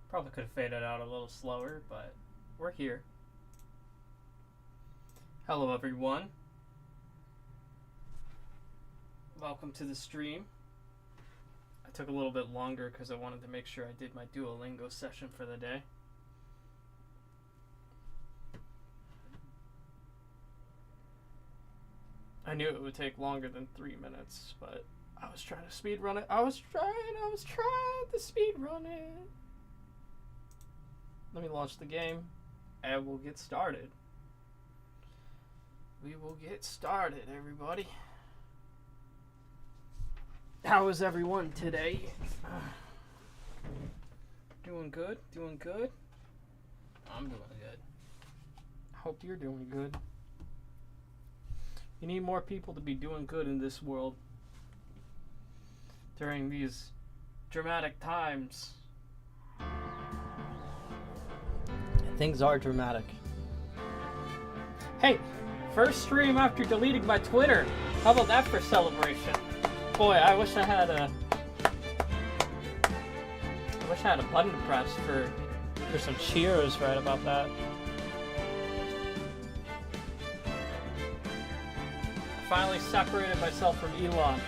Probably could have faded out a little slower, but we're here. Hello everyone. Welcome to the stream. I took a little bit longer because I wanted to make sure I did my Duolingo session for the day. I knew it would take longer than 3 minutes, but I was trying to speed run it. I was trying to speed run it. Let me launch the game, and we'll get started. We will get started, everybody. How is everyone today? Doing good? Doing good? I'm doing good. Hope you're doing good. You need more people to be doing good in this world during these dramatic times. Things are dramatic. Hey, first stream after deleting my Twitter. How about that for celebration? Boy, I wish I had a button to press for some cheers right about that. I finally separated myself from Elon.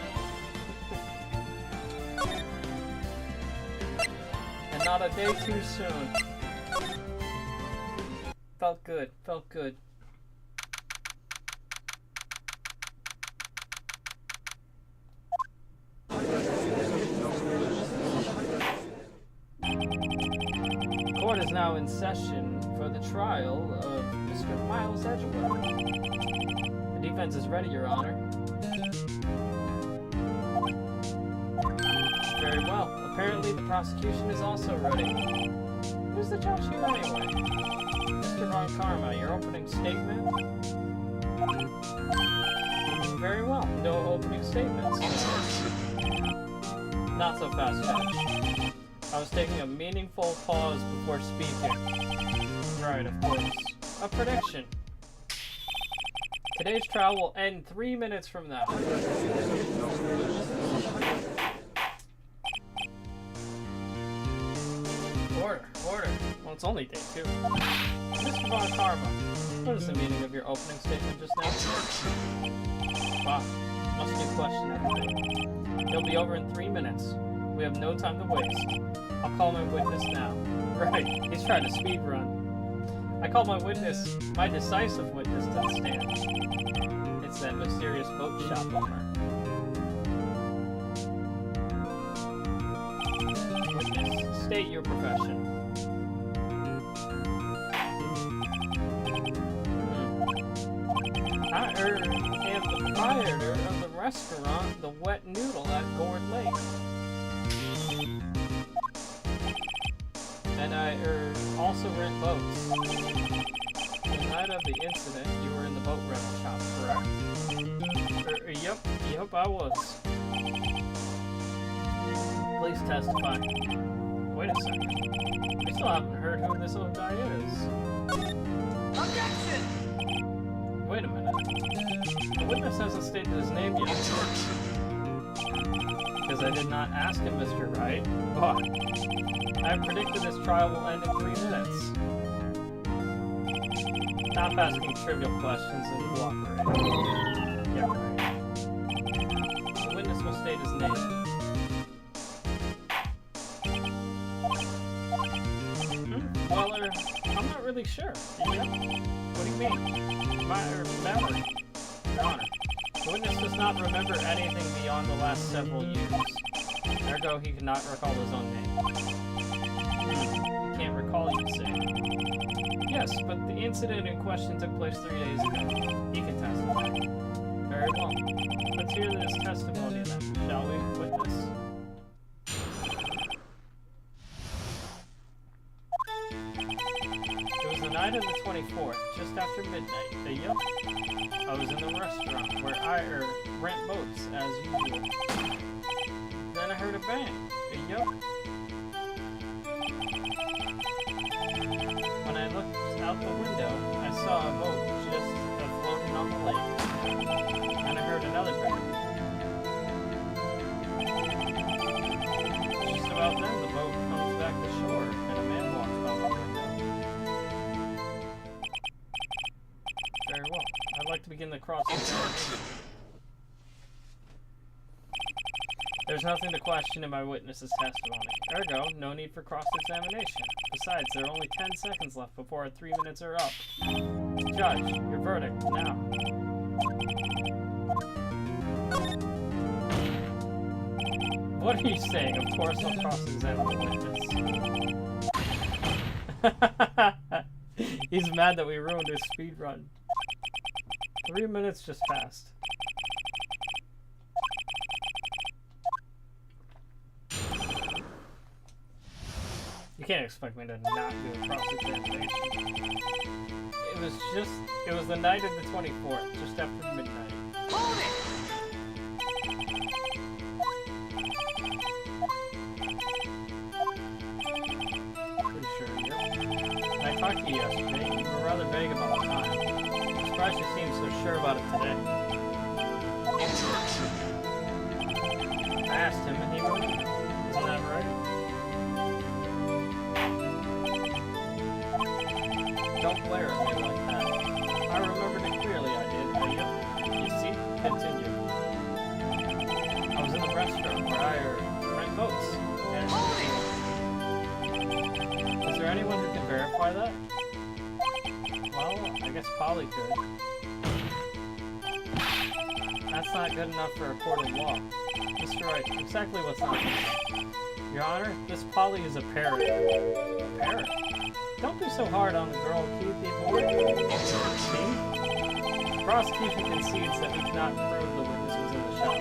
And not a day too soon. Felt good, felt good. Court is now in session for the trial of Mr. Miles Edgewood. The defense is ready, Your Honor. Very well. Apparently the prosecution is also ready. Who's the judge here anyway? Mr. Ron Karma, your opening statement? Very well. No opening statements. Not so fast, Judge. I was taking a meaningful pause before speaking. Right, of course. A prediction. Today's trial will end 3 minutes from now. Order, order. Well, it's only day 2. Mr. Von Karma, what is the meaning of your opening statement just now? Wow, must be question everything. It'll be over in 3 minutes. We have no time to waste. I'll call my witness now. Right, he's trying to speed run. I call my witness, my decisive witness, to the stand. It's that mysterious boat shop owner. Witness, state your profession. I am the proprietor of the restaurant, The Wet Noodle at Gourd Lake. And I also rent boats. The night of the incident, you were in the boat rental shop, correct? Yep, I was. Please testify. Wait a second. We still haven't heard who this old guy is. Objection! Wait a minute. The witness hasn't stated his name yet. Because I did not ask him, Mr. Wright. But I predicted this trial will end in 3 minutes. Stop asking trivial questions and cooperate. Yeah, right. The witness will state his name. Well, I'm not really sure. Yep. What do you mean? My memory. Your Honor, the witness does not remember anything beyond the last several years. Ergo, he cannot recall his own name. He can't recall, you say? Yes, but the incident in question took place 3 days ago. He can testify. Very well. Let's hear this testimony then, shall we, witness? It was the night of the 24th, just after midnight. Yep. I was in the restaurant where I rent boats, as usual. Then I heard a bang. Yep. When I looked out the window, I saw a boat just floating on the lake. And I heard another bang. Just about then, the boat comes back to shore, and a man cross-examination. There's nothing to question in my witness's testimony. Ergo, no need for cross-examination. Besides, there are only 10 seconds left before our 3 minutes are up. Judge, your verdict, now. What are you saying? Of course I'll cross-examine the witness. He's mad that we ruined his speed run. 3 minutes just passed. You can't expect me to not do a cross-examination. It was the night of the 24th, just after midnight. Hold it! Pretty sure, yep. I talked to you yesterday. You were rather vague about the time. I'm surprised you seem so sure about it today. I asked him and he wrote it. Isn't that right? Don't glare at me like that. I remembered it clearly, I did. You see? Continue. I was in the restaurant where I rent boats. And is there anyone who can verify that? Well, I guess Polly could. That's not good enough for a court of law. Mr. Wright, exactly what's not good enough? Your Honor, this Polly is a parrot. A parrot? Don't be so hard on the girl, Keith. See? The prosecution concedes that we cannot prove the witness was in the shop.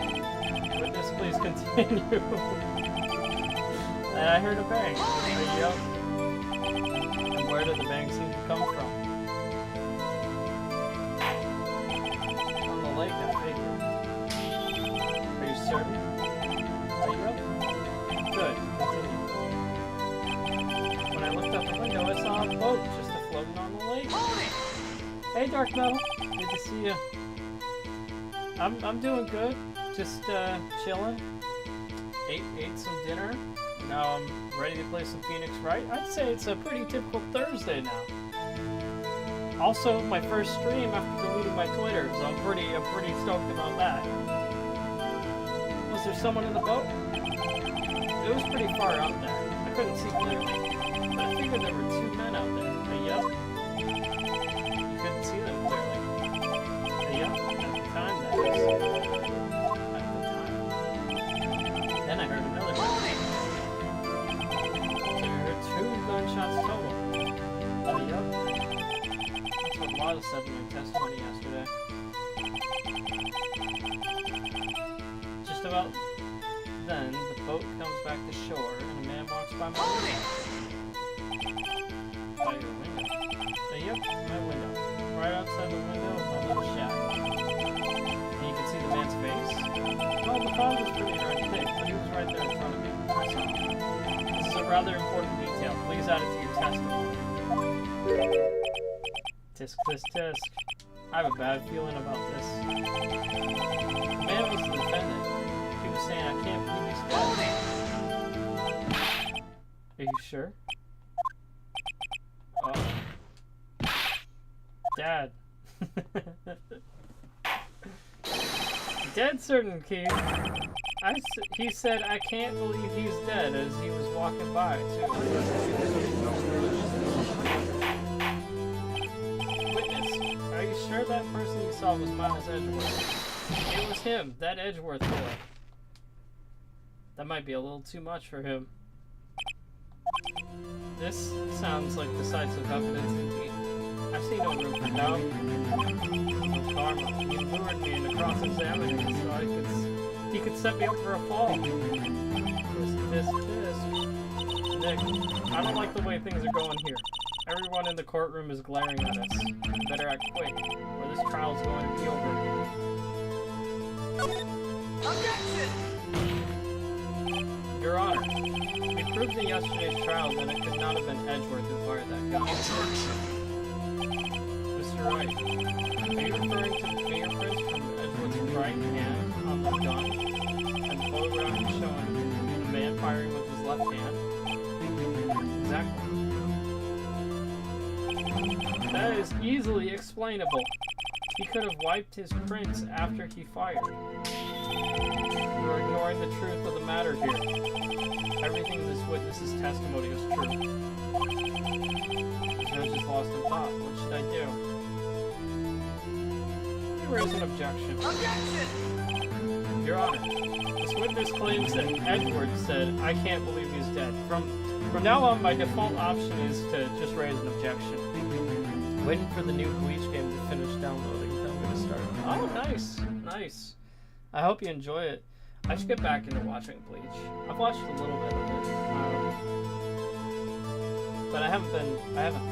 Witness, please continue. And I heard a bang. Yep. And where did the bang seem to come from? On the lake, I figured. Are you certain? Yep. Good. Continue. When I looked out the window, I saw a boat just floating on the lake. Hey, Dark Metal. Good to see you. I'm doing good. Just chilling. Ate some dinner. Now I'm ready to play some Phoenix Wright. I'd say it's a pretty typical Thursday now. Also, my first stream after deleting my Twitter, so I'm pretty stoked about that. Was there someone in the boat? It was pretty far out there. I couldn't see clearly. I figured there were 2 men out there. Yep. You couldn't see them clearly. Yep. At the time, that is. At the time. Then I heard another one. So I heard 2 gunshots total. Yep. That's what Lada said in her testimony yesterday. Just about then, the boat comes back to shore, and a man walks by my window. By your window? Yep, my window. Right outside the window of my little shack. And you can see the man's face? Well, the fog was pretty darn thick, but he was right there in front of me. I saw him. This is a rather important detail. Please add it to your testimony. Tisk, tisk, tisk. I have a bad feeling about this. The man was the defendant. He was saying, I can't believe he's dead. Are you sure? Dad. Dead certain, Keith. He said, I can't believe he's dead as he was walking by, too. Witness, are you sure that person you saw was Miles Edgeworth? It was him, that Edgeworth boy. That might be a little too much for him. This sounds like decisive evidence indeed. I see no room for doubt. Karma, he lured me into cross-examining so he could set me up for a fall. This. Nick, I don't like the way things are going here. Everyone in the courtroom is glaring at us. We better act quick, or this trial's going to be over. Objection! Your Honor, we proved in yesterday's trial that it could not have been Edgeworth who fired that gun. Mr. Wright, are you referring to the fingerprints from Edgeworth's right hand on the gun and the photograph showing the man firing with his left hand? Exactly. That is easily explainable. He could have wiped his prints after he fired. You're ignoring the truth of the matter here. Everything in this witness's testimony is true. The judge is lost in thought. What should I do? Let me raise an objection. Objection! Your Honor, this witness claims that Edward said, "I can't believe he's dead." From now on, my default option is to just raise an objection. Waiting for the new Bleach game to finish downloading. Then I'm gonna start. Oh, nice, nice. I hope you enjoy it. I should get back into watching Bleach. I've watched a little bit of it, but I haven't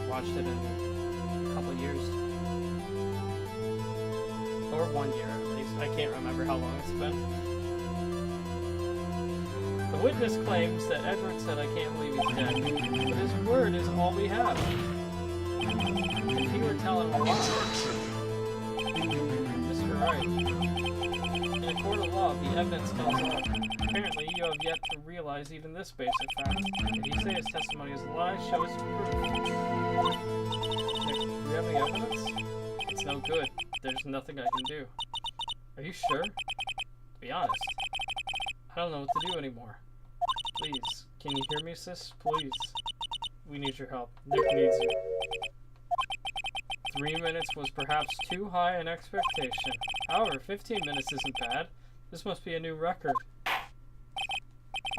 watched it in a couple years, or 1 year at least. I can't remember how long it's been. The witness claims that Edward said, "I can't believe he's dead," but his word is all we have. If he were telling a lie, Mr. Wright, in a court of law, the evidence tells all. Apparently, you have yet to realize even this basic fact. If you say his testimony is a lie, show us proof. Do you have any evidence? It's no good. There's nothing I can do. Are you sure? To be honest, I don't know what to do anymore. Please, can you hear me, sis? Please. We need your help. Nick needs you. 3 minutes was perhaps too high an expectation. However, 15 minutes isn't bad. This must be a new record.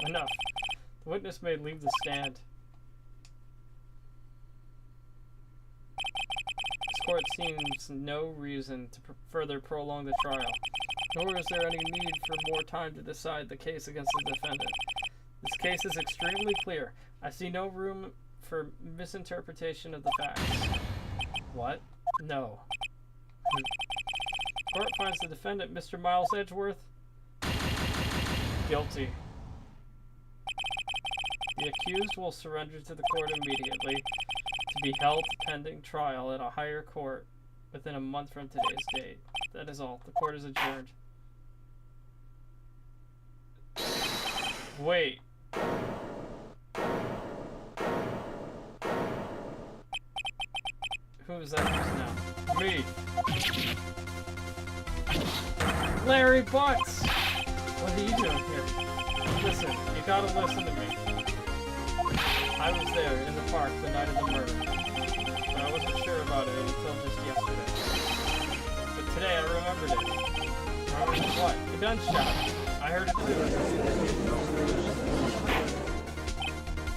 Enough. The witness may leave the stand. This court seems no reason to further prolong the trial, nor is there any need for more time to decide the case against the defendant. This case is extremely clear. I see no room for misinterpretation of the facts. What? No. Court finds the defendant, Mr. Miles Edgeworth, guilty. The accused will surrender to the court immediately to be held pending trial at a higher court within a month from today's date. That is all. The court is adjourned. Wait. Who is that just now? Me. Larry Butts! What are you doing here? Listen, you gotta listen to me. I was there in the park the night of the murder, but I wasn't sure about it until just yesterday. But today I remembered it. Remembered what? The gunshot. I heard it too.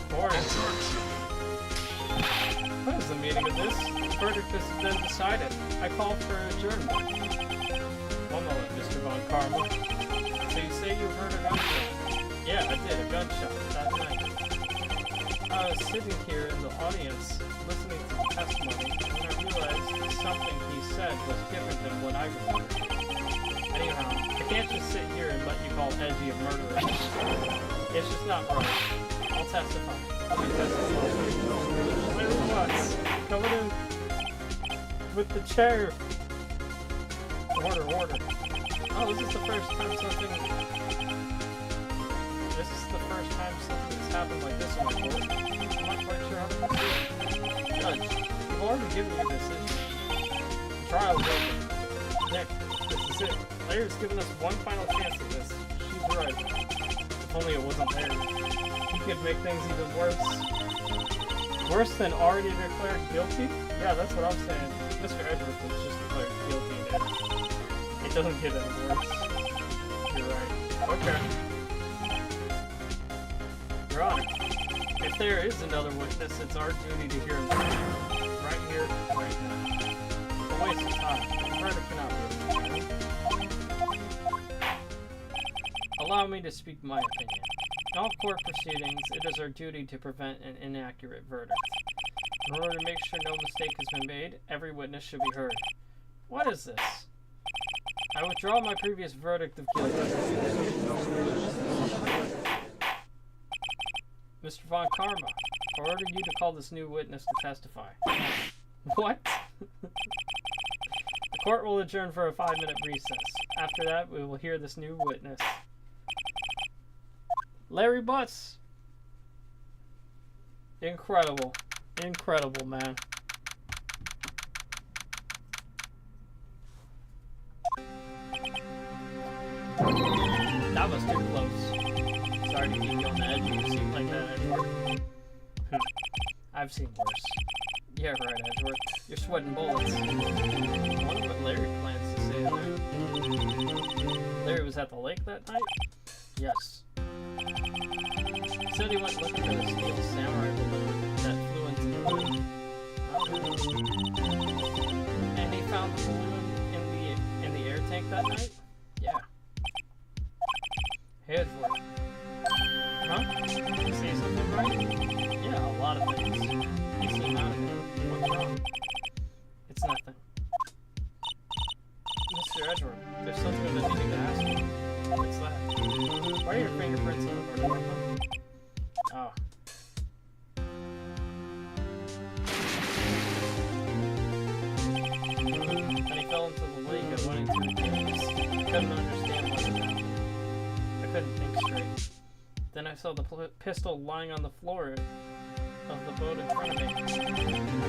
Boring. What is the meaning of this? The verdict has been decided. I call for adjournment. One moment, Mr. Von Karma. So you say you heard a gunshot? Yeah, I did, a gunshot that night. I was sitting here in the audience, listening to the testimony, when I realized something he said was different than what I remembered. Anyhow, I can't just sit here and let you call Edgy a murderer. It's just not right. I'll testify. Larry Butts, coming in with the chair. Order, order. Oh, this is the first time something's happened like this one before. I'm not quite sure how to proceed. Judge, you've already given me this issue. The trial's over. Nick, this is it. Larry's given us one final chance at this. She's right. If only it wasn't there. He could make things even worse. Worse than already declared guilty? Yeah, that's what I'm saying. Mr. Edwards was just declared guilty. It doesn't get any worse. You're right. Okay. Your Honor, if there is another witness, it's our duty to hear him right here, right now. A waste of time. The verdict cannot be overturned. Allow me to speak my opinion. In all court proceedings, it is our duty to prevent an inaccurate verdict. In order to make sure no mistake has been made, every witness should be heard. What is this? I withdraw my previous verdict of guilt. Mr. Von Karma, I order you to call this new witness to testify. What? The court will adjourn for a 5-minute recess. After that, we will hear this new witness. Larry Butts. Incredible. Incredible, man. That was too close. Sorry to keep you on the edge of your seat like that, Edgeworth. I've seen worse. Yeah, right, Edgeworth. You're sweating bullets. I wonder what Larry plans to say there. Larry was at the lake that night? Yes. He said he went looking for the steel samurai balloon that flew into the moon. And he found the balloon in the air tank that night? Yeah. Hey, Edgeworth. Huh? You see something right? Yeah, a lot of things. You seem out of it. What's wrong? It's nothing. Mr. Edgeworth, there's something I've been needing to ask you. What's that? Why are your fingerprints on the board? Oh. Then he fell into the lake and went into the caves. I couldn't understand what had happened. I couldn't think straight. Then I saw the pistol lying on the floor of the boat in front of me. I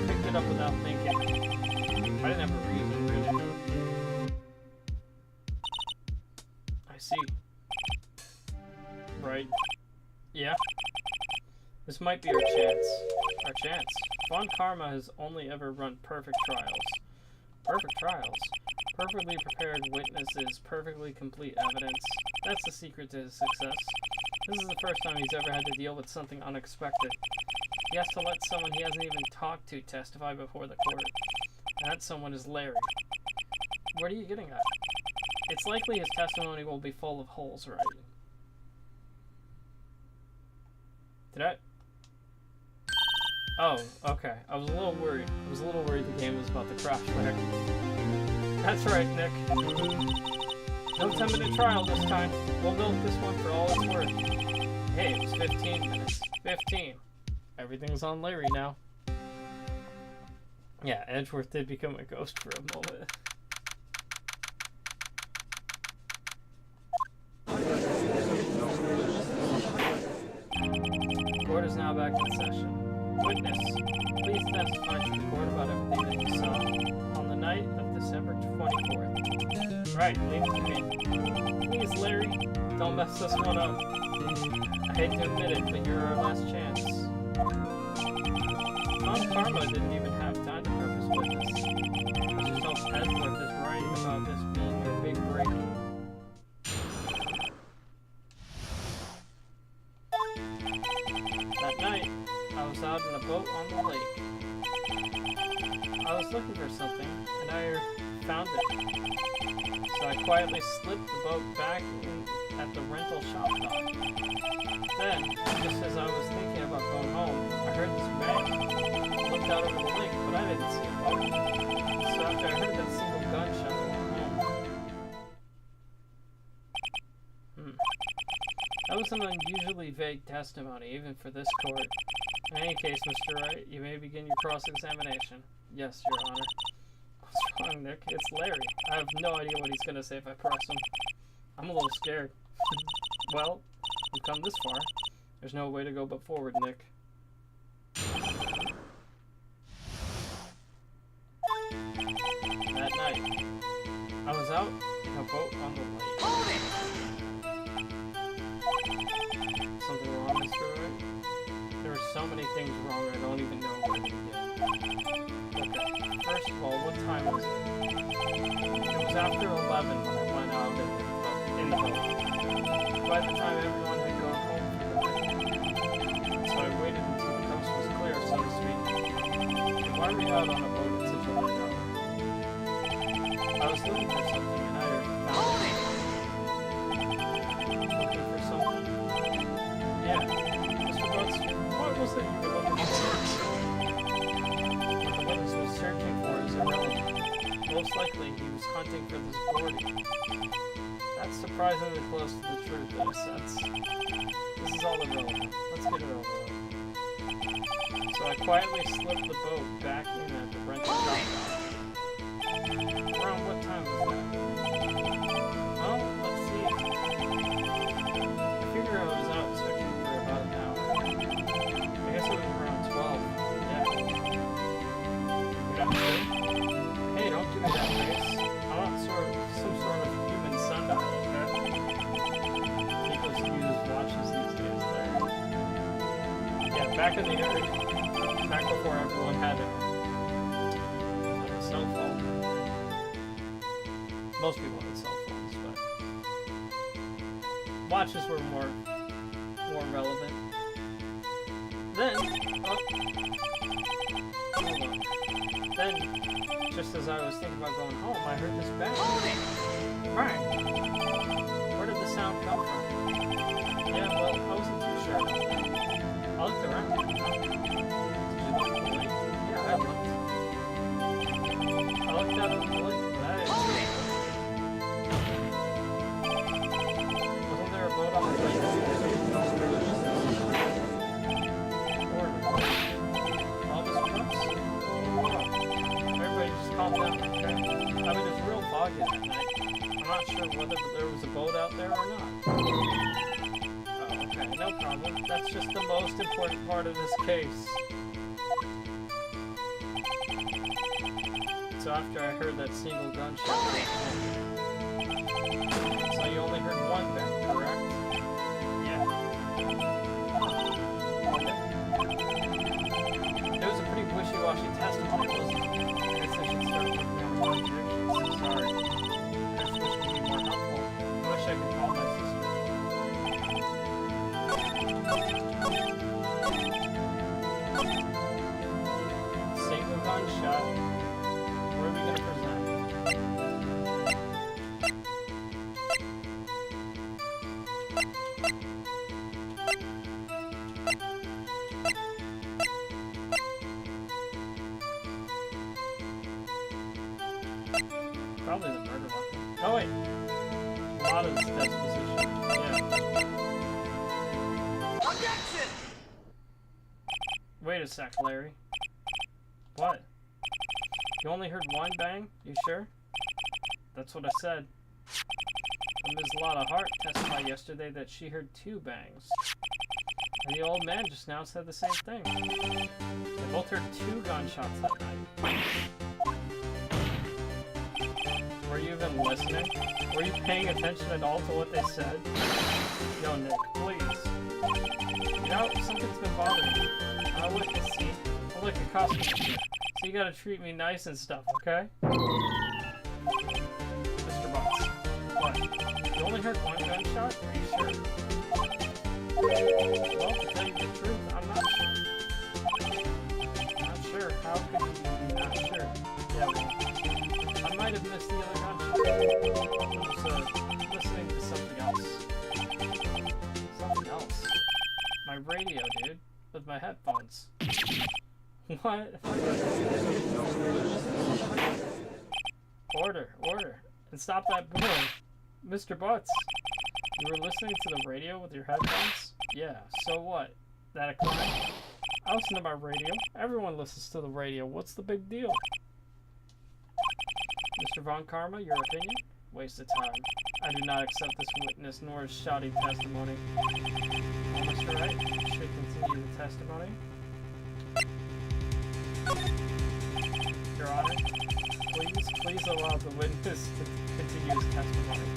picked it up without thinking. I didn't have a reason, really. I see. Right. Yeah? This might be our chance. Our chance. Von Karma has only ever run perfect trials. Perfect trials? Perfectly prepared witnesses, perfectly complete evidence. That's the secret to his success. This is the first time he's ever had to deal with something unexpected. He has to let someone he hasn't even talked to testify before the court. And that someone is Larry. What are you getting at? It's likely his testimony will be full of holes, right? Did I? Oh, okay. I was a little worried. I was a little worried the game was about to crash there. That's right, Nick. No 10-minute trial this time. We'll milk this one for all it's worth. Hey, it was 15 minutes. 15. Everything's on Larry now. Yeah, Edgeworth did become a ghost for a moment. Court is now back in session. Witness, please testify to the court about everything that you saw on the night of December 24th. Right, leave it to me. Please, Larry, don't mess this one up. I hate to admit it, but you're our last chance. Von Karma didn't even have time to prep his witness. I just hope Edgeworth is right about this being your big break. That night, I was out in a boat on the lake. I was looking for something, and I found it. So I quietly slipped the boat back in at the rental shop dock. Then, just as I was thinking about going home, I heard this bang. I looked out over the lake, but I didn't see a boat. So after I heard that single gunshot, I went home. That was an unusually vague testimony, even for this court. In any case, Mr. Wright, you may begin your cross-examination. Yes, Your Honor. What's wrong, Nick? It's Larry. I have no idea what he's going to say if I press him. I'm a little scared. Well, we've come this far. There's no way to go but forward, Nick. That night, I was out in a boat on the lake. Hold it! Something wrong, Mr. Wright? There were so many things wrong, I don't even know where to begin. Okay, first of all, what time was it? It was after 11 when I went out in the boat. By the time everyone had gone home for the night. So I waited until the coast was clear, so to speak. And why were we out on a boat at such a late hour? I was looking for something, and I found it. Looking for something? Yeah. Mr. Butts, what was it you were looking for? What the witness was searching for is irrelevant. Most likely, he was hunting for this boarding. That's surprisingly close to the truth in a sense. This is all irrelevant. Let's get it over with. So I quietly slipped the boat back in at the rental shop. Around what time was that? Well, let's see. I figure I was out searching for about an hour. I guess it was around 12. Yeah. You're not sure? Hey, don't do me that face. I'm not some sort of human sundial, okay? Back in the area, back before everyone had a cell phone. Most people had cell phones, but watches were more relevant. Then, then, just as I was thinking about going home, I heard this bang. Right. Where did the sound come from? Yeah, well, I wasn't too sure. I looked around. Did you look at the lake? Yeah, I looked. I looked out over the lake, but I didn't see it. Wasn't there a boat on the lake? Everybody just calm down, okay? I mean, it's real foggy that night. I'm not sure whether there was a boat out there or not. Oh, okay, no problem. That's just the most important part of this case. So after I heard that single gunshot, so you only heard one bang, correct? Yeah. It was a pretty wishy-washy testimony, wasn't it? I guess I should start looking at my predictions. Sorry. I'm supposed to be more helpful. I wish I could call my sister. Single gunshot. What are we going to present? Probably the murder weapon. Oh wait! A lot of this exposition. Yeah. Objection! Wait a sec, Larry. What? You only heard one bang? You sure? That's what I said. And Ms. Lotta Hart testified yesterday that she heard 2 bangs. And the old man just now said the same thing. They both heard 2 gunshots that night. Were you even listening? Were you paying attention at all to what they said? Yo, Nick, please. You know, something's been bothering me. I'm like a costume shit. So you gotta treat me nice and stuff, okay? Mr. Box. What? You only heard 1 gunshot? Are you sure? Well, to tell you the truth, I'm not sure. Not sure? How could you be not sure? Yeah, well, I might have missed the other gunshot. I was listening to something else. Something else? My radio, dude. With my headphones. What? Order. And stop that boom. Mr. Butts, you were listening to the radio with your headphones? Yeah, so what? That a crime? I listen to my radio. Everyone listens to the radio. What's the big deal? Mr. Von Karma, your opinion? Waste of time. I do not accept this witness nor his shoddy testimony. Well, Mr. Wright, you should continue the testimony. Your Honor, please allow the witness to continue his testimony.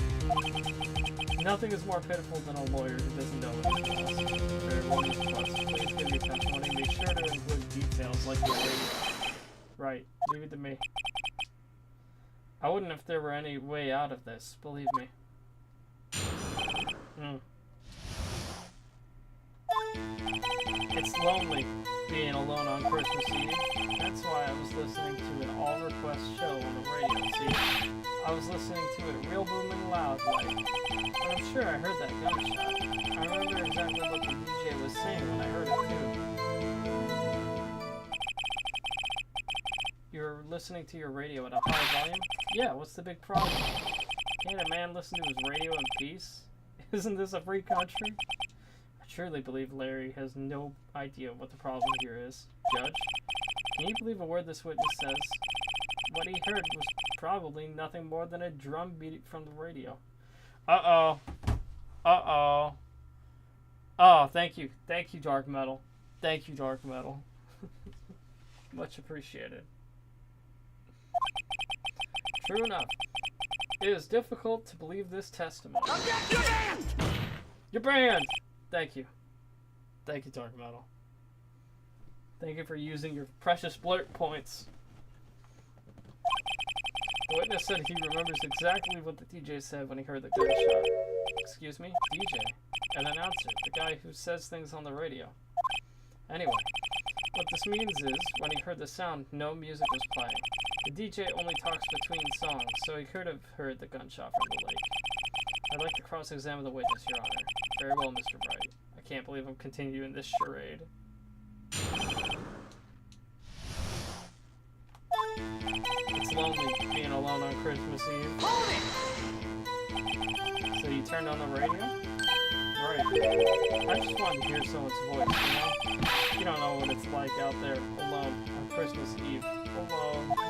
Nothing is more pitiful than a lawyer who doesn't know what he's doing. Please give your testimony. Be sure to include details like your radio. Right, leave it to me. I wouldn't if there were any way out of this, believe me. It's lonely being alone on Christmas Eve. That's why I was listening to an all-request show on the radio. See, I was listening to it real booming loud, like. But I'm sure I heard that gunshot. I remember exactly what the DJ was saying when I heard it too. You're listening to your radio at a high volume? Yeah, what's the big problem? Can't a man listen to his radio in peace? Isn't this a free country? I truly believe Larry has no idea what the problem here is. Judge, can you believe a word this witness says? What he heard was probably nothing more than a drum beat from the radio. Uh-oh. Uh-oh. Oh, thank you. Thank you, Dark Metal. Thank you, Dark Metal. Much appreciated. True enough. It is difficult to believe this testimony. You're banned! Thank you. Thank you, Dark Metal. Thank you for using your precious blurt points. The witness said he remembers exactly what the DJ said when he heard the gunshot. Excuse me? DJ? An announcer, the guy who says things on the radio. Anyway, what this means is, when he heard the sound, no music was playing. The DJ only talks between songs, so he could have heard the gunshot from the lake. I'd like to cross-examine the witness, Your Honor. Very well, Mr. Wright. I can't believe I'm continuing this charade. It's lonely being alone on Christmas Eve. So you turned on the radio? Right. I just wanted to hear someone's voice, you know? You don't know what it's like out there, alone, on Christmas Eve. Alone. I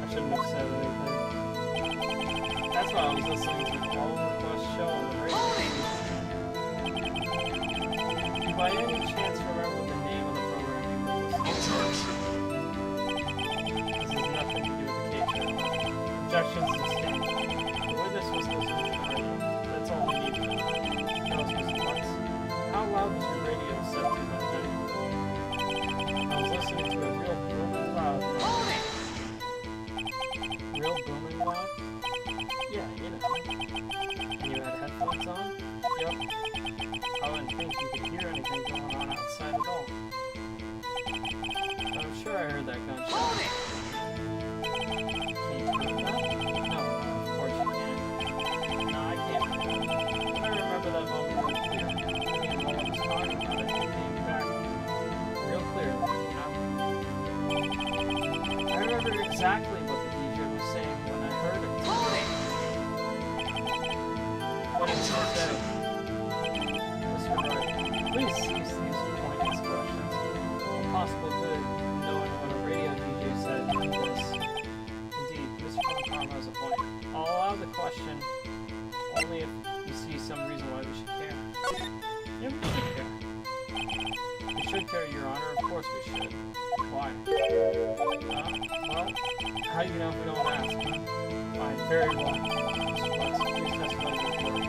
shouldn't have said anything. That's why I was listening to the All Request show on the radio. Do you by any chance remember the name of the program you were listening to? This has nothing to do with the case show. Objections sustained. The witness was listening to the radio. That's all we need to know. That was Mr. Lutz. How loud was your radio set to that night? I was listening to a real booming loud. Real booming loud? Yeah, you know. And you had headphones on? Yep. I wouldn't think you could hear anything going on outside at all. But I'm sure I heard that gunshot. Can you prove that? No, of course you can't. No, I can't prove it. I remember that moment real clear. Me and Lola was talking about it and came back real clearly, you know? I remember exactly what the DJ was saying when I heard it. What did he say? Mr. Wright, please cease these pointless questions. I'm possibly good knowing what a radio DJ said was. Indeed, Mr. Bonkarma has a point. I'll allow the question only if you see some reason why we should care. Yeah, we should care. We should care, Your Honor. Of course we should. Why? Well, how do you know if we don't ask? Fine, very well. Mr. Lutz, please testify to the court.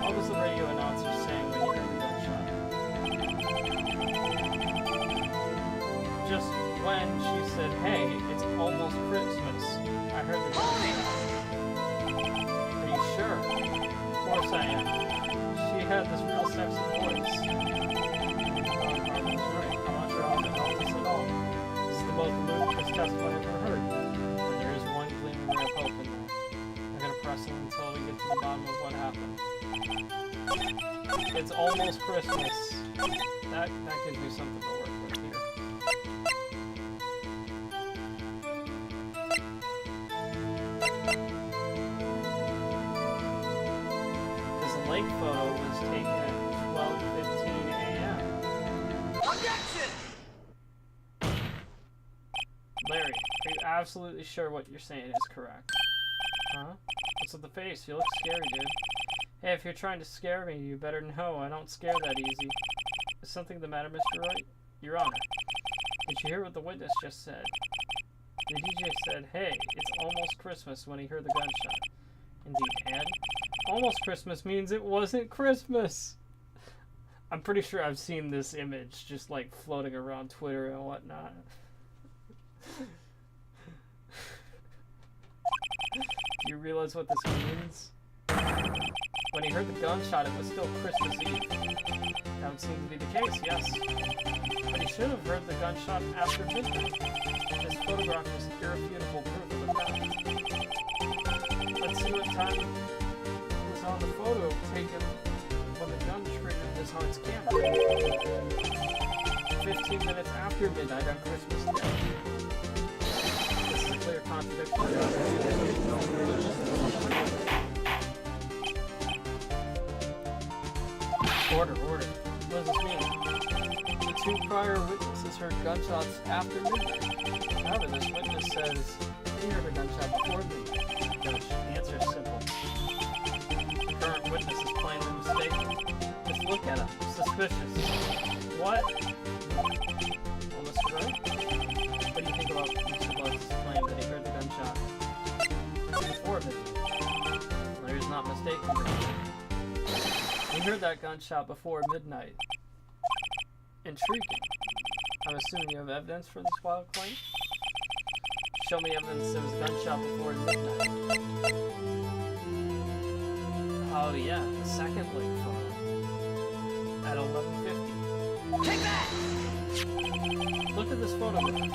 What was the radio announcer saying when you heard the gunshot? Just when she said, hey, it's almost Christmas, I heard the gunshot. Are you sure? Of course I am. She had this real sexy voice. That's right. I'm not sure how to help this at all. This is the most ludicrous testimony I've ever heard. But there is one gleaming ray of hope in there. I'm gonna press it until we get to the bottom of what happened. It's almost Christmas. That gives me something to work with here. Because the lake photo was taken at 12:15 a.m. Objection! Larry, are you absolutely sure what you're saying is correct? Huh? What's with the face? You look scary, dude. Hey, if you're trying to scare me, you better know I don't scare that easy. Is something the matter, Mr. Wright? Your Honor, did you hear what the witness just said? The DJ said, hey, it's almost Christmas when he heard the gunshot. Indeed, and almost Christmas means it wasn't Christmas! I'm pretty sure I've seen this image just like floating around Twitter and whatnot. Do you realize what this means? When he heard the gunshot, it was still Christmas Eve. That would seem to be the case, yes. But he should have heard the gunshot after midnight. This photograph is irrefutable proof of the fact. Let's see what time was on the photo taken when the gun triggered his heart's camera. 15 minutes after midnight on Christmas Day. This is a clear contradiction. Order. What does this mean? The two prior witnesses heard gunshots after midnight. However, this witness says he heard a gunshot before midnight. Judge, the answer is simple. The current witness is plainly mistaken. Just look at him. Suspicious. What? Well, Mr. Wright? What do you think about Mr. Lutz's claim that he heard the gunshot before midnight? Larry's not mistaken. He heard that gunshot before midnight. Intriguing. I'm assuming you have evidence for this wild claim? Show me evidence there was a gunshot before midnight. Oh yeah, the second link photo. At 11:50. Take that! Look at this photograph.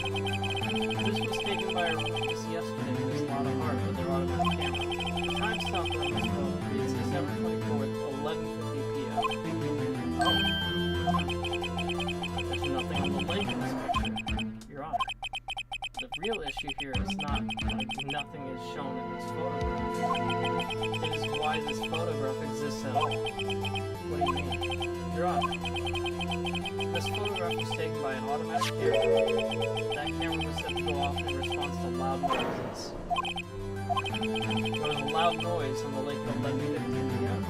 This was taken by a witness yesterday with his lot of heart with their automatic camera. The timestamp on this photo reads December 24th, 11:50 p.m. Oh. There's nothing on the link in this picture, Your Honor. The real issue here is not like nothing is shown in this photograph. It is why this photograph exists at all. What do you mean? Your Honor, this photograph was taken by an automatic camera. That camera was set to go off in response to loud noises. There was a loud noise on the lake at 11:15 p.m.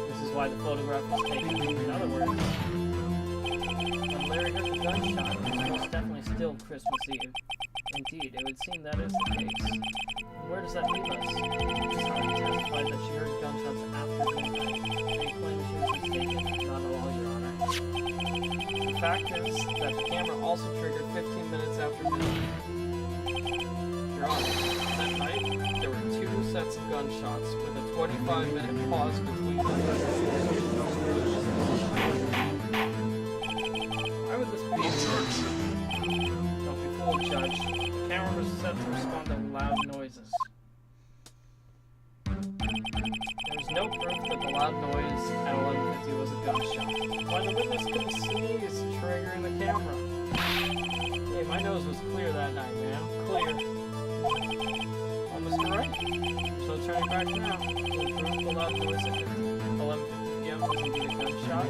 This is why the photograph was taken. In other words, when Larry heard the gunshot, it was most definitely still Christmas Eve. Indeed, it would seem that is the case. Where does that leave us? Sarah testified that she heard gunshots after midnight. They claim she was mistaken. Not at all, Your Honor. The fact is that the camera also triggered 15 minutes after midnight. Your Honor, that night, there were 2 sets of gunshots with a 25-minute pause between them. Why would this be? Don't be fooled, Judge. The camera was set to respond to loud noises. There was no proof that the loud noise at 11:50 was a gunshot. Why the witness couldn't sneeze, triggering the camera. Hey, my nose was clear that night, man. Clear. Oh, Mr. Wright. So turning back now, to prove the loud noise at 11:50 p.m. was indeed a gunshot.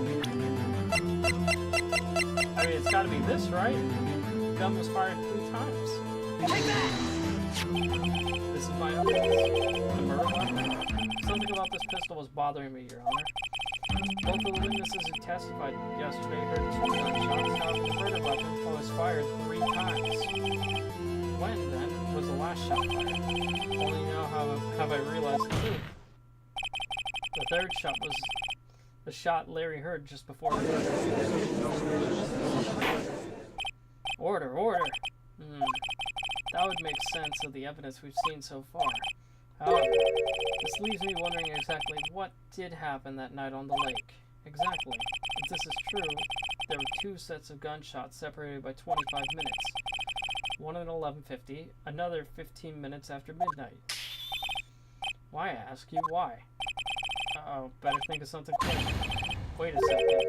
I mean, it's gotta be this, right? The gun was fired 3 times. Take that! This is my evidence. The murder weapon? Something about this pistol was bothering me, Your Honor. Both of the witnesses who testified yesterday heard 2 gunshots. However, the murder weapon was fired 3 times. When, then, was the last shot fired? Only now have I realized the truth. The third shot was the shot Larry heard just before the murder. Order, order! That would make sense of the evidence we've seen so far. However, this leaves me wondering exactly what did happen that night on the lake. Exactly. If this is true, there were 2 sets of gunshots separated by 25 minutes. One at 11:50, another 15 minutes after midnight. Why, I ask you, why? Uh-oh, better think of something quick. Wait a second.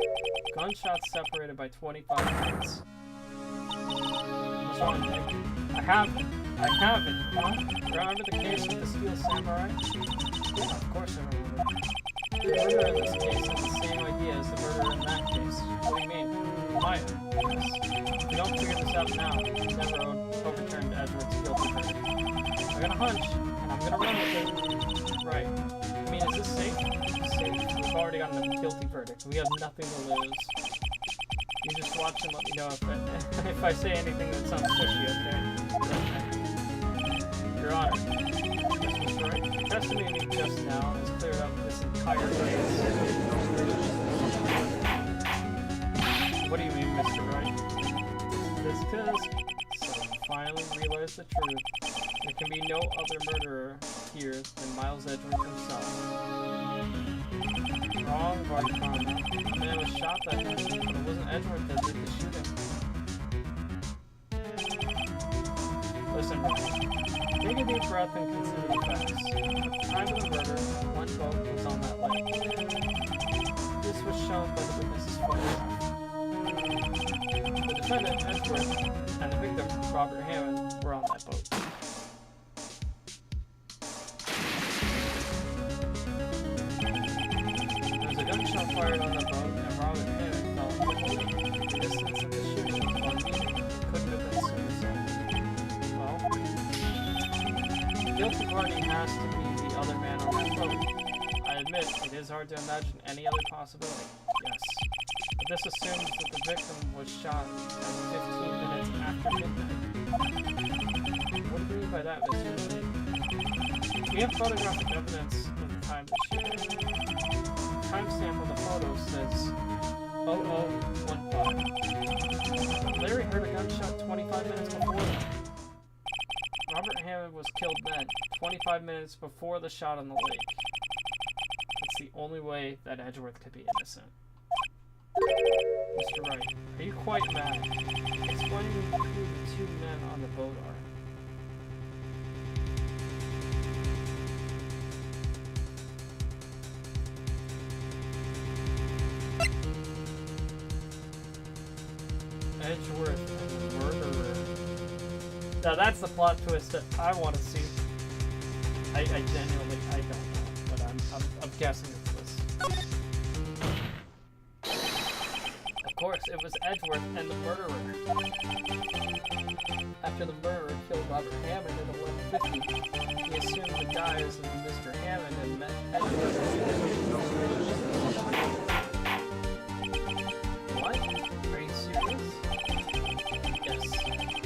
Gunshots separated by 25 minutes. What's wrong, Nick? I have it, huh? Remember the case with the Steel Samurai? Yeah, of course I remember. The murderer in this case has the same idea as the murderer in that case. What do you mean? Maya, yes. If we don't figure this out now, it's never overturned Edward's guilty verdict. I got a hunch, and I'm gonna run with it. Right. I mean, is this safe? It's safe. We've already gotten a guilty verdict. We have nothing to lose. You just watch and let me know if I say anything that sounds fishy, okay? Your Honor. Yes, Mr. Wright. The testimony just now has cleared up this entire case. What do you mean, Mr. Wright? This because someone finally realized the truth. There can be no other murderer here than Miles Edgeworth himself. Wrong, Varkana. The man was shot that night, but it wasn't Edgeworth that did the shooting. Listen, Ryan. Take a deep breath and consider the facts. At the time of the murder, 1 boat was on that lake. This was shown by the witness's photograph. The defendant, Edgeworth, and the victim, Robert Hammond, were on that boat. There was a gunshot fired on the boat, and Robert Hammond fell in the boat. The distance of the shooting was 1 meter. Couldn't have been suicide. Well, the guilty party has to be the other man on that boat. I admit, it is hard to imagine any other possibility. Yes. But this assumes that the victim was shot at 15 minutes after midnight. What do you mean by that, Mr. Lee? We have photographic evidence of the time of the shooting. The timestamp on the photo says 0015. Larry heard a gunshot 25 minutes before that. Robert Hammond was killed then, 25 minutes before the shot on the lake. It's the only way that Edgeworth could be innocent. Mr. Wright, are you quite mad? Explain who the two men on the boat are. Edgeworth and the murderer. Now that's the plot twist that I want to see. I genuinely, I don't know, but I'm guessing it's this. Of course, it was Edgeworth and the murderer. After the murderer killed Robert Hammond at 11:50, he assumed the guise of Mr. Hammond and met Edgeworth. What? Are you serious? Yes.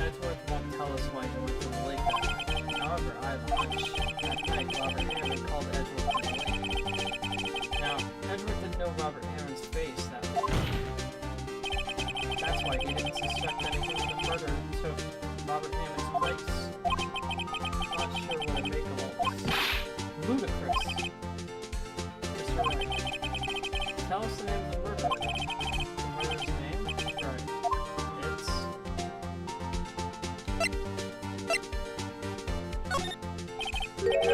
Edgeworth won't tell us why he went to the lake that night. However, I have a hunch that night Robert Hammond called Edgeworth to the lake. Now, Edgeworth didn't know Robert Hammond's face that morning. That's why he didn't suspect anything of the murder took Robert Hammond's place. Not sure what to make of all this. Ludicrous. Mr. Wright, tell us the name of the murderer. The murderer's name? Right.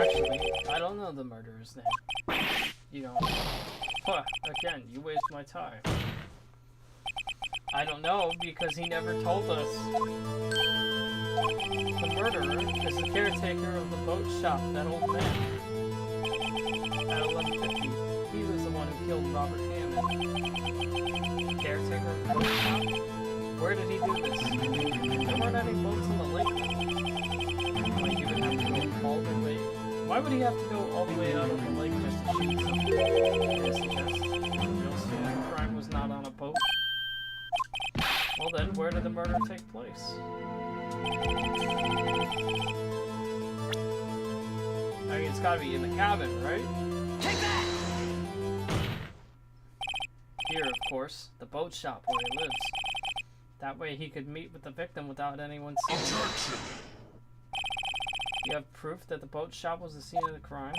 Actually, I don't know the murderer's name. You don't. Huh, again, you waste my time. I don't know because he never told us. The murderer is the caretaker of the boat shop, that old man. At 11:50, he was the one who killed Robert Hammond. Caretaker of the boat shop? Where did he do this? There weren't any boats in the lake. Like he would have to go all the way. Why would he have to go all the way out of the lake just to shoot something? I suggest the real scene of the crime was not on a boat. Well then, where did the murder take place? I mean, it's gotta be in the cabin, right? Take that! Here, of course, the boat shop where he lives. That way he could meet with the victim without anyone seeing him. You have proof that the boat shop was the scene of the crime?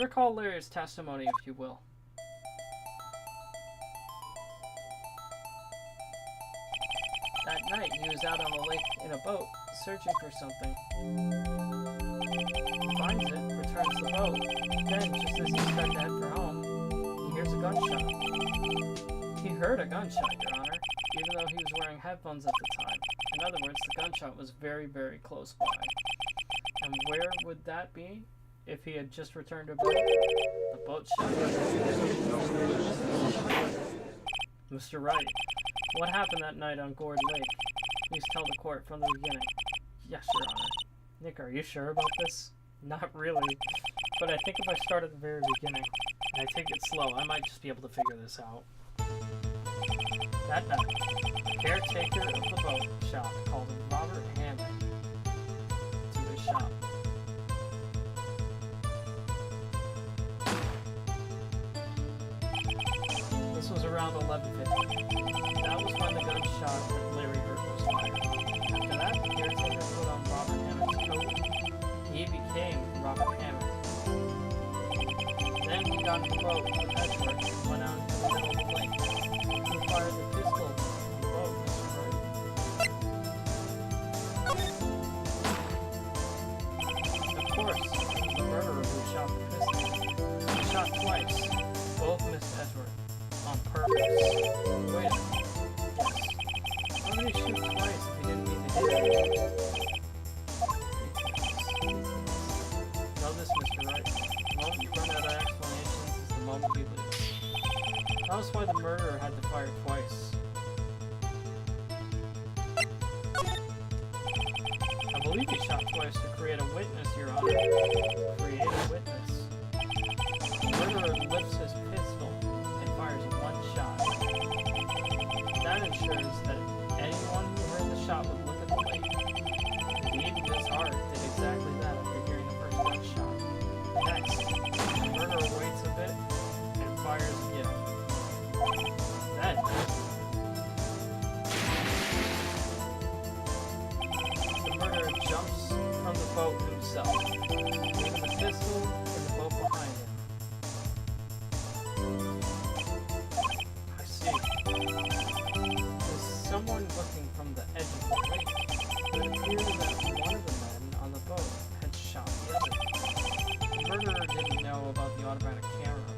Recall Larry's testimony, if you will. That night, he was out on the lake in a boat, searching for something. He finds it, returns the boat. Then, just as he's starting to head for home, he hears a gunshot. He heard a gunshot, Your Honor, even though he was wearing headphones at the time. In other words, the gunshot was very, very close by. And where would that be if he had just returned to a boat? The boat shop. Mr. Wright, what happened that night on Gourd Lake? Please tell the court from the beginning. Yes, Your Honor. Nick, are you sure about this? Not really. But I think if I start at the very beginning, and I take it slow, I might just be able to figure this out. That night, the caretaker of the boat shop called Robert Hammond to his shop. This was around 11:50. That was when the gunshot that Larry heard was fired. After that, the caretaker put on Robert Hammond's coat. He became Robert Hammond. Then he got the boat with Edgeworth and went out into the middle of the lake. He fired the pistol on the boat, Mr. Wright. Of course, it was the murderer who shot the pistol. He shot twice. Both missed Edgeworth. On purpose. Wait a minute. Yes. Why would he shoot twice if he didn't mean to hit him? Know this, Mr. Wright. The moment you run out of explanations is the moment you lose. That was why the murderer had to fire twice. I believe he shot twice to create a witness, Your Honor. Create a witness. The murderer lifts his pistol and fires one shot. That ensures that anyone who heard the shot would look at the lake. Indeed, Miss Hart did exactly that after hearing the first gunshot. Next, the murderer waits a bit and fires again. Then, himself, leaving the pistol in the boat behind him. I see. There's someone looking from the edge of the lake. It appears that one of the men on the boat had shot the other. The murderer didn't know about the automatic camera.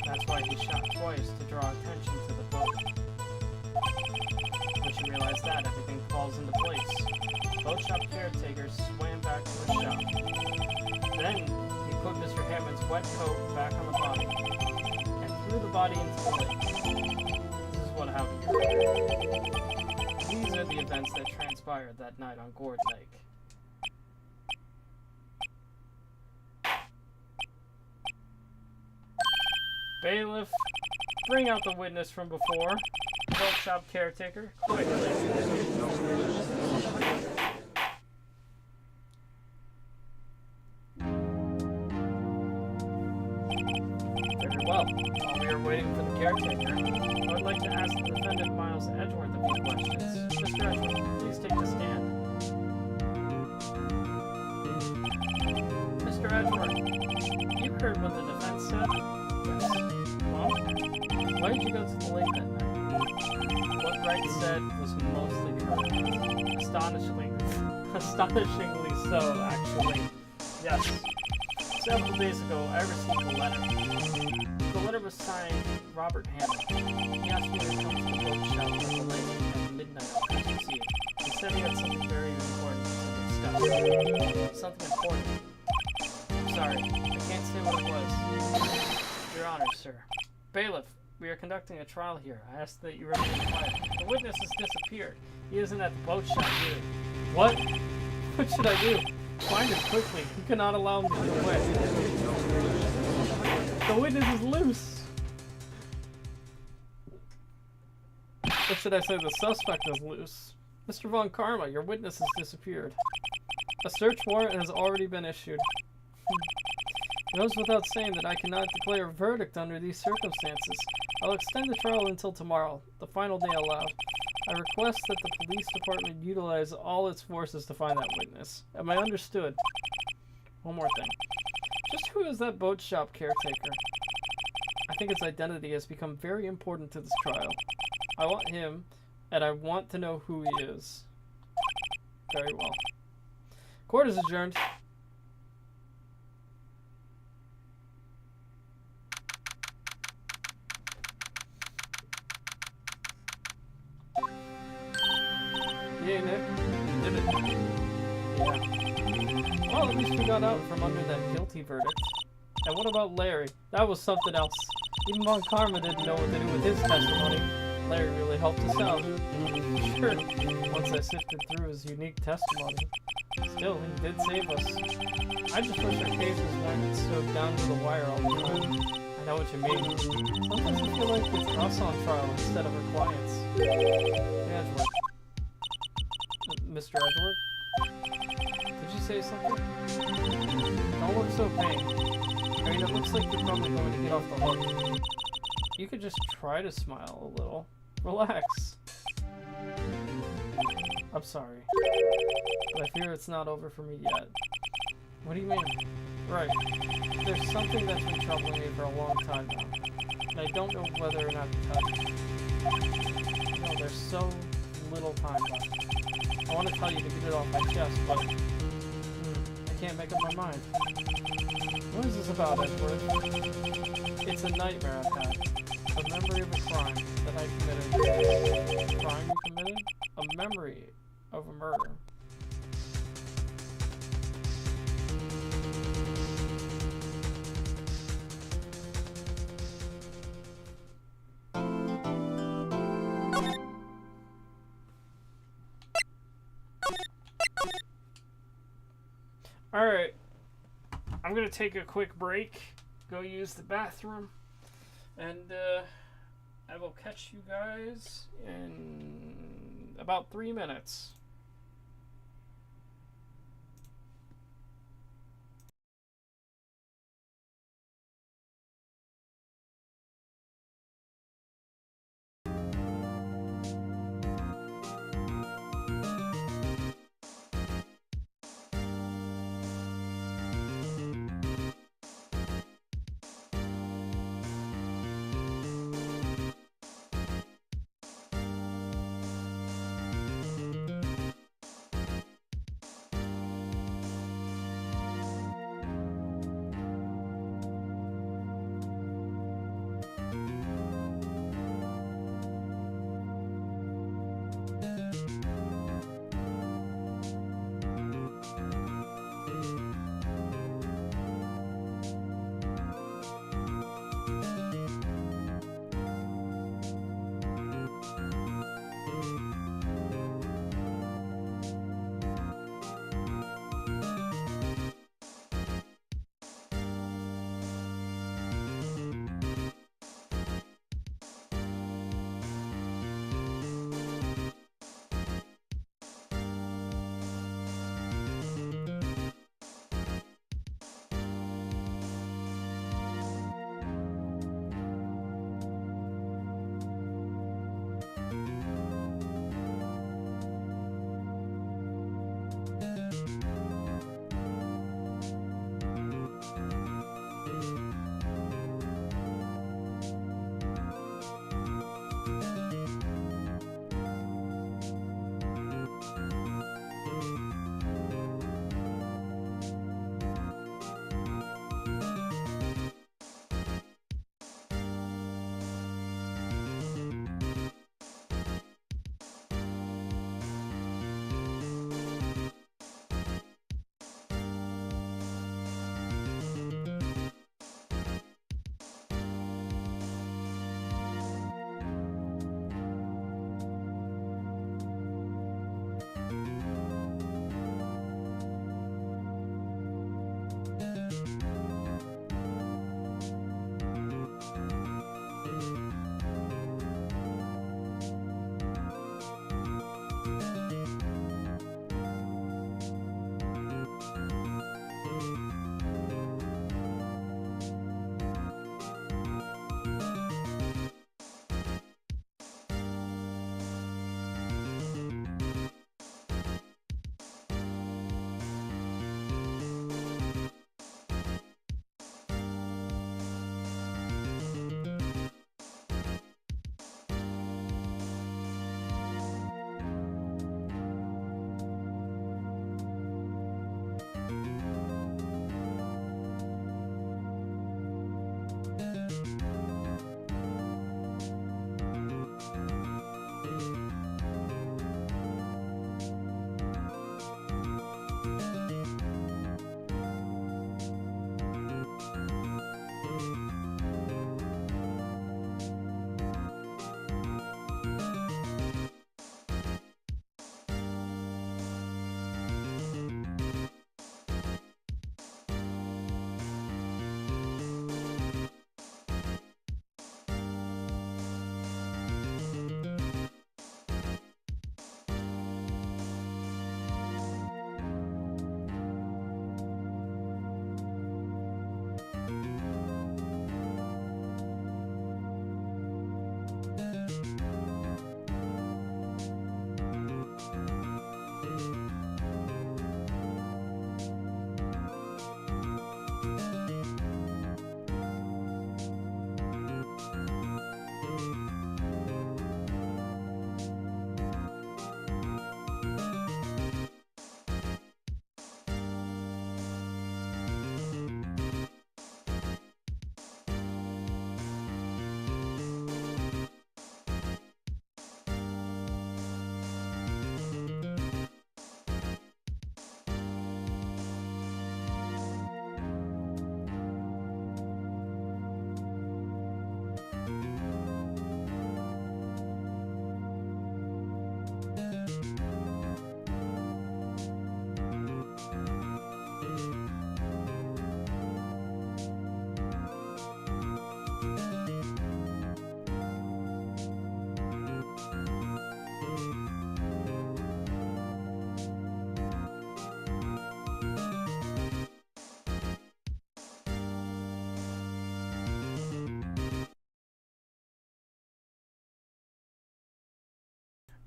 That's why he shot twice to draw attention to the boat. Once you realize that, everything falls into place. Boat shop caretaker swam back to his shop. Then, he put Mr. Hammond's wet coat back on the body, and threw the body into the lake. This is what happened. These are the events that transpired that night on Gourd Lake. Bailiff, bring out the witness from before. Boat shop caretaker, quickly. Very well. While we are waiting for the caretaker, I would like to ask the defendant Miles Edgeworth a few questions. Mr. Edgeworth, please take the stand. Mr. Edgeworth, you heard what the defense said? Yes. Well, why did you go to the lake that night? What Wright said was mostly correct. Astonishingly so, actually. Yes. Several days ago, I received a letter. The letter was signed Robert Hammond. He asked me to come to the boat shop on the lake at midnight on Christmas Eve. He said he had something very important to discuss. Something important. I'm sorry, I can't say what it was. Your Honor, sir. Bailiff, we are conducting a trial here. I ask that you remain quiet. The witness has disappeared. He isn't at the boat shop either. What? What should I do? Find him quickly. You cannot allow him to get away. The witness is loose. Or should I say the suspect is loose? Mr. Von Karma, your witness has disappeared. A search warrant has already been issued. It goes without saying that I cannot declare a verdict under these circumstances. I'll extend the trial until tomorrow, the final day allowed. I request that the police department utilize all its forces to find that witness. Am I understood? One more thing. Just who is that boat shop caretaker? I think his identity has become very important to this trial. I want him, and I want to know who he is. Very well. Court is adjourned. Yay, Nick. You did it. Yeah. Well, at least we got out from under that guilty verdict. And what about Larry? That was something else. Even Von Karma didn't know what to do with his testimony. Larry really helped us out. Sure, once I sifted through his unique testimony. Still, he did save us. I just wish our cases weren't so down to the wire all the time. I know what you mean. Sometimes I feel like it's us on trial instead of our clients. Edgeworth. Mr. Edgeworth? Did you say something? Don't look so pained. I mean, it looks like you're probably going to get off the hook. You could just try to smile a little. Relax. I'm sorry. But I fear it's not over for me yet. What do you mean? Right. There's something that's been troubling me for a long time now. And I don't know whether or not to tell you. No, there's so little time left. I want to tell you to get it off my chest, but I can't make up my mind. What is this about, Edgeworth? It's a nightmare I've had. A memory of a crime that I committed. A crime you committed? A memory of a murder. Alright, I'm gonna take a quick break, go use the bathroom, and I will catch you guys in about 3 minutes.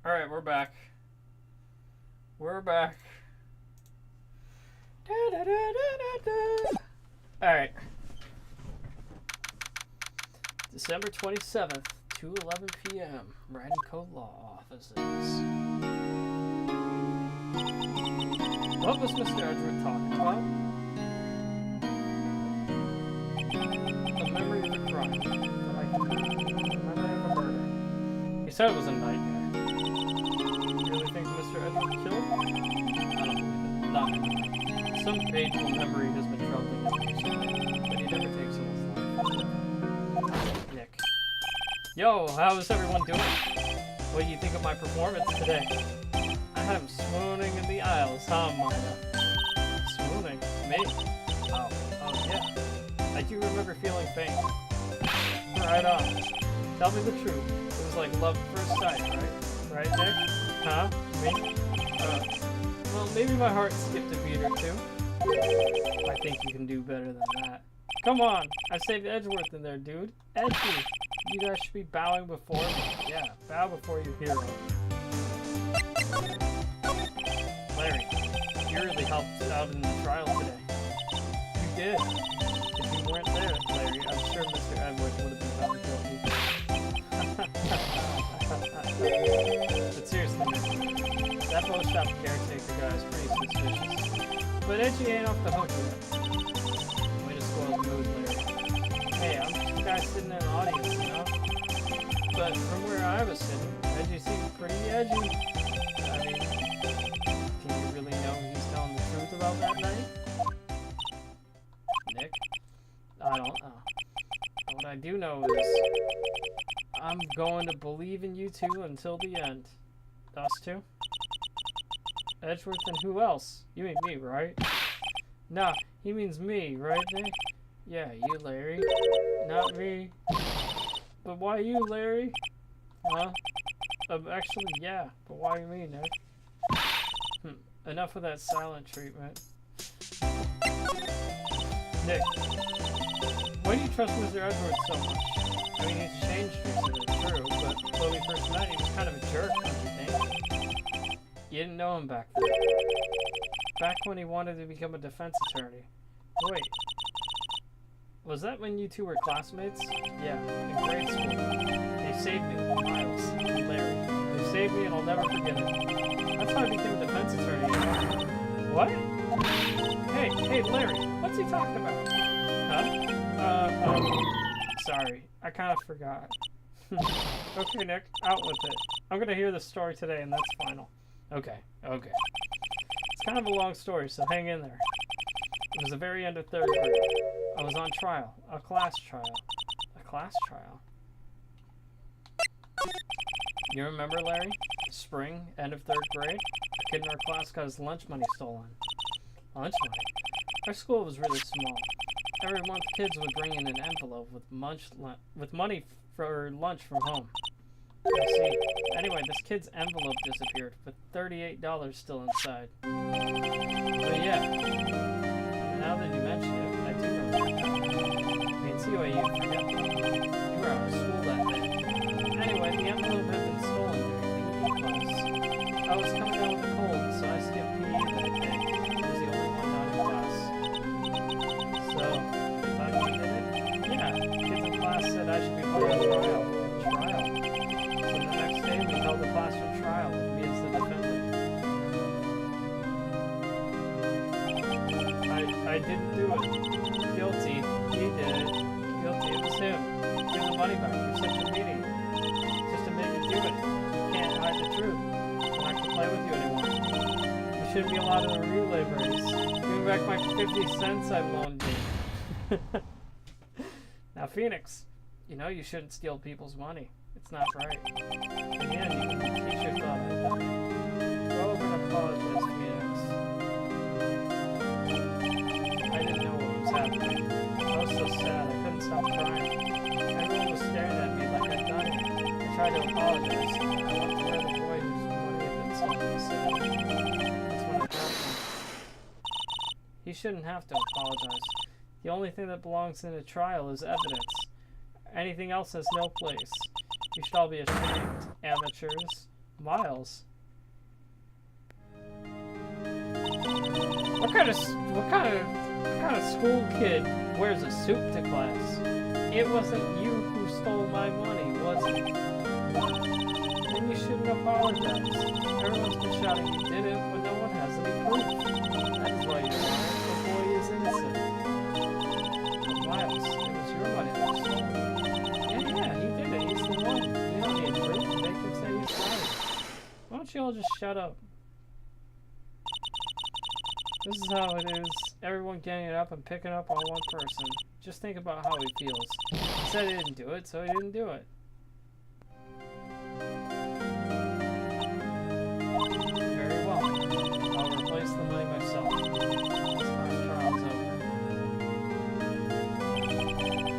Alright, we're back. We're back. Alright. December 27th, 2:11 p.m. Wright & Co. Law Offices. What was Mr. Edgeworth talking about? A memory of a crime that I can memory of a murder. He said it was a nightmare. You really think Mr. Edgeworth killed? I don't believe it. Not anymore. Some painful memory has been troubling him recently, but he never takes someone's life. Nick. Yo, how's everyone doing? What do you think of my performance today? I had him swooning in the aisles, huh, Maya? Swooning? Me? Oh, yeah. I do remember feeling faint. Right on. Tell me the truth. It was like love at first sight, right? Right, Nick? Huh? Me? Well, maybe my heart skipped a beat or two. I think you can do better than that. Come on! I saved Edgeworth in there, dude. Edgy! You guys should be bowing before me. Yeah, bow before your hero. Larry, you really helped out in the trial today. You did. If you weren't there, Larry, I'm sure Mr. Edgeworth would have been found guilty. But seriously, that boat shop caretaker guy is pretty suspicious. But Edgy ain't off the hook yet. Way to spoil the mood, Larry. Hey, I'm just a guy sitting in the audience, you know? But from where I was sitting, Edgy seemed pretty edgy. I mean, can you really know he's telling the truth about that night? Nick? I don't know. What I do know is I'm going to believe in you two until the end. Us two? Edgeworth and who else? You mean me, right? Nah, he means me, right, Nick? Yeah, you, Larry. Not me. But why you, Larry? Huh? Actually, yeah. But why me, Nick? Enough of that silent treatment. Nick, why do you trust Mr. Edgeworth so much? I mean, he's changed recently, true, but when we first met, he was kind of a jerk, don't you think? You didn't know him back then. Back when he wanted to become a defense attorney. Wait. Was that when you two were classmates? Yeah, in grade school. They saved me, Miles and Larry. They saved me and I'll never forget it. That's how I became a defense attorney, you know? What? Hey, Larry, what's he talking about? Huh? Sorry, I kind of forgot. Okay, Nick, out with it. I'm gonna hear the story today and that's final. Okay. It's kind of a long story, so hang in there. It was the very end of 3rd grade. I was on trial. A class trial. A class trial? You remember, Larry? Spring, end of 3rd grade? A kid in our class got his lunch money stolen. Lunch money? Our school was really small. Every month, kids would bring in an envelope with money for lunch from home. I see. Anyway, this kid's envelope disappeared, with $38 still inside. But yeah, now that you mention it, I do remember that. I mean, see why you forget that. You were out of school that day. Anyway, the envelope had been stolen during PE class. I was coming down with a cold, so I skipped PE that day. I was the only one not in class. So, you thought you did it? Yeah, kids in class said I should be part of the trial. So the next day, we held the classroom trial with me as the defendant. I didn't do it. Guilty. He did it. Guilty. It was him. Give the money back. You're such a meeting. Just to make you do it. You can't hide the truth. I'm not gonna play with you anymore. You shouldn't be allowed in the relay race. Give me back my 50 cents I loaned you. Now, Phoenix, you know you shouldn't steal people's money. It's not right. In the end, you can teach your thought. Go over and apologize, Phoenix. I didn't know what was happening. I was so sad, I couldn't stop crying. Everyone was staring at me like I'd done it. I tried to apologize. I walked away the boy whose money had been stolen was sitting. That's when it happened. He shouldn't have to apologize. The only thing that belongs in a trial is evidence. Anything else has no place. You should all be ashamed. Amateurs. Miles. What kind of school kid wears a suit to class? It wasn't you who stole my money, was it? Then you shouldn't apologize. Everyone's been shouting you did it, but no one has any proof. That is why you're lying. The boy is innocent. But Miles, it was your money that was stolen. Yeah, he did it. He's the one. You don't need proof. Make him say he's sorry. Why don't you all just shut up? This is how it is. Everyone ganging up and picking up on one person. Just think about how he feels. He said he didn't do it, so he didn't do it. Very well. I'll replace the money myself. This time trial's over.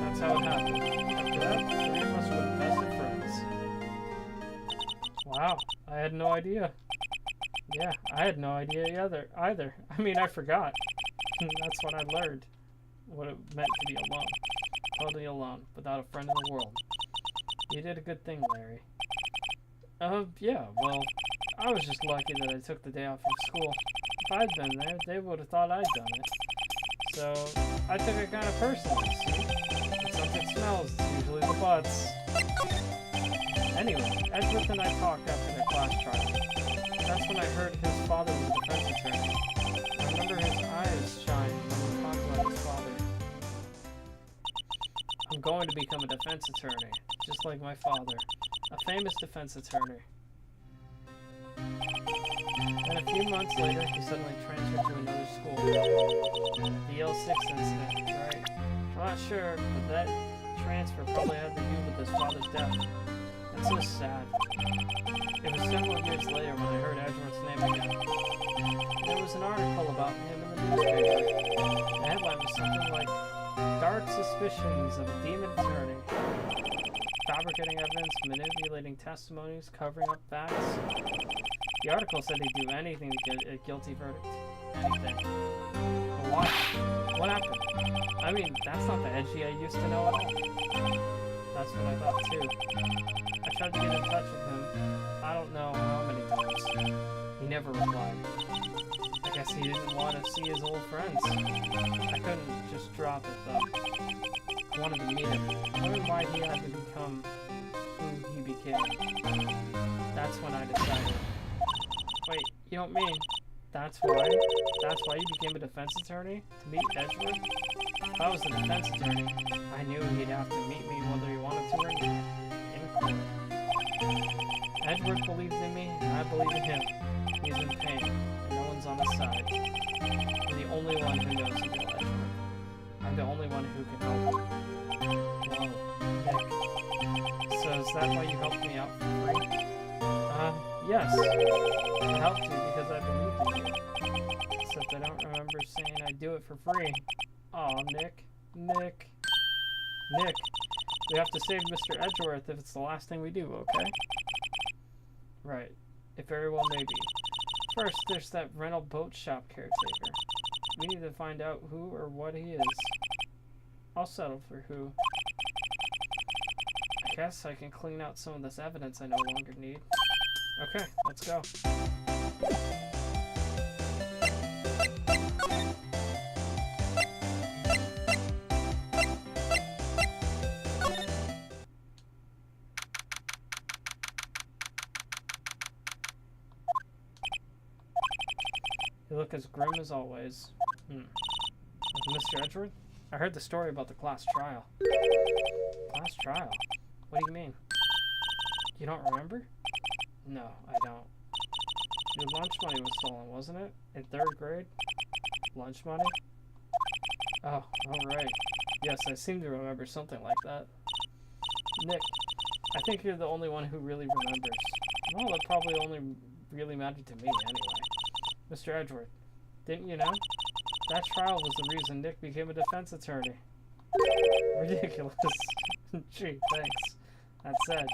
That's how it happened. After that, the three of us were best friends. Wow, I had no idea. Yeah, I had no idea either. I mean, I forgot. That's when I learned what it meant to be alone. Totally alone, without a friend in the world. You did a good thing, Larry. Yeah, well, I was just lucky that I took the day off from school. If I'd been there, they would have thought I'd done it. So, I took it kind of personally, see? When something smells, it's usually the butts. Anyway, Edward and I talked after the class trial. That's when I heard his father was a defense attorney. I remember his eyes shine when he talked about his father. I'm going to become a defense attorney, just like my father. A famous defense attorney. Then a few months later, he suddenly transferred to another school. The L6 incident, right? I'm not sure, but that transfer probably had to do with his father's death. That's so sad. It was several years later when I heard Edward's name again. There was an article about him in the newspaper. The headline was something like, "Dark Suspicions of a Demon Attorney. Fabricating evidence, manipulating testimonies, covering up facts." The article said he'd do anything to get a guilty verdict. Anything. But why? What happened? I mean, that's not the Edgy I used to know at all. That's what I thought too. I tried to get in touch with him. I don't know how many times. He never replied. I guess he didn't want to see his old friends. I couldn't just drop it though. I wanted to meet him. Learn why he had to become who he became. That's when I decided. Wait, you don't mean that's why? That's why you became a defense attorney? To meet Edward? If I was a defense attorney, I knew he'd have to meet me whether he wanted to or not. In court. Edward believed in me, and I believe in him. He's in pain, and no one's on his side. I'm the only one who knows the real Edward. I'm the only one who can help him. Whoa, Nick. So is that why you helped me out for free? Yes. I helped you because I believed in you. Except I don't remember saying I'd do it for free. Aw, Nick. Nick. We have to save Mr. Edgeworth if it's the last thing we do, okay? Right. It very well may be. First, there's that rental boat shop caretaker. We need to find out who or what he is. I'll settle for who. I guess I can clean out some of this evidence I no longer need. Okay, let's go. You look as grim as always. Mr. Edgeworth? I heard the story about the class trial. Class trial? What do you mean? You don't remember? No, I don't. Your lunch money was stolen, wasn't it? In 3rd grade? Lunch money? Oh, right. Yes, I seem to remember something like that. Nick, I think you're the only one who really remembers. Well, that probably only really mattered to me anyway. Mr. Edgeworth, didn't you know? That trial was the reason Nick became a defense attorney. Ridiculous. Gee, thanks. That said,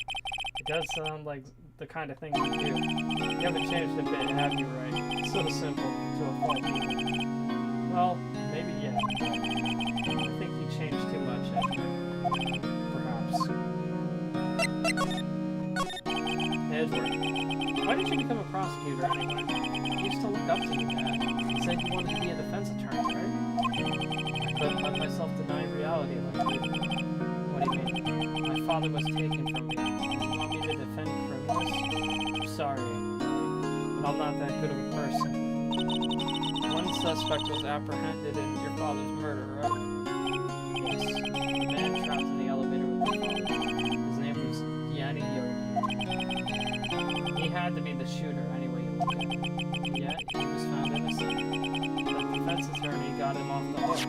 it does sound like the kind of thing you do. You haven't changed a bit, have you, Wright? It's so simple to a fault even. Well, maybe yeah. I think you changed too much, Edward. Perhaps. Edward, prosecutor anyway. I used to look up to you, Dad. You said you wanted to be a defense attorney, right? I couldn't let myself deny reality like you. What do you mean? My father was taken from me. You want me to defend criminals? I'm sorry, but I'm not that good of a person. One suspect was apprehended in your father's murder, right? Yes, the man trapped in the elevator with your father. His name was Yanni Yogi. He had to be the shooter anyway you look at it. And yet, he was found innocent. The defense attorney got him off the hook.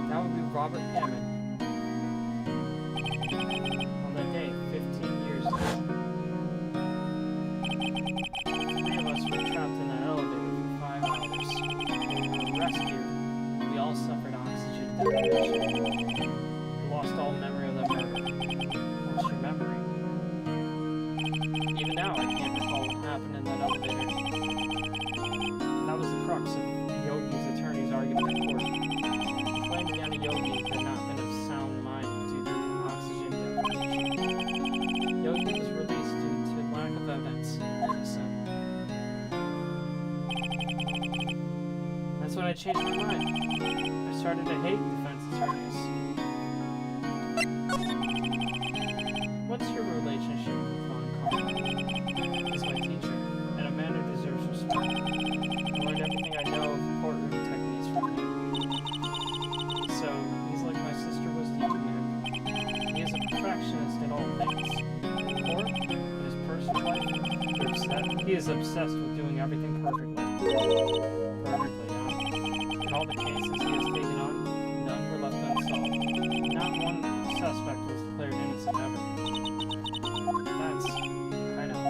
That would be Robert Hammond. On that day, 15 years ago. Three of us were trapped in an elevator for 5 hours. We were rescued. We all suffered oxygen deprivation. We lost all memory of the murder. What's your memory? Even now, I can't recall what happened in that elevator. That was the crux of Yogi's attorney's argument in court. He claimed Yanni Yogi had not been of sound mind due to oxygen deprivation. Yogi was released due to lack of evidence. Innocent. That's when I changed my mind. I started to hate defense attorneys. What's your relationship with Von Karma? He's my teacher, and a man who deserves respect. I learned everything I know of courtroom techniques from him. So, he's like my sister was teaching him. He is a perfectionist in all things. In court, in his personal life, he is obsessed with doing everything perfectly. Perfectly, huh? In all the cases he has taken on, none were left unsolved. Not one suspect was declared innocent ever. I know.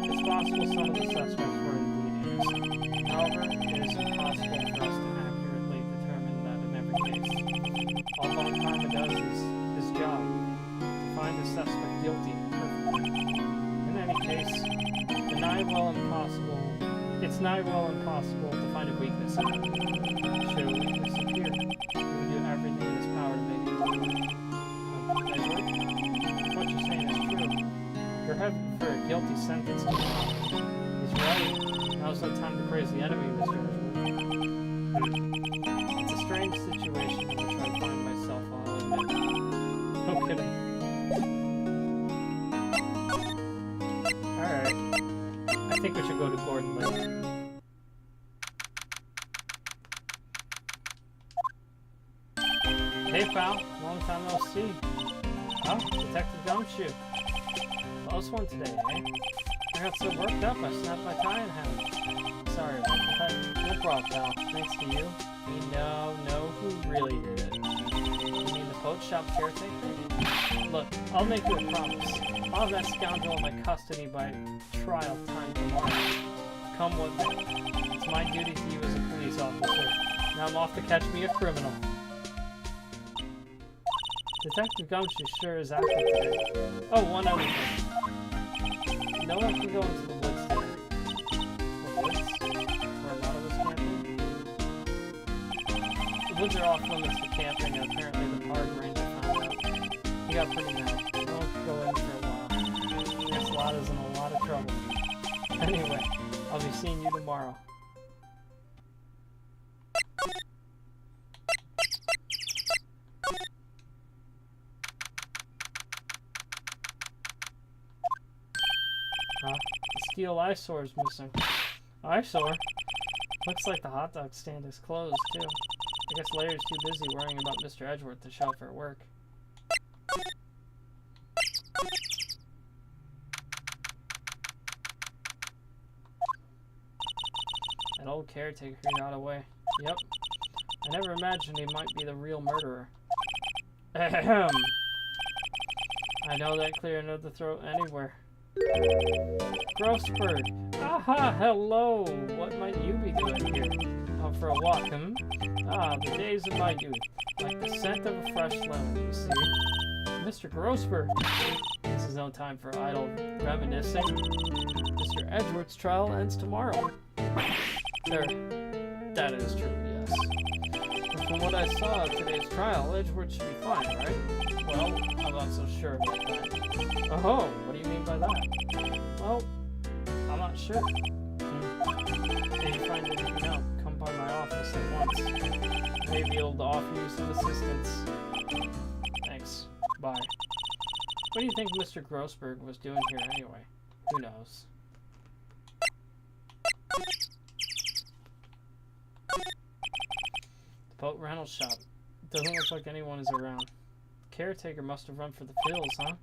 It's possible some of the suspects were indeed innocent. However, it is impossible for us to accurately determine that in every case. All Von Karma does is his job, to find the suspect guilty perfectly. In any case, it's nigh well impossible to find a weakness in it. Should a weakness appear, he would do everything in his power to make it. Edward, what you're saying is true. You're headed for a guilty sentence. He's right. Now's no time to praise the enemy, Mr. Edward. It's a strange situation in which I find myself, I'll admit. No kidding. Alright. I think we should go to Gordon Lake. Hey pal, long time no see. Oh, Detective Gumshoe. Close one today, eh? I got so worked up I snapped my tie in half. Sorry about that. No problem, pal. Thanks to you, we now know who really did it. You mean the boat shop caretaker? Look, I'll make you a promise. I'll have that scoundrel in my custody by trial time tomorrow. Come what may. It's my duty to you as a police officer. Now I'm off to catch me a criminal. Detective Gumshoe sure is active today. Oh, one other thing. No one can go into the woods today. The woods? Where a lot of us camping? The woods are off limits to camping, and apparently the park ranger found out. He got pretty mad. No one could go in for a while. Guess Lotta's in a lot of trouble. Anyway, I'll be seeing you tomorrow. The steel eyesore is missing. Eyesore? Looks like the hot dog stand is closed, too. I guess Larry's too busy worrying about Mr. Edgeworth to show up for work. That old caretaker got away. Yep. I never imagined he might be the real murderer. Ahem. I know that clear enough to throw anywhere. Grossbird! Aha! Hello! What might you be doing here? Out for a walk, hmm? Ah, the days of my youth. Like the scent of a fresh lemon, you see. Mr. Grossbird! This is no time for idle reminiscing. Mr. Edgeworth's trial ends tomorrow. That is true, yes. But from what I saw of today's trial, Edgeworth should be fine, right? Well, I'm not so sure about that. Oh, what do you mean by that? Well, I'm not sure. If you find anything out, come by my office at once. I may be able to offer you some assistance. Thanks. Bye. What do you think Mr. Grossberg was doing here anyway? Who knows? The boat rental shop. Doesn't look like anyone is around. Caretaker must have run for the hills, huh?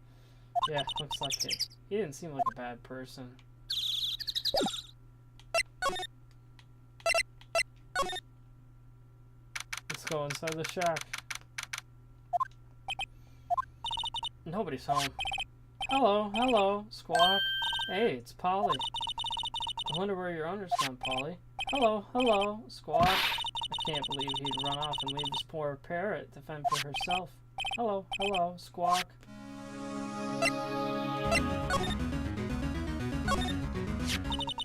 Yeah, looks like it. He didn't seem like a bad person. Let's go inside the shack. Nobody's home. Hello, hello, Squawk. Hey, it's Polly. I wonder where your owner's gone, Polly. Hello, hello, Squawk. I can't believe he'd run off and leave his poor parrot to fend for herself. Hello, hello, Squawk.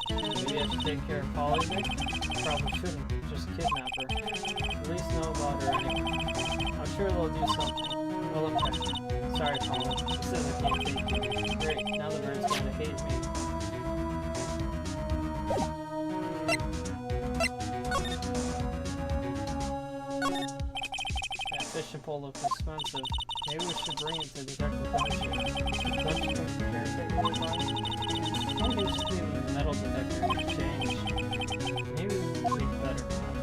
Maybe I should take care of Polly, Nick? Probably shouldn't. Just kidnap her. At least know about her anyway. I'm sure they'll do something. Well, okay. Sorry, Polly. This isn't can't take you. Great, now the bird's going to hate me. That fishing pole looks expensive. Maybe we should bring it to Detective Bunchkin. Don't you think the caretaker would mind? I think we should leave the metal detector in exchange. Maybe we'd better not.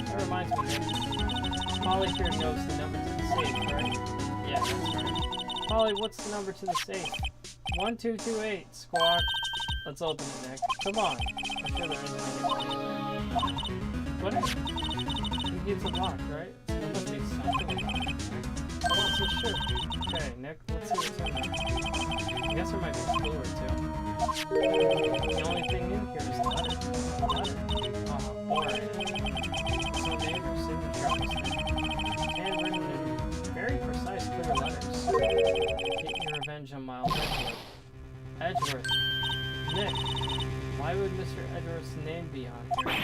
That reminds me, Nick. Polly here knows the number to the safe, right? Yeah, that's right. Polly, what's the number to the safe? 1228, Squawk. Let's open it, Nick. Come on. I'm sure there isn't any money in there. What? He gives it locked, right? There must be something about it. I'm not so sure. Okay, Nick, let's see what's in there. I guess there might be a clue or two. The only thing in here is the letter. Letter? Oh, boring. There's no name or signature on this thing. Handwritten in very precise, clear letters. Get your revenge on Miles Edgeworth. Edgeworth. Nick, why would Mr. Edgeworth's name be on here?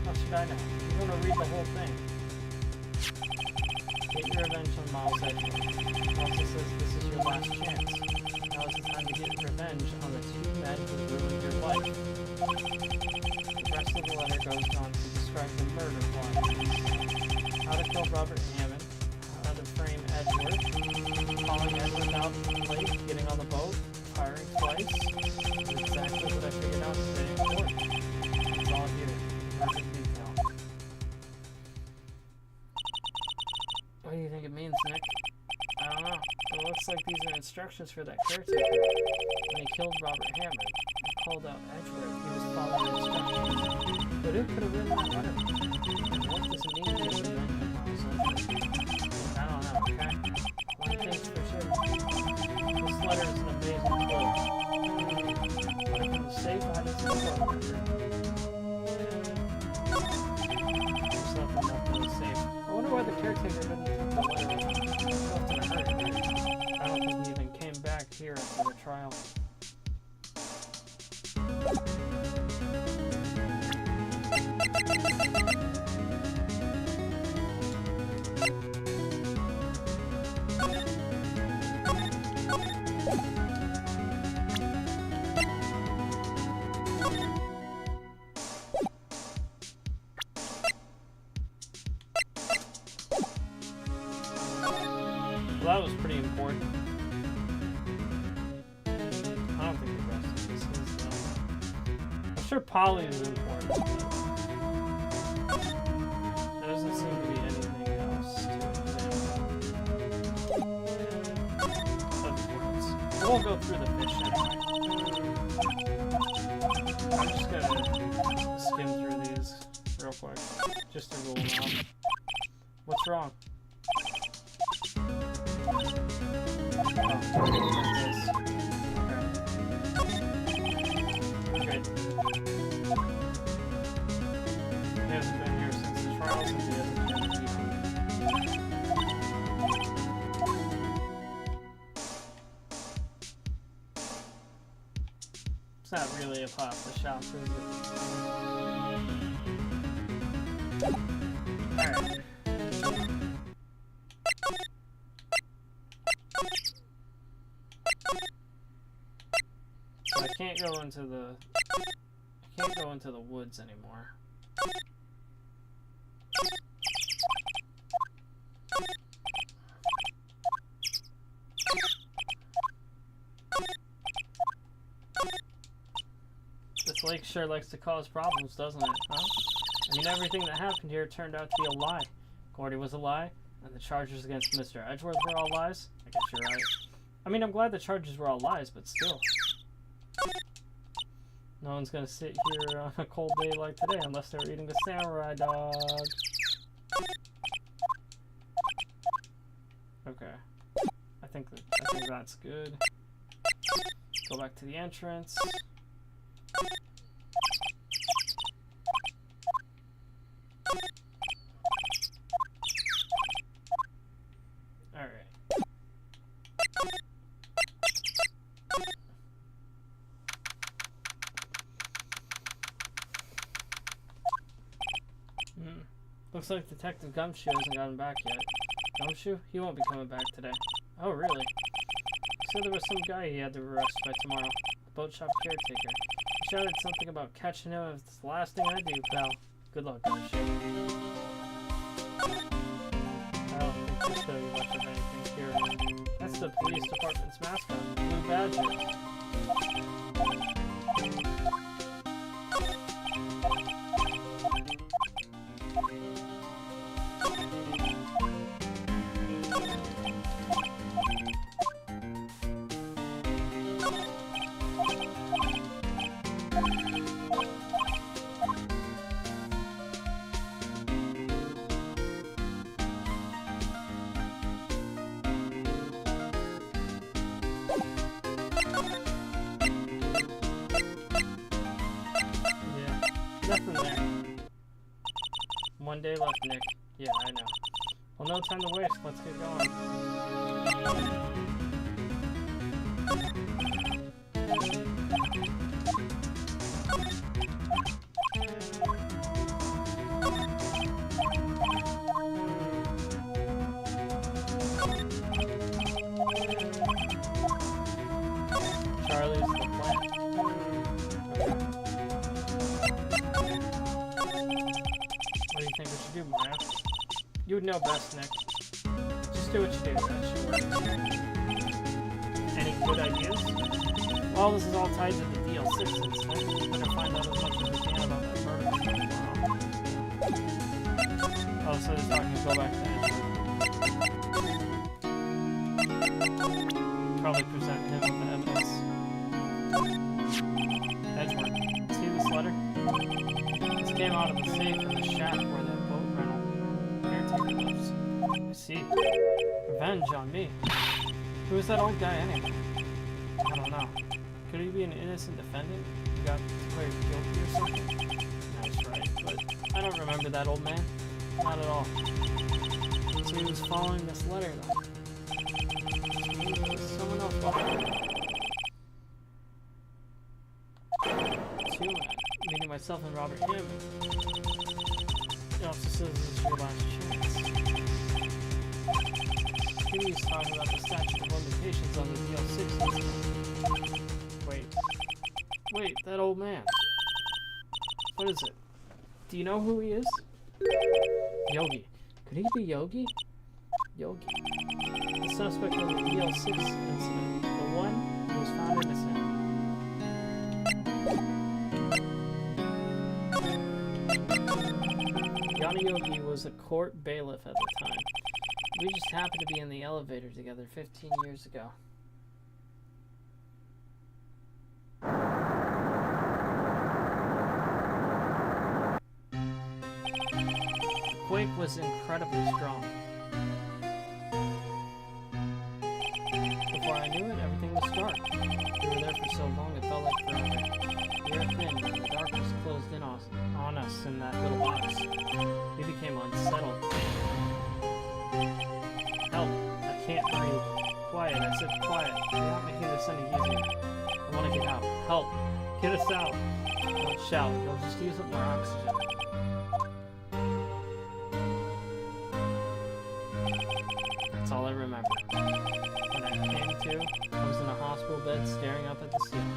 How should I know? I'm going to read the whole thing. Get your revenge on Miles Edgeworth. It also says this is your last chance. Now is the time to get revenge on the two men who ruined your life. The rest of the letter goes on to describe the murder plot. How to kill Robert Hammond. How to frame Edgeworth. Calling Edgeworth out late, getting on the boat. Firing twice. That's exactly what I figured out today in court. It's all here. Perfect detail. What do you think it means, Nick? I don't know. It looks like these are instructions for that caretaker. When he killed Robert Hammond and called out Edgeworth, he was following instructions. But who could have written that letter? And what does it mean to get revenge on Miles Edgeworth? I don't know, okay? One thing's for sure. This letter is an amazing clue. But if it was safe, I didn't say so. There's nothing left in the safe. I wonder why the caretaker didn't put the letter in. Left in a hurry. I don't think he even came back here after the trial. Well, that was pretty important. I don't think the rest of this is, though. I'm sure Polly is important. There doesn't seem to be anything else to of importance. We'll go through the fish anyway. I'm just gonna skim through these real quick, just to rule them out. What's wrong? Oh, this. Okay. He hasn't been here since the trial, since he hasn't been here. It's not really a pop the shop, is it? Alright. can't go into the... I can't go into the woods anymore. This lake sure likes to cause problems, doesn't it, huh? I mean, everything that happened here turned out to be a lie. Gordy was a lie, and the charges against Mr. Edgeworth were all lies? I guess you're right. I mean, I'm glad the charges were all lies, but still. No one's gonna sit here on a cold day like today unless they're eating a samurai dog. Okay. I think that's good. Go back to the entrance. Alright. Looks like Detective Gumshoe hasn't gotten back yet. Gumshoe? He won't be coming back today. Oh, really? He said there was some guy he had to arrest by tomorrow. The boat shop caretaker. He shouted something about catching him if it's the last thing I do, pal. Good luck, Gumshoe. I don't think they'll show you much of anything here. That's the police department's mascot, Blue Badger. Nothing there. One day left, Nick. Yeah, I know. Well, no time to waste. Let's get going. Charlie's the plant. What do you think we should do, Maya? You would know best, Nick. Just do what you do. That should work. Any good ideas? Well, this is all tied to the DL6 incident. We better find out as much as we can about that murder tomorrow. Oh, so they're talking to go back to Edgeworth. Probably present him with the evidence. Edgeworth, see this letter? This came out of the safe in the shack where that boat rental caretaker lives. I see. Revenge on me. Who is that old guy anyway? I don't know. Could he be an innocent defendant who got declared guilty or something? That's right, but I don't remember that old man. Not at all. So he was following this letter though. There's someone else behind it. Two men. Meeting myself and Robert Hammond. The officer says this is your last chance. He's talking about the statute of limitations on the DL6 incident. Wait, that old man. What is it? Do you know who he is? Yogi. Could he be Yogi? Yogi. The suspect in the DL6 incident. The one who was found innocent. Yana Yogi was a court bailiff at the time. We just happened to be in the elevator together 15 years ago. The quake was incredibly strong. Before I knew it, everything was dark. We were there for so long it felt like forever. We were thin, and the darkness closed in on us in that little box. We became unsettled. Help! I can't breathe. Quiet, I said quiet. You're not making this any easier. I want to get out. Help! Get us out! Don't shout. You'll just use up more oxygen. That's all I remember. When I came to, I was in a hospital bed staring up at the ceiling.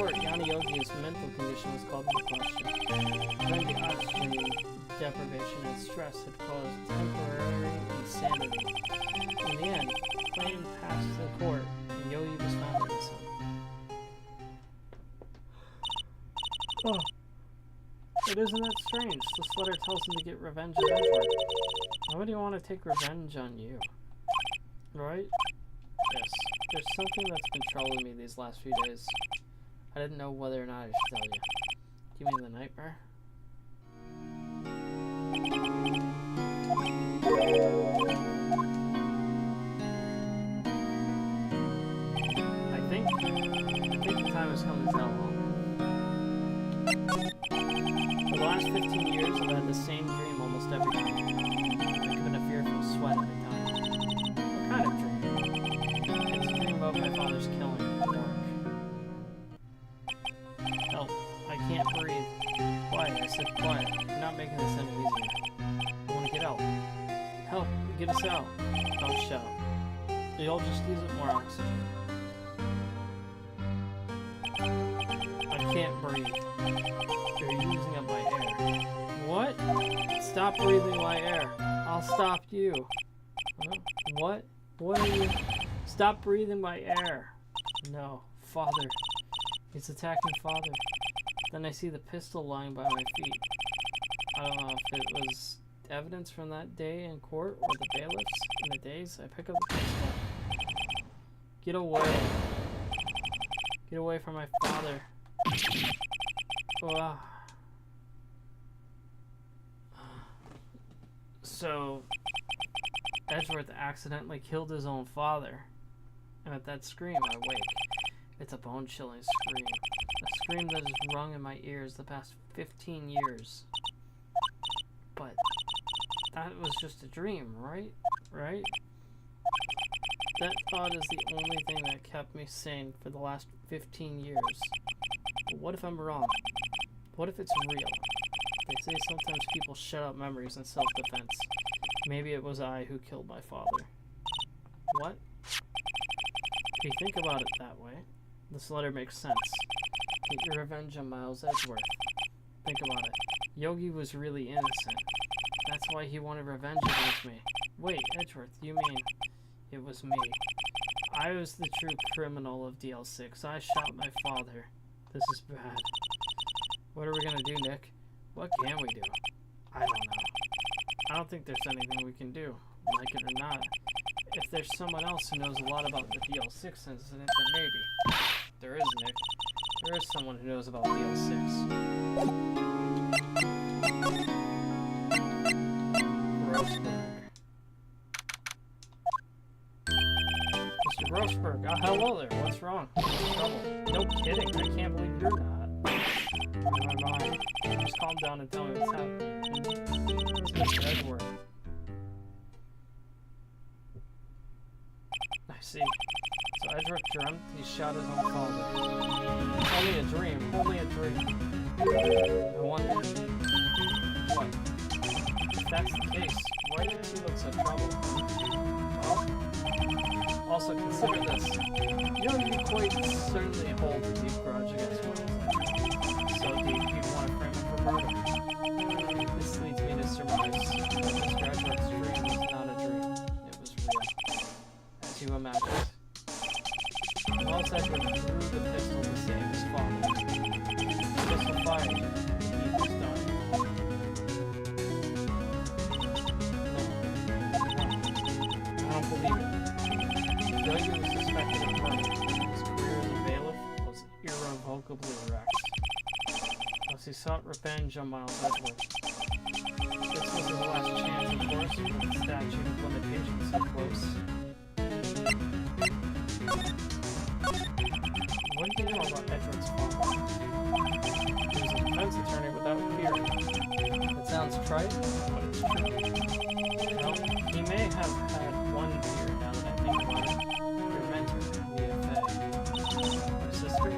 court, Yanni Yogi's mental condition was called into question. Then the oxygen deprivation and stress had caused temporary insanity. In the end, the claim passed to the court, and Yogi was found innocent. Oh. But isn't that strange? This letter tells him to get revenge on Edward. Why would he want to take revenge on you? Right? Yes. There's something that's been troubling me these last few days. I didn't know whether or not I should tell you. You mean the nightmare? I think the time has come to tell all. For the last 15 years, I've had the same dream almost every night. Like I'm in a fearful sweat every time. What kind of dream? It's a dream about my father's killing in the dark. Help. I can't breathe. Quiet. I said quiet. You're not making this any easier. I want to get out. Help. Get us out. Don't shout. You'll just use up more oxygen. I can't breathe. You're using up my air. What? Stop breathing my air. I'll stop you. Huh? What? What are you? Stop breathing my air. No. Father. He's attacking Father. Then I see the pistol lying by my feet. I don't know if it was evidence from that day in court or the bailiffs in the days. I pick up the pistol. Get away. Get away from my father. Ugh. So, Edgeworth accidentally killed his own father. And at that scream, I wake. It's a bone-chilling scream. A scream that has rung in my ears the past 15 years. But that was just a dream, right? Right? That thought is the only thing that kept me sane for the last 15 years. But what if I'm wrong? What if it's real? They say sometimes people shut out memories in self-defense. Maybe it was I who killed my father. What? If you think about it that way, this letter makes sense. Get your revenge on Miles Edgeworth. Think about it. Yogi was really innocent. That's why he wanted revenge against me. Wait, Edgeworth, you mean it was me? I was the true criminal of DL6. I shot my father. This is bad. What are we gonna do, Nick? What can we do? I don't know. I don't think there's anything we can do, like it or not. If there's someone else who knows a lot about the DL6 incident, then maybe. There is, Nick. There is someone who knows about DL6. Grossberg. Mr. Grossberg, hello there. What's wrong? What's trouble? No kidding. I can't believe you're not. Never mind. Just calm down and tell me what's happening. Where's Mr. Edgeworth? I see. So Edgeworth dreamt he shot his own father. Only a dream. Only a dream. I wonder... What? If that's the case, why does he look so troubled? Well... Also consider this. You quite certainly hold a deep grudge against Miles Edgeworth. So deep you'd want to frame him for murder. This leads me to surmise that Mr. Edgeworth's dream was not a dream. It was real. As you imagined. Miles Edgeworth drew the pistol to save his father. The pistol fired. The deed was done. No. I don't believe it. Yogi was suspected of murder. His career as a bailiff was irrevocably wrecked. Thus he sought revenge on Miles Edgeworth. This was his last chance, of course, with the statute of limitations so close. What do you know about Edgeworth's father? He was a defense attorney without fear. It sounds trite, but it's true. Well, he may have had one fear now that I think about it. Your mentor, Mia Fey. Her sister?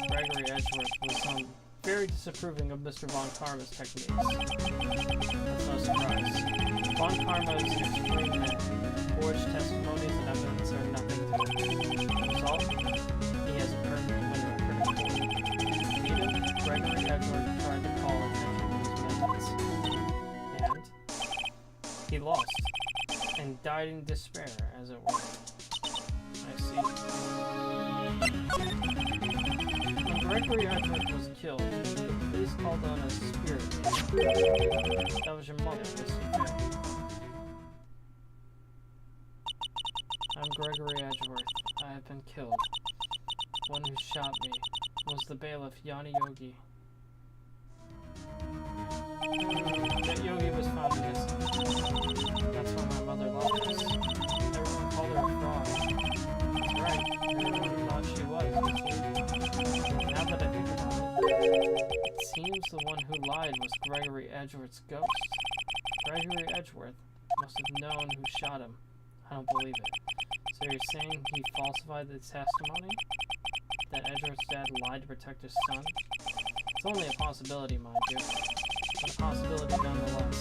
Gregory Edgeworth was very disapproving of Mr. Von Karma's techniques. That's no surprise. Von Karma is an extreme man. Forged testimonies and evidence are nothing to it. The result? He has a perfect win record Gregory Edward tried to call attention to his methods, and he lost, and died in despair, as it were. I see. When Gregory Edward was killed, the police called on a spirit medium. That was your mother, Missy Fair. I'm Gregory Edgeworth. I have been killed. One who shot me was the bailiff Yanni Yogi. That Yogi was found innocent. That's why my mother loved us. Everyone called her a fraud. That's right. Everyone thought she was. Now that I think about it, it seems the one who lied was Gregory Edgeworth's ghost. Gregory Edgeworth must have known who shot him. I don't believe it. So you're saying he falsified the testimony? That Edgeworth's dad lied to protect his son? It's only a possibility, mind you. But a possibility nonetheless.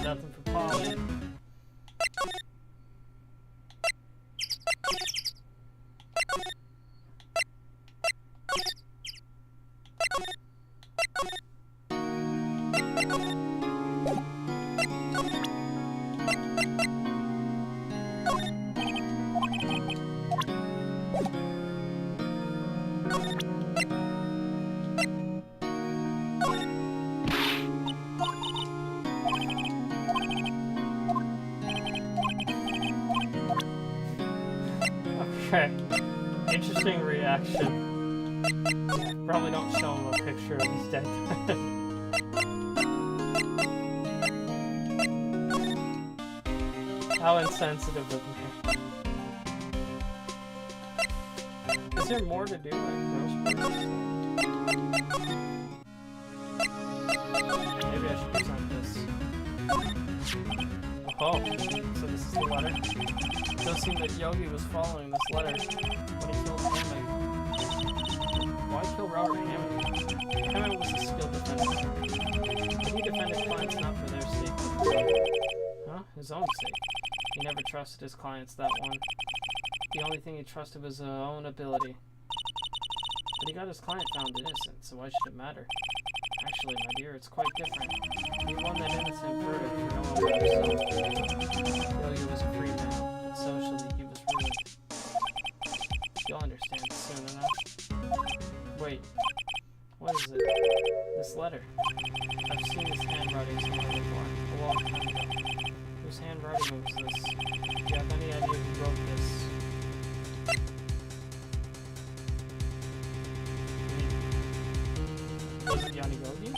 Nothing for Polly. Okay. Interesting reaction. Probably don't show him a picture of his dead dad. How insensitive of me. Is there more to do like gross? Maybe I should present this. Oh, so this is the letter. It does seem that Yogi was following this letter when he killed Hammond. Why kill Robert Hammond? Hammond was a skilled defender. But he defended clients not for their sake, but his own sake. He never trusted his clients, that one. The only thing he trusted was his own ability. But he got his client found innocent, so why should it matter? Actually, my dear, it's quite different. He won that innocent verdict for no one but himself. Yogi was a free man, but socially he was ruined. You'll understand soon enough. Wait, what is it? This letter. I've seen this handwriting somewhere before, a long time ago. Whose handwriting was this? Do you have any idea who wrote this? Was it Yanni Yogi?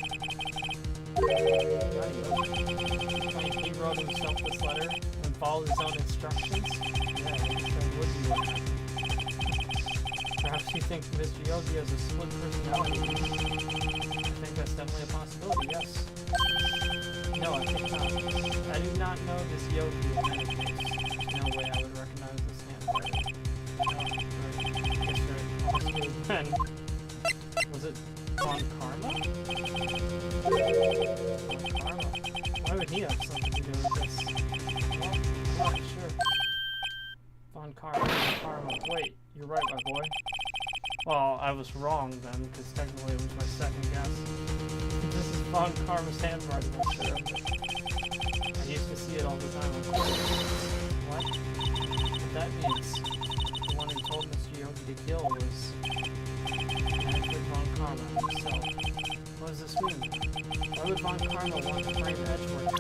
He wrote himself this letter and followed his own instructions? Yeah, I guess that would be one. Perhaps you think Mr. Yogi has a split personality. I think that's definitely a possibility, yes. No, I think not. I do not know this Yogi in any case. There's no way I would recognize this handwriting. Right. Yes, right. Then, was it Von Karma? Karma? Why would he have something to do with this? Well, I'm not sure. Von Karma. Wait, you're right, my boy. Well, I was wrong then, because technically it was my second guess. This is Von Karma's handwriting, I'm sure of it. I used to see it all the time on court. What? What that means, the one who told Mr. Yogi to kill was Von Karma himself. What does this mean? Why would Von Karma want to frame Edgeworth?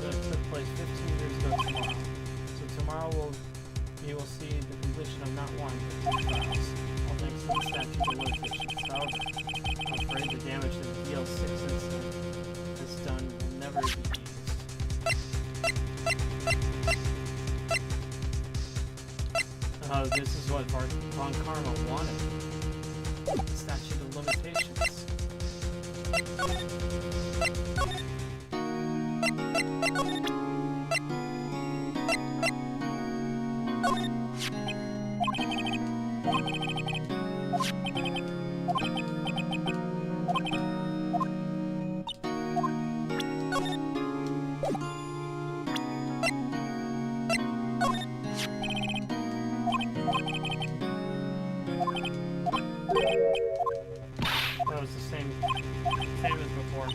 This took place 15 years ago tomorrow. So tomorrow we will not one, but 2 trials. All thanks to the statute of limitations. However, I'm afraid the damage that the DL6 incident has done will never be eased. This is what Von Karma wanted. Statute of limitations. That was the same as before.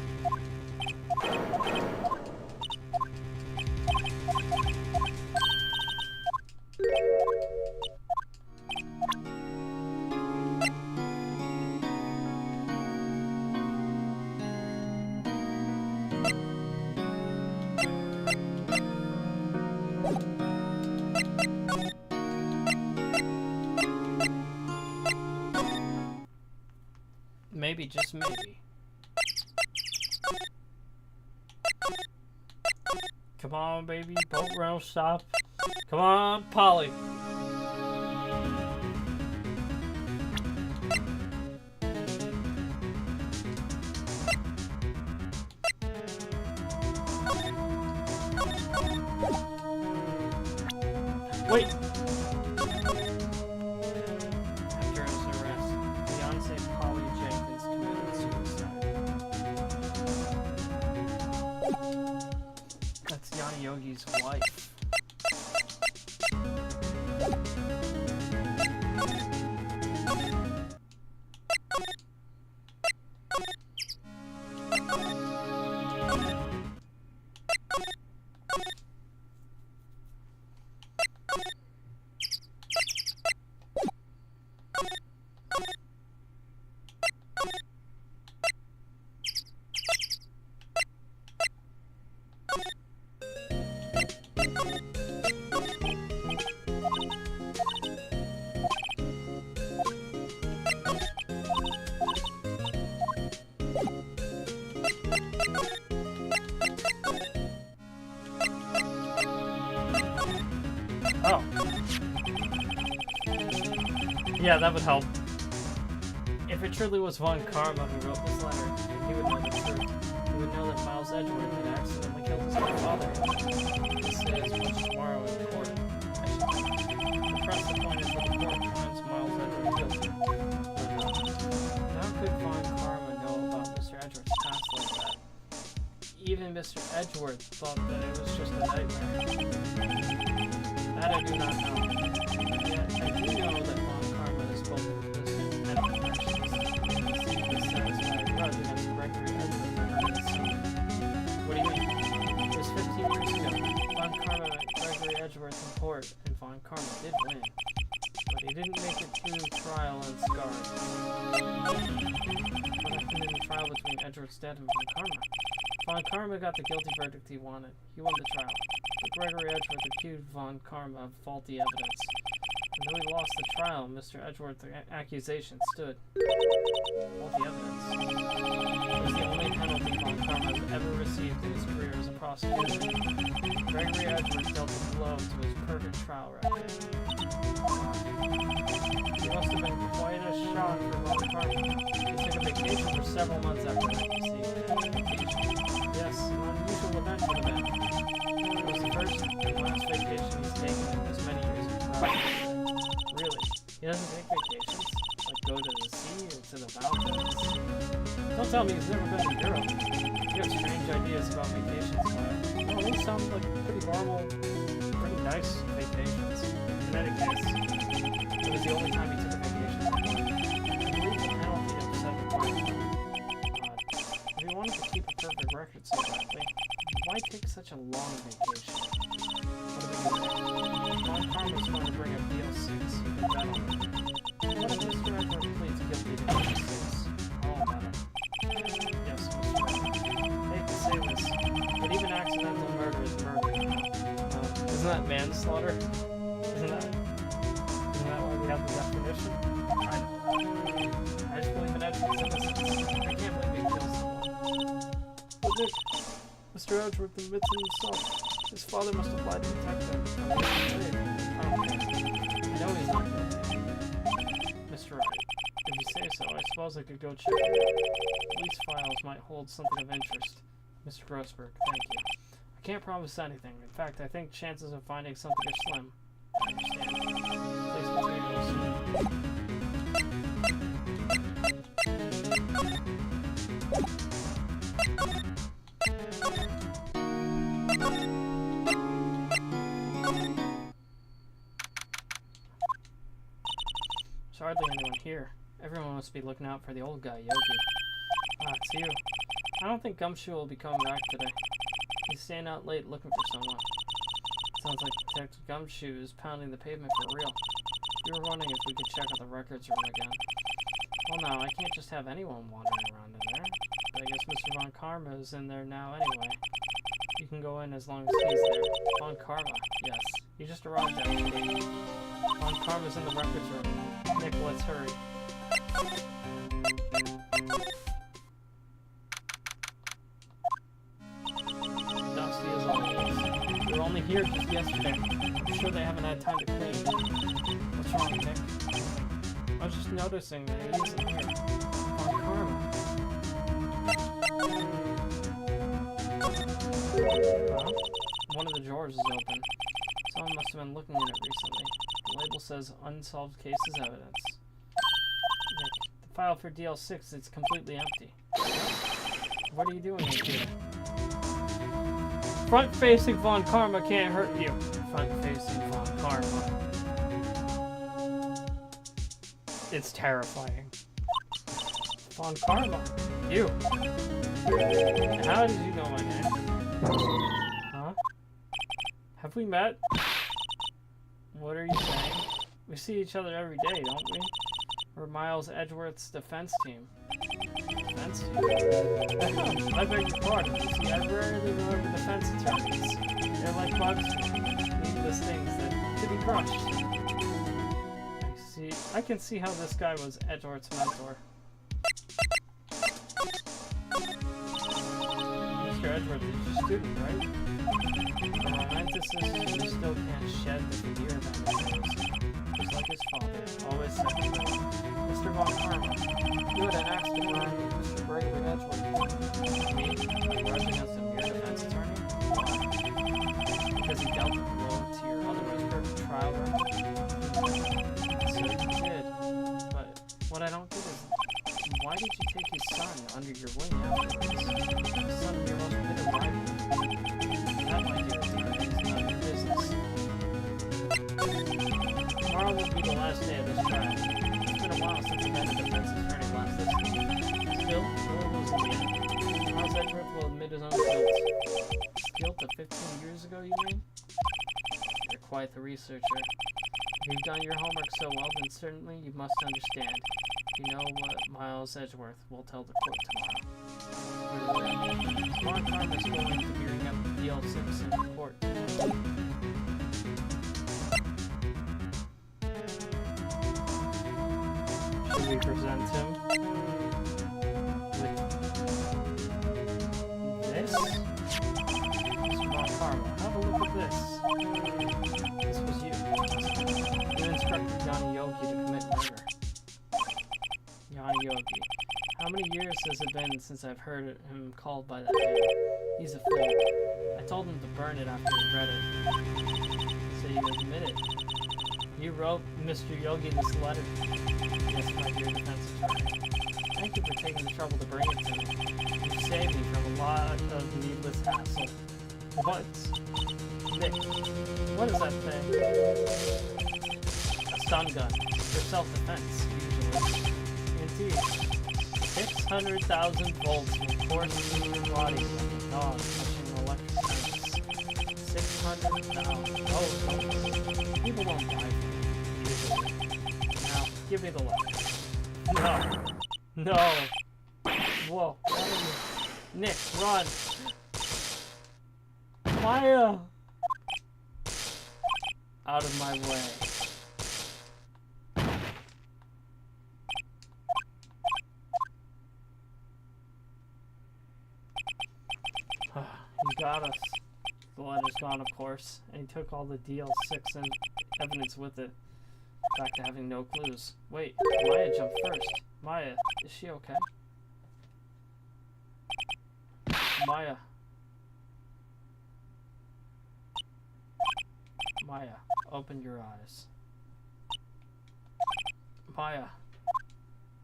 Maybe, just maybe. Come on, baby. Boat rental stop. Come on, Polly. Wait. After his arrest, fiancée Polly Jenkins committed suicide. That's Yanni Yogi's wife. Oh. Yeah, that would help. If it truly was Von Karma who wrote this letter, he would know the truth. He would know that Miles Edgeworth had accidentally killed his own father. This is much tomorrow in court. I should press the point is that the court finds Miles Edgeworth guilty. How could Von Karma know about Mr. Edgeworth's past like that? Even Mr. Edgeworth thought that it was just a nightmare. That I do not know. Yet I do know that Von Karma has spoken with this and actions. He seems to satisfy a grudge against Gregory Edgeworth for his son. What do you mean? It was 15 years ago. Von Karma met Gregory Edgeworth in court, and Von Karma did win. But he didn't make it through trial unscarred. What happened in the trial between Edgeworth's dad and Von Karma? Von Karma got the guilty verdict he wanted. He won the trial. But Gregory Edgeworth accused Von Karma of faulty evidence. And though he lost the trial, Mr. Edgeworth's accusation stood. Faulty evidence. It was the only penalty Von Karma has ever received in his career as a prosecutor. Gregory Edgeworth dealt a blow to his perfect trial record. It must have been quite a shock for Von Karma. He took a vacation for several months after that, you see. Yes, an unusual event for the man. It was the first and last vacation he's taken in as many years of trial. Really? He doesn't take vacations? Like go to the sea or to the mountains? Don't tell me he's never been to Europe. You have strange ideas about vacations, Kyle. Well, these sound like pretty normal, pretty nice vacations. In any case, it was the only time he took a vacation. I believe the penalty of 7 points. If he wanted to keep a perfect record so badly, why take such a long vacation? What are we going to do? Von Karma's going to bring up DL6. You can bet on it. What if Mr. Edgeworth pleads guilty to DL6? I'll bet it. Yes, Mr. Edgeworth. Hate to say this, but even accidental murder is murder. Isn't that manslaughter? Isn't that why we have the definition? I know. I just believe in Edgeworth's innocence. I can't believe he killed someone. But Nick, Mr. Edgeworth admits it himself. His father must have lied to protect him. I don't care. I know he's not guilty. Mr. Wright, if you say so, I suppose I could go check it. Police files might hold something of interest. Mr. Grossberg, thank you. I can't promise anything. In fact, I think chances of finding something are slim. I understand. Please materials. There's hardly anyone here. Everyone must be looking out for the old guy, Yogi. Ah, it's you. I don't think Gumshoe will be coming back today. He's staying out late looking for someone. Sounds like Detective Gumshoe is pounding the pavement for real. We were wondering if we could check out the records room again. Well, no, I can't just have anyone wandering around in there. But I guess Mr. Von Karma is in there now anyway. You can go in as long as he's there. Von Karma, yes. He just arrived actually. Von Karma's in the records room. Nick, let's hurry. Dusty as always. We were only here just yesterday. I'm sure they haven't had time to clean. What's wrong, Nick? I was just noticing that he isn't here. Von Karma. Huh? One of the drawers is open. Someone must have been looking in it recently. The label says unsolved cases evidence. Nick, the file for DL6 is completely empty. What are you doing here? Front-facing Von Karma can't hurt you. Front-facing Von Karma. It's terrifying. Von Karma. You. How did you know my name? Huh? Have we met? What are you saying? We see each other every day, don't we? We're Miles Edgeworth's defense team. Defense team? I beg your pardon. You see, I rarely remember defense attorneys. They're like bugs, needless things that to be crushed. I can see how this guy was Edgeworth's mentor. Mr. Edgeworth is your student, right? A romanticist who still can't shed the veneer of enemies. Just like his father, always said so. Mr. Von Karma, you had an axe to grind with Mr. Gregory Edgeworth. Me? A grudge against a mere defense attorney? Why? Because he dealt a blow to your otherwise perfect trial record? So you did. But what I don't get is, why did you take his son under your wing afterwards? The son of your most bitter rival. That, my dear attorney, is none of your business. Tomorrow will be the last day of this trial. It's been a while since I've had a defense attorney last this. Still, no one knows in the end. Miles Edgeworth will admit his own guilt. Guilt of 15 years ago, you mean? You're quite the researcher. If you've done your homework so well, then certainly you must understand. You know what Miles Edgeworth will tell the court tomorrow. Von Karma is going to be hearing up DL6 in court. Should we present him with this? Mr. Von Karma, have a look at this. This was you. You instructed Johnny Yogi to commit murder. Johnny Yogi. How many years has it been since I've heard him called by that name? He's a fool. I told him to burn it after he read it. So you admit it. You wrote Mr. Yogi this letter. Yes, my dear defense attorney. Thank you for taking the trouble to bring it to me. You saved me from a lot of needless hassle. What? Nick, what is that thing? A stun gun. For self-defense, usually. Indeed. 600,000 volts will course through your body like a dog touching an electric fence. 600,000 volts. People don't die from it. Now, give me the letter. No. No. Whoa. Nick, run. Maya! Out of my way. got us. The letter's gone, of course, and he took all the DL6 and evidence with it. Back to having no clues. Wait, Maya jumped first. Maya, is she okay? Maya. Maya, open your eyes. Maya.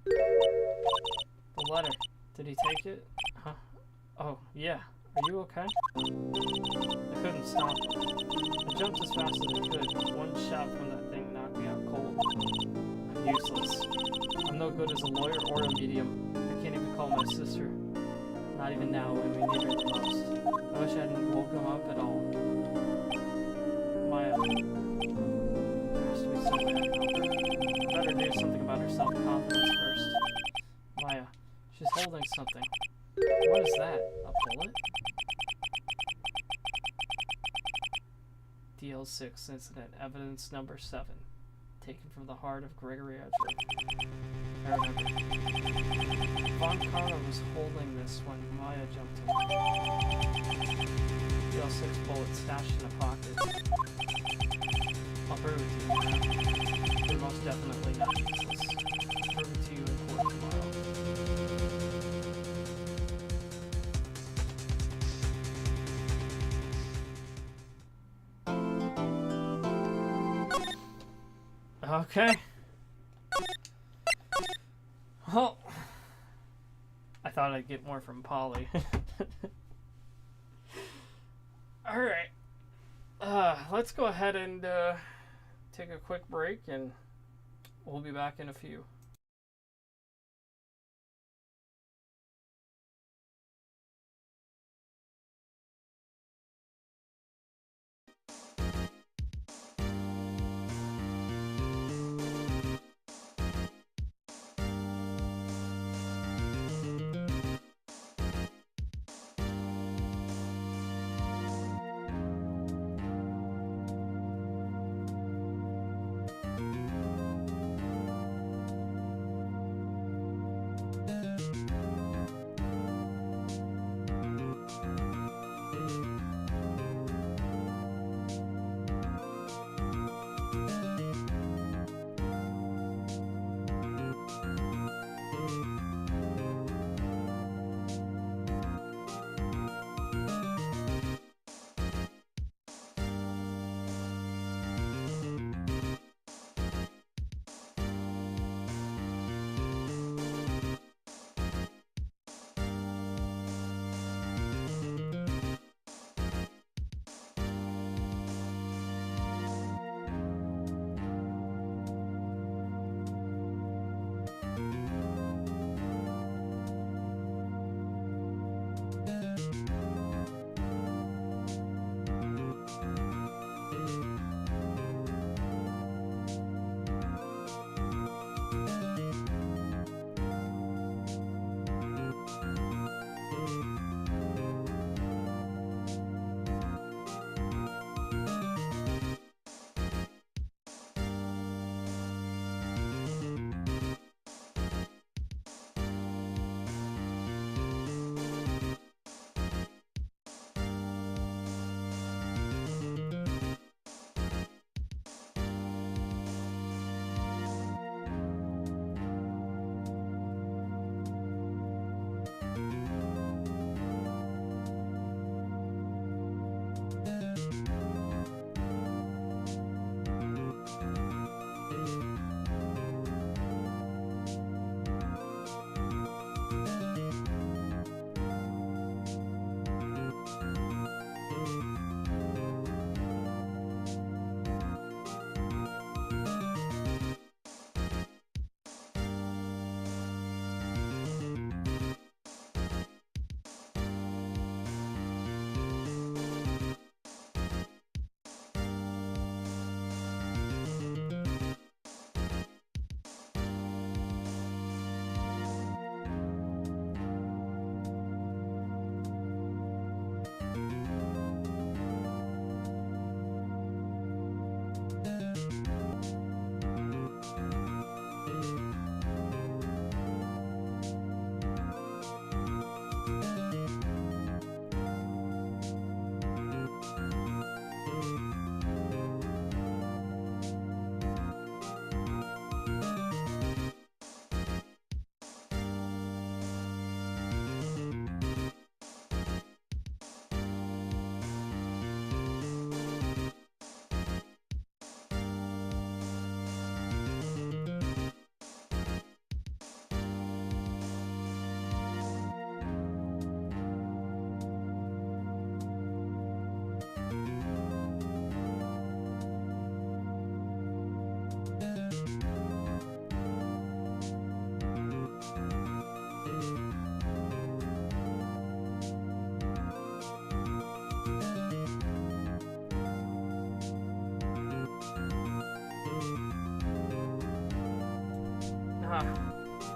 The letter. Did he take it? Huh? Oh, yeah. Are you okay? I couldn't stop him. I jumped as fast as I could. One shot from that thing knocked me out cold. I'm useless. I'm no good as a lawyer or a medium. I can't even call my sister. Not even now when we need her the most. I wish I hadn't woke him up at all. Maya. There has to be some way I can help her. I better do something about her self-confidence first. Maya. She's holding something. What is that? A bullet? DL6 incident, evidence number 7. Taken from the heart of Gregory Edgeworth. I remember. Von Carlo was holding this when Maya jumped in. DL6 bullet stashed in a pocket. I'll prove it to you now. You're most definitely not useless. I'll prove it to you in court tomorrow. Okay. Well, I thought I'd get more from Polly. Alright. Let's go ahead and take a quick break, and we'll be back in a few.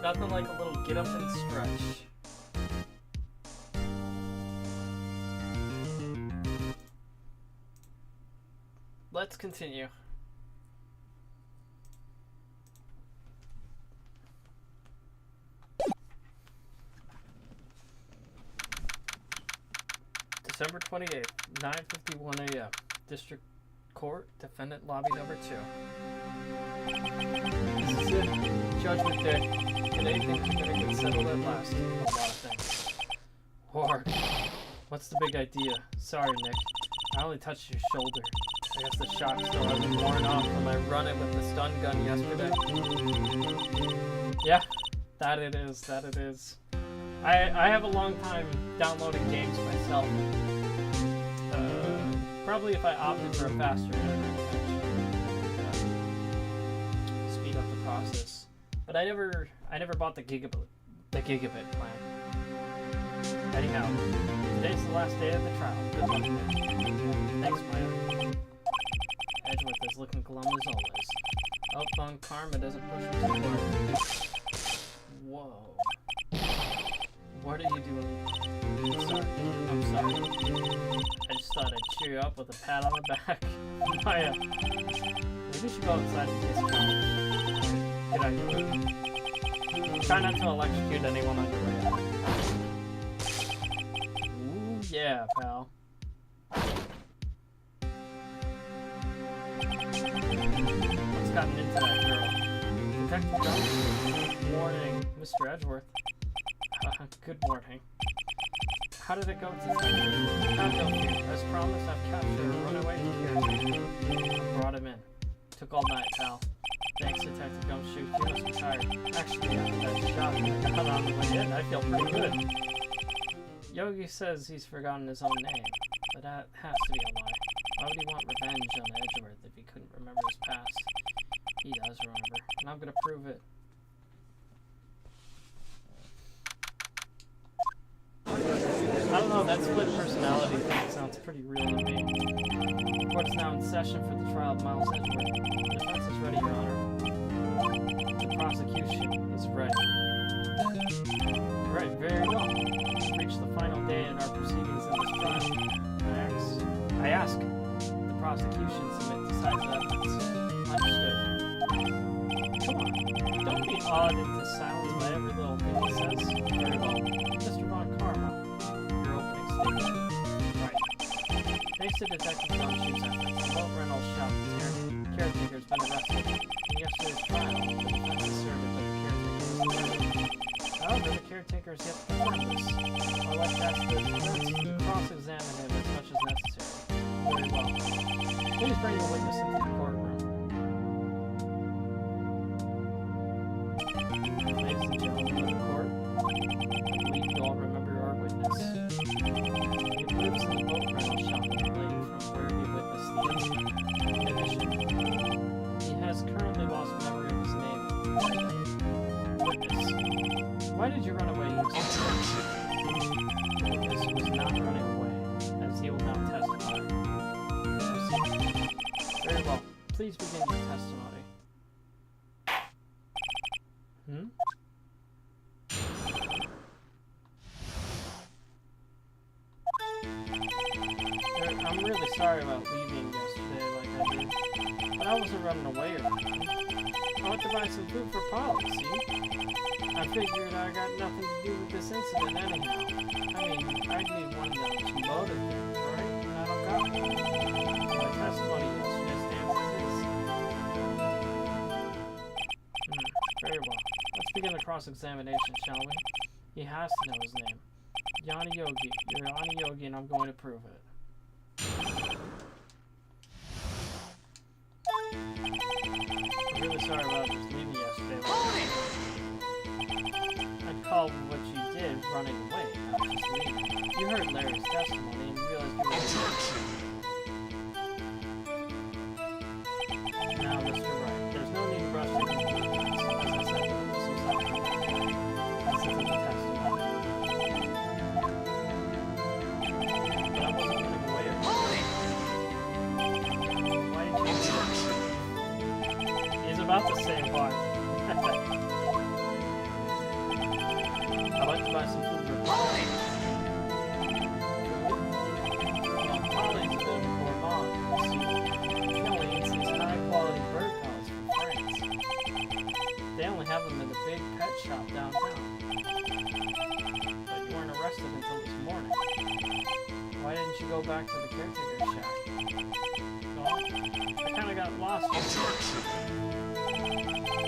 Nothing like a little get up and stretch. Let's continue. December 28th, 9:51 a.m. District Court, Defendant Lobby Number 2. This is it. Judgment Day. Today things are gonna get settled at last. A lot of things. Ward. What's the big idea? Sorry, Nick. I only touched your shoulder. I guess the shock still hasn't worn off from my run-in with the stun gun yesterday. Yeah, that it is. I have a long time downloading games myself. Probably if I opted for a faster internet connection, speed up the process. But I never bought the gigabit plan. Anyhow, today's the last day of the trial. Good luck, man. Thanks, man. Edgeworth is looking glum as always. Hope on karma doesn't push him too hard. Whoa. What are you doing? I'm sorry. I just thought I'd cheer you up with a pat on the back. Maya, maybe we should go outside and get some lunch. Good idea. Try not to electrocute anyone on your way out. Ooh, yeah, pal. What's gotten into that girl? Detective Jones? Warning, Mr. Edgeworth. Good morning. How did it go today? Not no fear. As promised, I've captured a runaway caretaker. I brought him in. Took all night, pal. Thanks, Detective Gumshoe. You must be tired. Actually, after that shot I got on the way in, I feel pretty good. Yogi says he's forgotten his own name, but that has to be a lie. Why would he want revenge on Edgeworth if he couldn't remember his past? He does remember, and I'm gonna prove it. I don't know, that split personality thing sounds pretty real to me. Court is now in session for the trial of Miles Edgeworth. The defense is ready, Your Honor. The prosecution is ready. Right, very well. We've reached the final day in our proceedings in this trial. I ask the prosecution submit decisive evidence. Understood. Come on, don't be awed into silence by every little thing he says. Very well. Mr. Von Karma. Right. Thanks to Detective Gumshoe's efforts, the boat rental shop caretaker has been arrested. In yesterday's trial, the defense asserted that the caretaker was murdered. However, the caretaker is yet to confirm this. I'd like to ask the defense to cross-examine him as much as necessary. Very well. Please bring the witness into the courtroom. Ladies and gentlemen of the court, I believe you all remember our witness. He lives in the boat rental shop in the lake from where he witnessed the incident. In addition, he has currently lost memory of his name. Witness, why did you run away? Witness was not running away, as he will now testify. Very well. Please begin your testimony. I'm really sorry about leaving yesterday like I did, but I wasn't running away or anything. I went to buy some food for Polly, see? I figured I got nothing to do with this incident anyhow. I mean, I'd need one of those motive things, right? And I don't got one. My testimony yesterday stands as is. Very well. Let's begin the cross-examination, shall we? He has to know his name. Yanni Yogi. You're Yanni Yogi, and I'm going to prove it. I'm really sorry about just leaving yesterday. I'd call what you did running away, not just leaving. You heard Larry's testimony and realized you were Now, Mr. Wright, there's no need to rush to conclusions. As I said, this was not this isn't the testimony. But I wasn't running away. Why did you He's about to say why. I'd like to buy some food for Polly. Well, Polly's a bit of a gourmand. She only eats these high-quality bird pellets from France. They only have them in the big pet shop downtown. But you weren't arrested until this morning. Why didn't you go back to the caretaker's shack? Well, I kind of got lost. The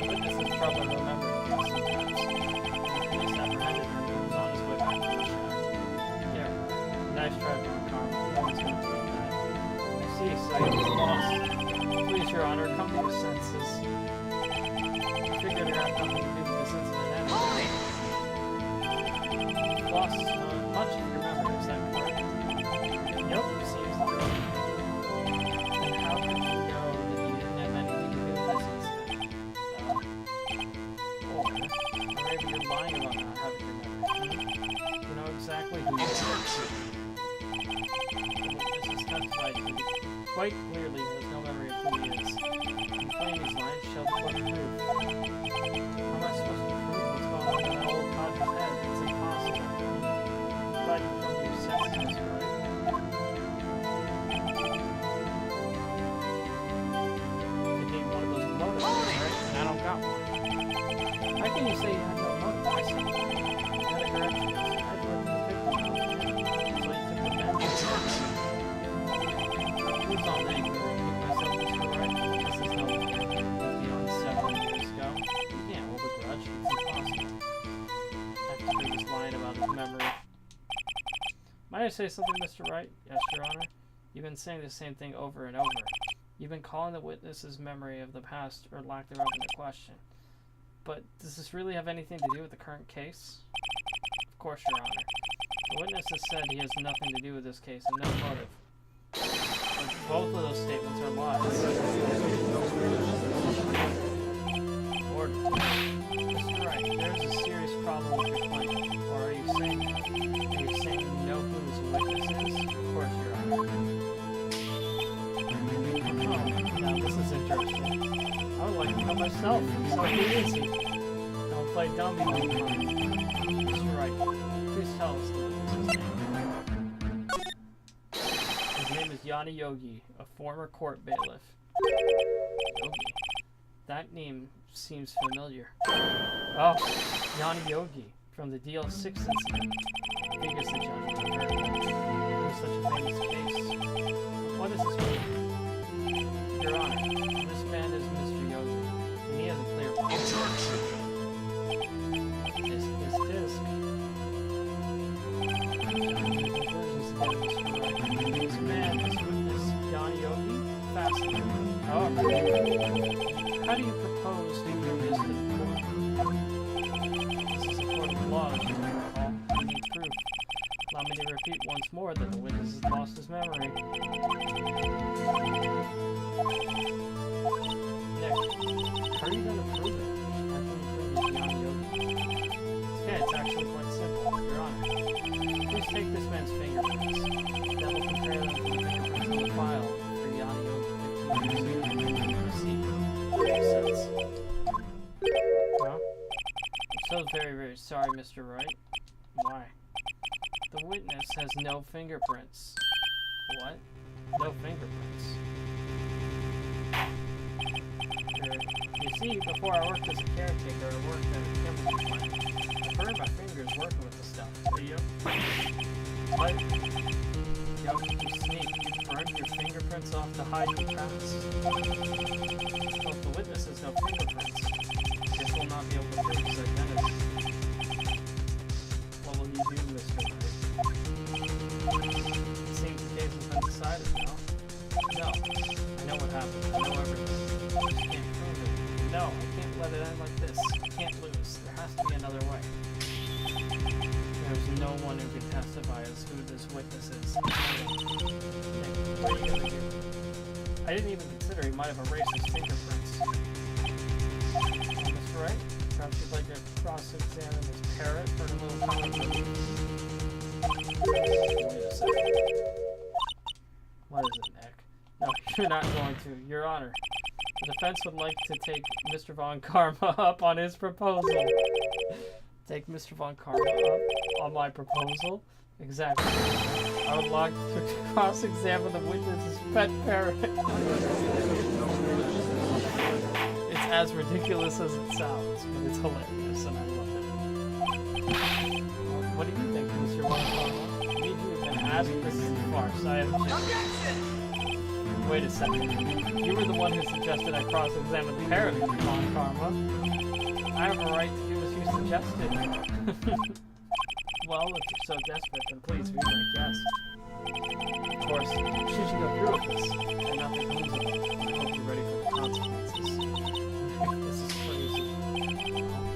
witness has trouble remembering things sometimes. The police apprehended him when he was on his way back to the shack. Yeah, right. Nice try, Carmen. No one's going to believe that. I see, so he was lost. Please, Your Honor, come to your senses. I figured it had nothing to do with this incident anyway. You lost much of your memory, is that correct? Yep, seems like it. And how could you know that you didn't have anything to do with this incident? Or maybe you're lying about not having your memory. You know exactly who you are. The witness has testified to you quite clearly has no memory of who he is. You claim he's lying, show the court proof. How am I supposed to prove what's going on in that old codger's head? It's impossible. I'm glad you come to your senses, right? You need one of those motives, right? And I don't got one. How can you say you have no motive? I see. You had a grudge against me. I'd let the victim out. So you took the benefit. Who's on angry? Myself, Mr. Wright. This is no beyond several years ago. You can't hold a grudge. It's impossible. After he was lying about his memory. Might I say something, Mr. Wright? Yes, Your Honor. You've been saying the same thing over and over. You've been calling the witness's memory of the past or lack thereof into question. But does this really have anything to do with the current case? Of course, Your Honor. The witness has said he has nothing to do with this case and no motive. But both of those statements are lies. Order. Mr. Wright, there is a serious problem with your claim. Or are you saying you know who this witness is? Of course, Your Honor. Oh, now this is interesting. I would like to know myself. So who is he? Don't play dumb, you won't mind. Mr. Wright, please tell us the witness's name. His name is Yanni Yogi, a former court bailiff. Yogi? That name seems familiar. Oh, Yanni Yogi, from the DL6 incident. Biggest the judge ever heard of. It was such a famous case. But what is this for? Your Honor, this man is Mr. Yogi, and he has a clear point. This disc. This man is witness Yanni Yogi? Fascinating. Oh, how do you propose to bring this to the court? This is a court of law, as you may recall. We need proof. Allow me to repeat once more that the witness has lost his memory. Nick, how are you going to prove it? How can you prove it's Yanni Yogi? Yeah, it's actually quite simple, Your Honor. Please take this man's fingerprints. Then we'll compare them to the fingerprints on the file for Yanni Yogi 15 years ago. See, makes sense. Huh? I'm so very, very sorry, Mr. Wright. Why? The witness has no fingerprints. What? No fingerprints. You see, before I worked as a caretaker, I worked at a chemical plant. I burned my fingers working with the stuff. Yep. What? Yo, you sneak. You burned your fingerprints off to hide your tracks. Well, if the witness has no fingerprints, I guess we'll not be able to prove his identity. What will you do, Mr. Wright? It seems the case has been decided now. No. I know what happened. I know everything. I just can't prove it. No, I can't let it end like this. I can't lose. There has to be another way. There's no one who can testify as who this witness is. Nick, what are you gonna do? I didn't even consider he might have erased his fingerprints. Mr. Wright, perhaps you'd like to cross-examine this parrot for a little comment. Wait a second. What is it, Nick? No, you're not going to. Your Honor, the defense would like to take Mr. Von Karma up on his proposal. Take Mr. Von Karma up on my proposal. Exactly. I would like to cross-examine the witness's pet parrot. It's as ridiculous as it sounds, but it's hilarious, and I love it. What do you think, Mr. Von Karma? Me too, and as this is a farce, I have Objection! Wait a second. You were the one who suggested I cross-examine the parrot, Mr. Von Karma. I have a right to do as you suggested. Well, if you're so desperate, then please be my guest. Of course, should you go through with this, and nothing comes of it, I hope you're ready for the consequences. This is crazy.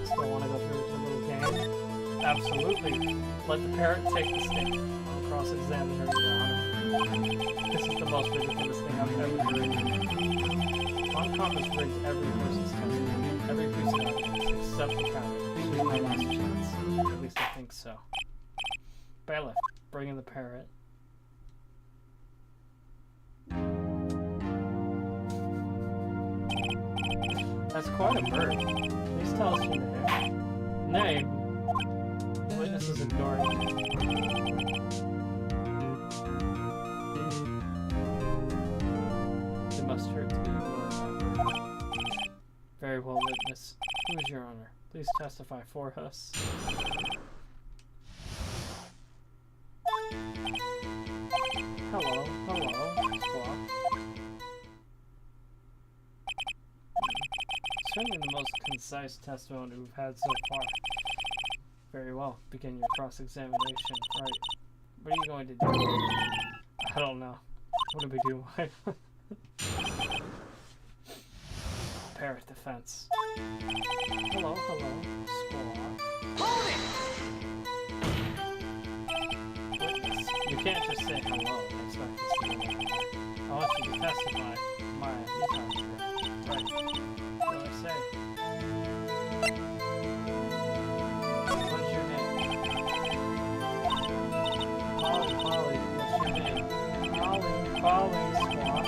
Still want to go through with your little game? Absolutely. Let the parrot take the stand. I'll cross-examine her, Your Honor. This is the most ridiculous thing I've ever heard. Von Karma's rigged every person's testimony, every piece of evidence, except the parrot. This is my last chance. At least I think so. Bailiff, bring in the parrot. That's quite a bird. Please tell us your name. Name? The witness is ignoring you. It must hurt to be ignored. Very well, witness. Who is Your Honor? Please testify for us. Hello, squawk. Certainly the most concise testimony we've had so far. Very well, begin your cross-examination. Right. What are you going to do? I don't know. What do we do? Parrot defense. Hello, squawk. Hold it! Witness, you can't just say hello and expect us to do that. I want you to testify. Maya, you talk to her. Right. What do I say? What's your name? Polly, what's your name? Polly, squawk.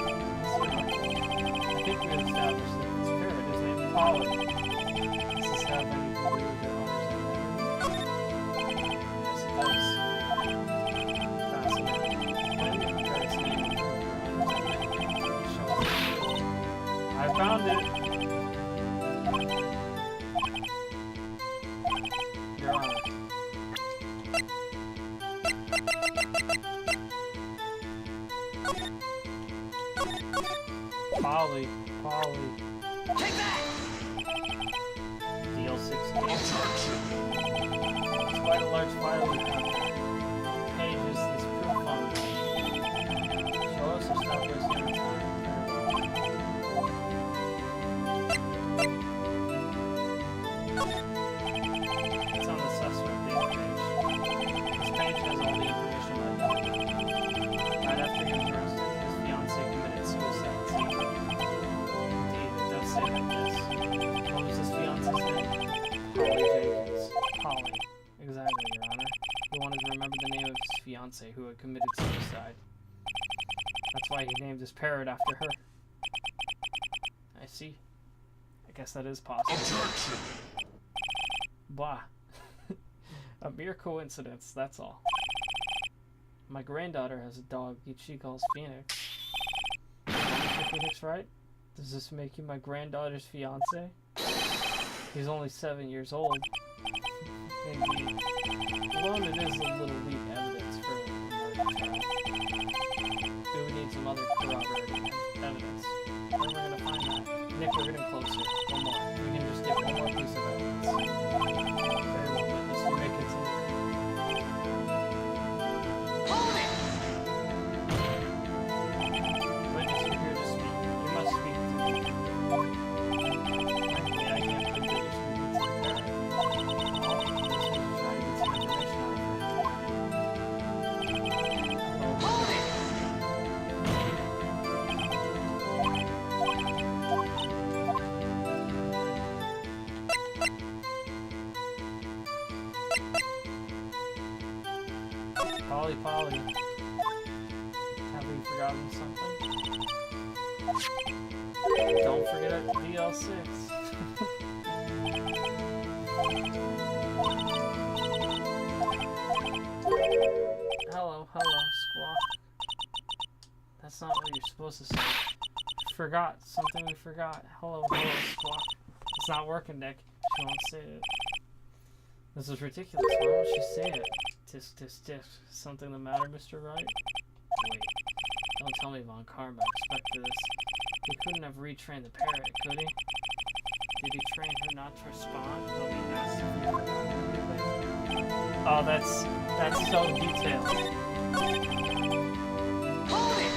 I think we established that this parrot is named Polly. Does this have anything to do with your honor's name? Yes, it does. I found it. Your Honor. Polly. Take that! Deal 16. It's quite a large file we have there. Pages, this proof on. Show us or stop wasting your time. It's on the suspect data page. This page has all the information I got. Right after he was arrested, his fiancée committed suicide. Indeed, it does say that, yes. What was his fiancée's name? Polly Jenkins. Polly. Exactly, Your Honor. He wanted to remember the name of his fiancée who had committed suicide. That's why he named his parrot after her. I see. I guess that is possible. Objection! Blah. A mere coincidence, that's all. My granddaughter has a dog she calls Phoenix. Mr. Phoenix, right? Does this make you my granddaughter's fiancé? He's only 7 years old. Indeed. Alone it is a little weak evidence for a murder trial. We would need some other corroborating evidence. Where are we going to find that? Nick, we're getting closer. One more. We can just get one more piece of evidence. Very well, witness. You may continue. Hold it! Witness, you're here to speak. You must speak to me. Frankly, I can't believe that you're speaking to the parrot. This is trying to get some information out of her. Hold it! Polly. Have we forgotten something? Don't forget DL6. That's not what you're supposed to say. Forgot. Something we forgot. Hello, Squawk. It's not working, Nick. She won't say it. This is ridiculous. Why won't she say it? Tisk, tisk, tisk. Something the matter, Mr. Wright? Wait. Don't tell me Von Karma expected this. He couldn't have retrained the parrot, could he? Did he train her not to respond? Though he asked if he forgot everything. Oh, that's so detailed. Hold it!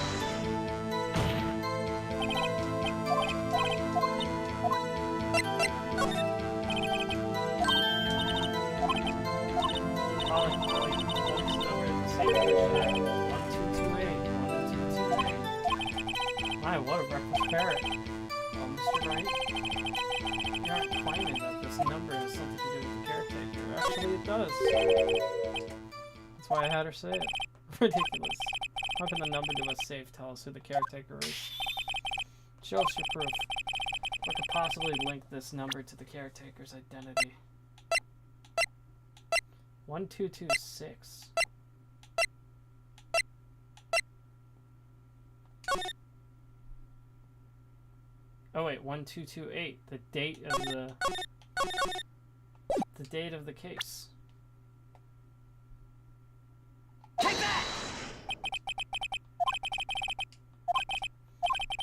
My, what a reckless parrot. Oh, Mr. Wright, you're not claiming that this number has something to do with the caretaker. Actually, it does. That's why I had her say it. Ridiculous. How can the number to a safe tell us who the caretaker is? Show us your proof. What could possibly link this number to the caretaker's identity? 1226. Oh wait, 1228. The date of the case. Take that!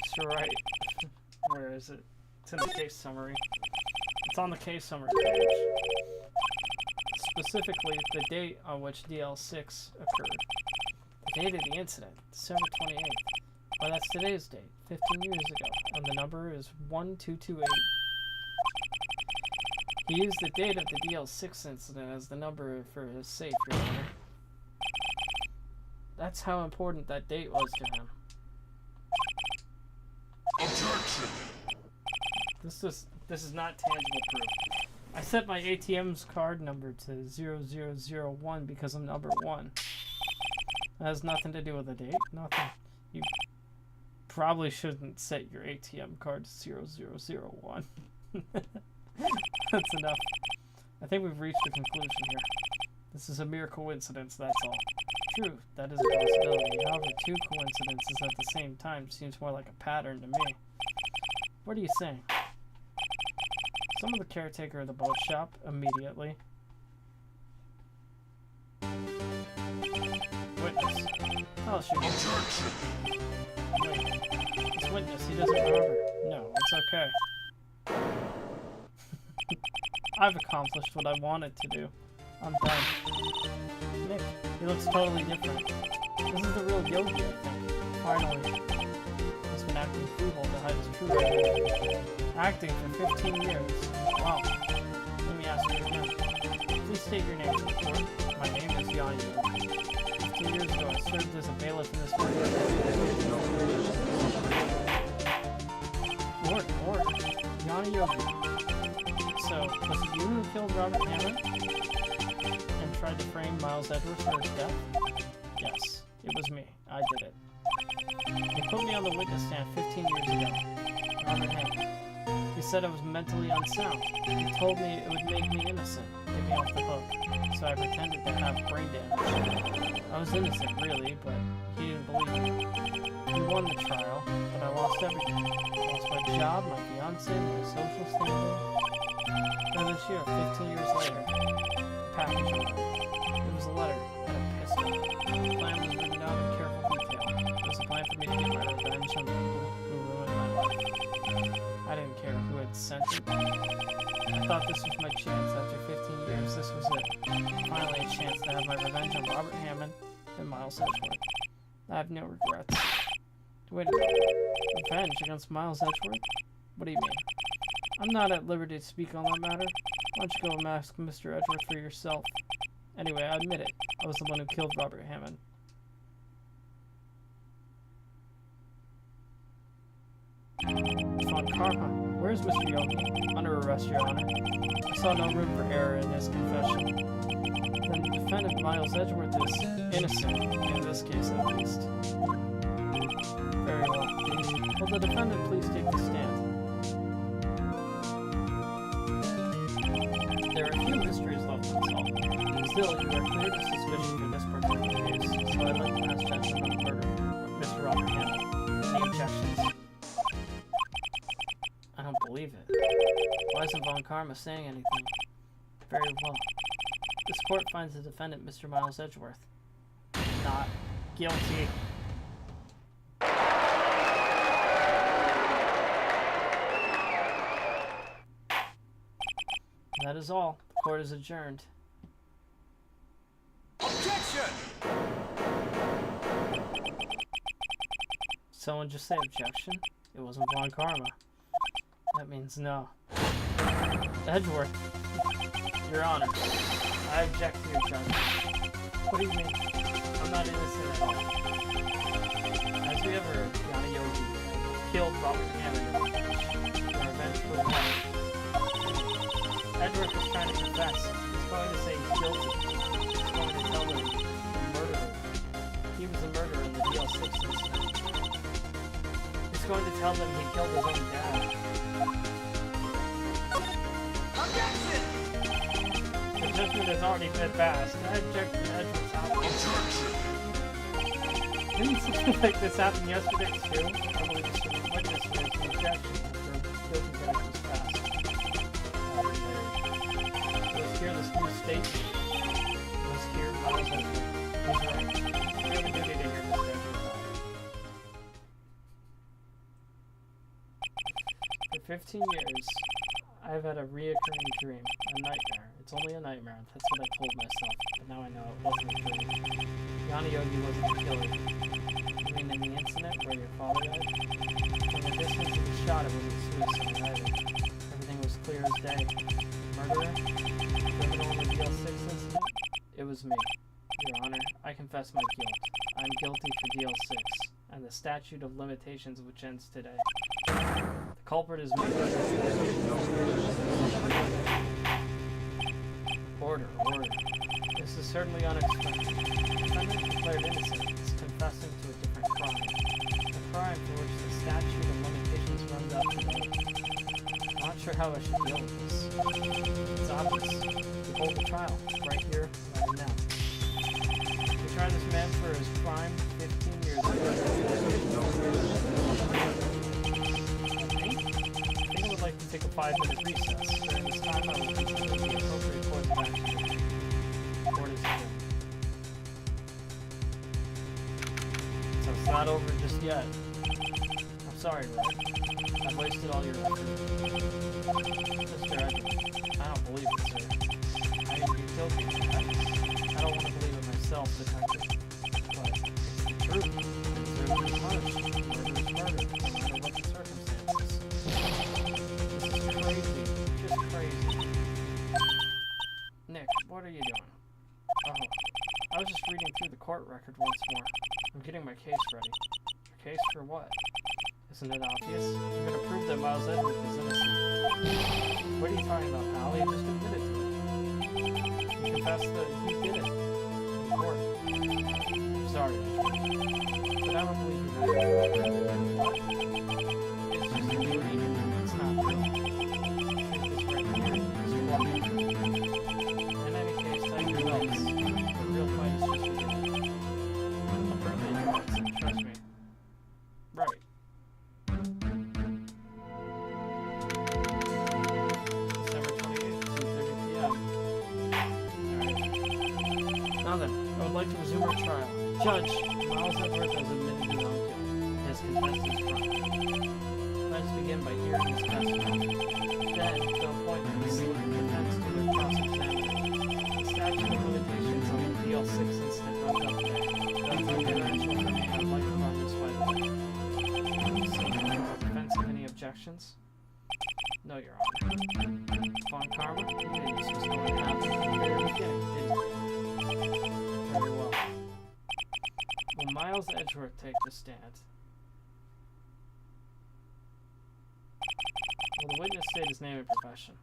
Mr. Wright. Where is it? It's in the case summary. It's on the case summary page. Specifically, the date on which DL6 occurred. The date of the incident, December 28th. Well, that's today's date, 15 years ago, and the number is 1228. He used the date of the DL6 incident as the number for his safe, Your Honor. That's how important that date was to him. Objection! This is not tangible proof. I set my ATM's card number to 0001 because I'm number 1. That has nothing to do with the date. Nothing. You probably shouldn't set your ATM card to 0001. That's enough. I think we've reached a conclusion here. This is a mere coincidence, that's all. True, that is a possibility. However, two coincidences at the same time seems more like a pattern to me. What are you saying? Summon the caretaker of the boat shop immediately. Witness. Tell us your name. Wait. This witness, he doesn't remember. No, it's okay. I've accomplished what I wanted to do. I'm done. Nick, he looks totally different. This is the real Yogi, I think. Finally. He's been acting fool to hide his true identity. Acting for 15 years. Wow. Let me ask you again. Please state your name for the court. My name is Yanni. 15 years ago, I served as a bailiff in this court. Lord. Yanni Yogi. So, was it you who killed Robert Hammond? And tried to frame Miles Edwards for his death? Yes, it was me. I did it. They put me on the witness stand 15 years ago. Robert Hammond. He said I was mentally unsound. He told me it would make me innocent, get me off the hook. So I pretended to have brain damage. I was innocent, really, but he didn't believe me. He won the trial, but I lost everything. I lost my job, my fiancé, my social standing. Then this year, 15 years later, a package arrived. It was a letter and a pistol. The plan was written out in careful detail. It was a plan for me to get my revenge on the people who ruined my life. I didn't care who had sent it. I thought this was my chance. After 15 years, this was it. Finally, a chance to have my revenge on Robert Hammond and Miles Edgeworth. I have no regrets. Wait a minute. Revenge against Miles Edgeworth? What do you mean? I'm not at liberty to speak on that matter. Why don't you go and ask Mr. Edgeworth for yourself? Anyway, I admit it. I was the one who killed Robert Hammond. Von Karma. Where's Mr. Yogi? Under arrest, Your Honor. I saw no room for error in his confession. Then the defendant, Miles Edgeworth, is innocent, in this case at least. Very well. Will the defendant please take the stand? There are few mysteries left unsolved. Still, you are cleared of suspicion for this particular case, so I'd like to ask judgment on the murder of Mr. Robert Hammond. Any objections? I don't believe it. Why isn't Von Karma saying anything? Very well. This court finds the defendant, Mr. Miles Edgeworth, not guilty. That is all. The court is adjourned. Objection! Someone just say objection? It wasn't Von Karma. That means no. Edgeworth, Your Honor, I object to your judgment. What do you mean? I'm not innocent at all. As we ever heard, Yana Yogi killed Robert Hammond in revenge for the life. Edgeworth is trying to confess. He's going to say he's guilty. He's going to tell them the murderer. He was the murderer in the DL6 incident. He's going to tell them he killed his own dad. Objection! The judgment has already been passed. I object to Edgeworth's outcome. Didn't something like this happen yesterday too? I believe this witness raised an objection after the guilty verdict was passed. Let's hear this new statement. Let's hear Miles Edgeworth. He's right. We have a duty to hear this statement. For 15 years, I've had a reoccurring dream, a nightmare. It's only a nightmare, that's what I told myself, but now I know it wasn't a dream. Yana Yogi wasn't the killer. You mean in the incident where your father died? From the distance of the shot, it wasn't suicide either. Everything was clear as day. Murderer? Criminal in the DL6 incident? It was me. Your Honor, I confess my guilt. I'm guilty for DL6, and the statute of limitations which ends today. The culprit is me. Order, order. This is certainly unexpected. The defendant declared innocent is confessing to a different crime. A crime for which the statute of limitations runs out today. I'm not sure how I should deal with this. It's obvious. We hold the trial, right here, right now. We tried this man for his crime 15 years ago. I would like to take a 5-minute recess. During this time, I will consider the appropriate course of action. Court is adjourned. So it's not over just yet. I'm sorry, Wright. I've wasted all your effort. Mr. Edgeworth, I don't believe it, sir. I mean, you killed me. I don't want to believe it myself, detective. But it's the truth. And deserves to be punished. Murder is murder, no matter what the circumstances. Crazy. Just crazy. Nick, what are you doing? Oh, I was just reading through the court record once more. I'm getting my case ready. Your case for what? Isn't it obvious? You're gonna prove that Miles Edgeworth is innocent. What are you talking about, pal? He just admitted to it. He confessed that he did it. In court. I'm sorry, but I don't believe you. What? It's just a dream. It's not real. In any case, take your notes. The real fight is just beginning. I'll prove that you're innocent, trust me. Right. December 28th, 2:30 p.m. Alright. Now then, I would like to resume our trial. Judge, Miles Edgeworth has admitted his own guilt. He has confessed his crime. Let us begin by hearing his testimony. Then, to appoint the defense to their cross-examination. The statute of limitations on the DL6 incident runs out today. That's the international for me. I'd like to run this by the way. So, does the defense have any objections? No, Your Honor. Von Karma, you knew this was going to happen from the very beginning, didn't you? Very well. Will Miles Edgeworth take the stand? Will the witness state his name and profession?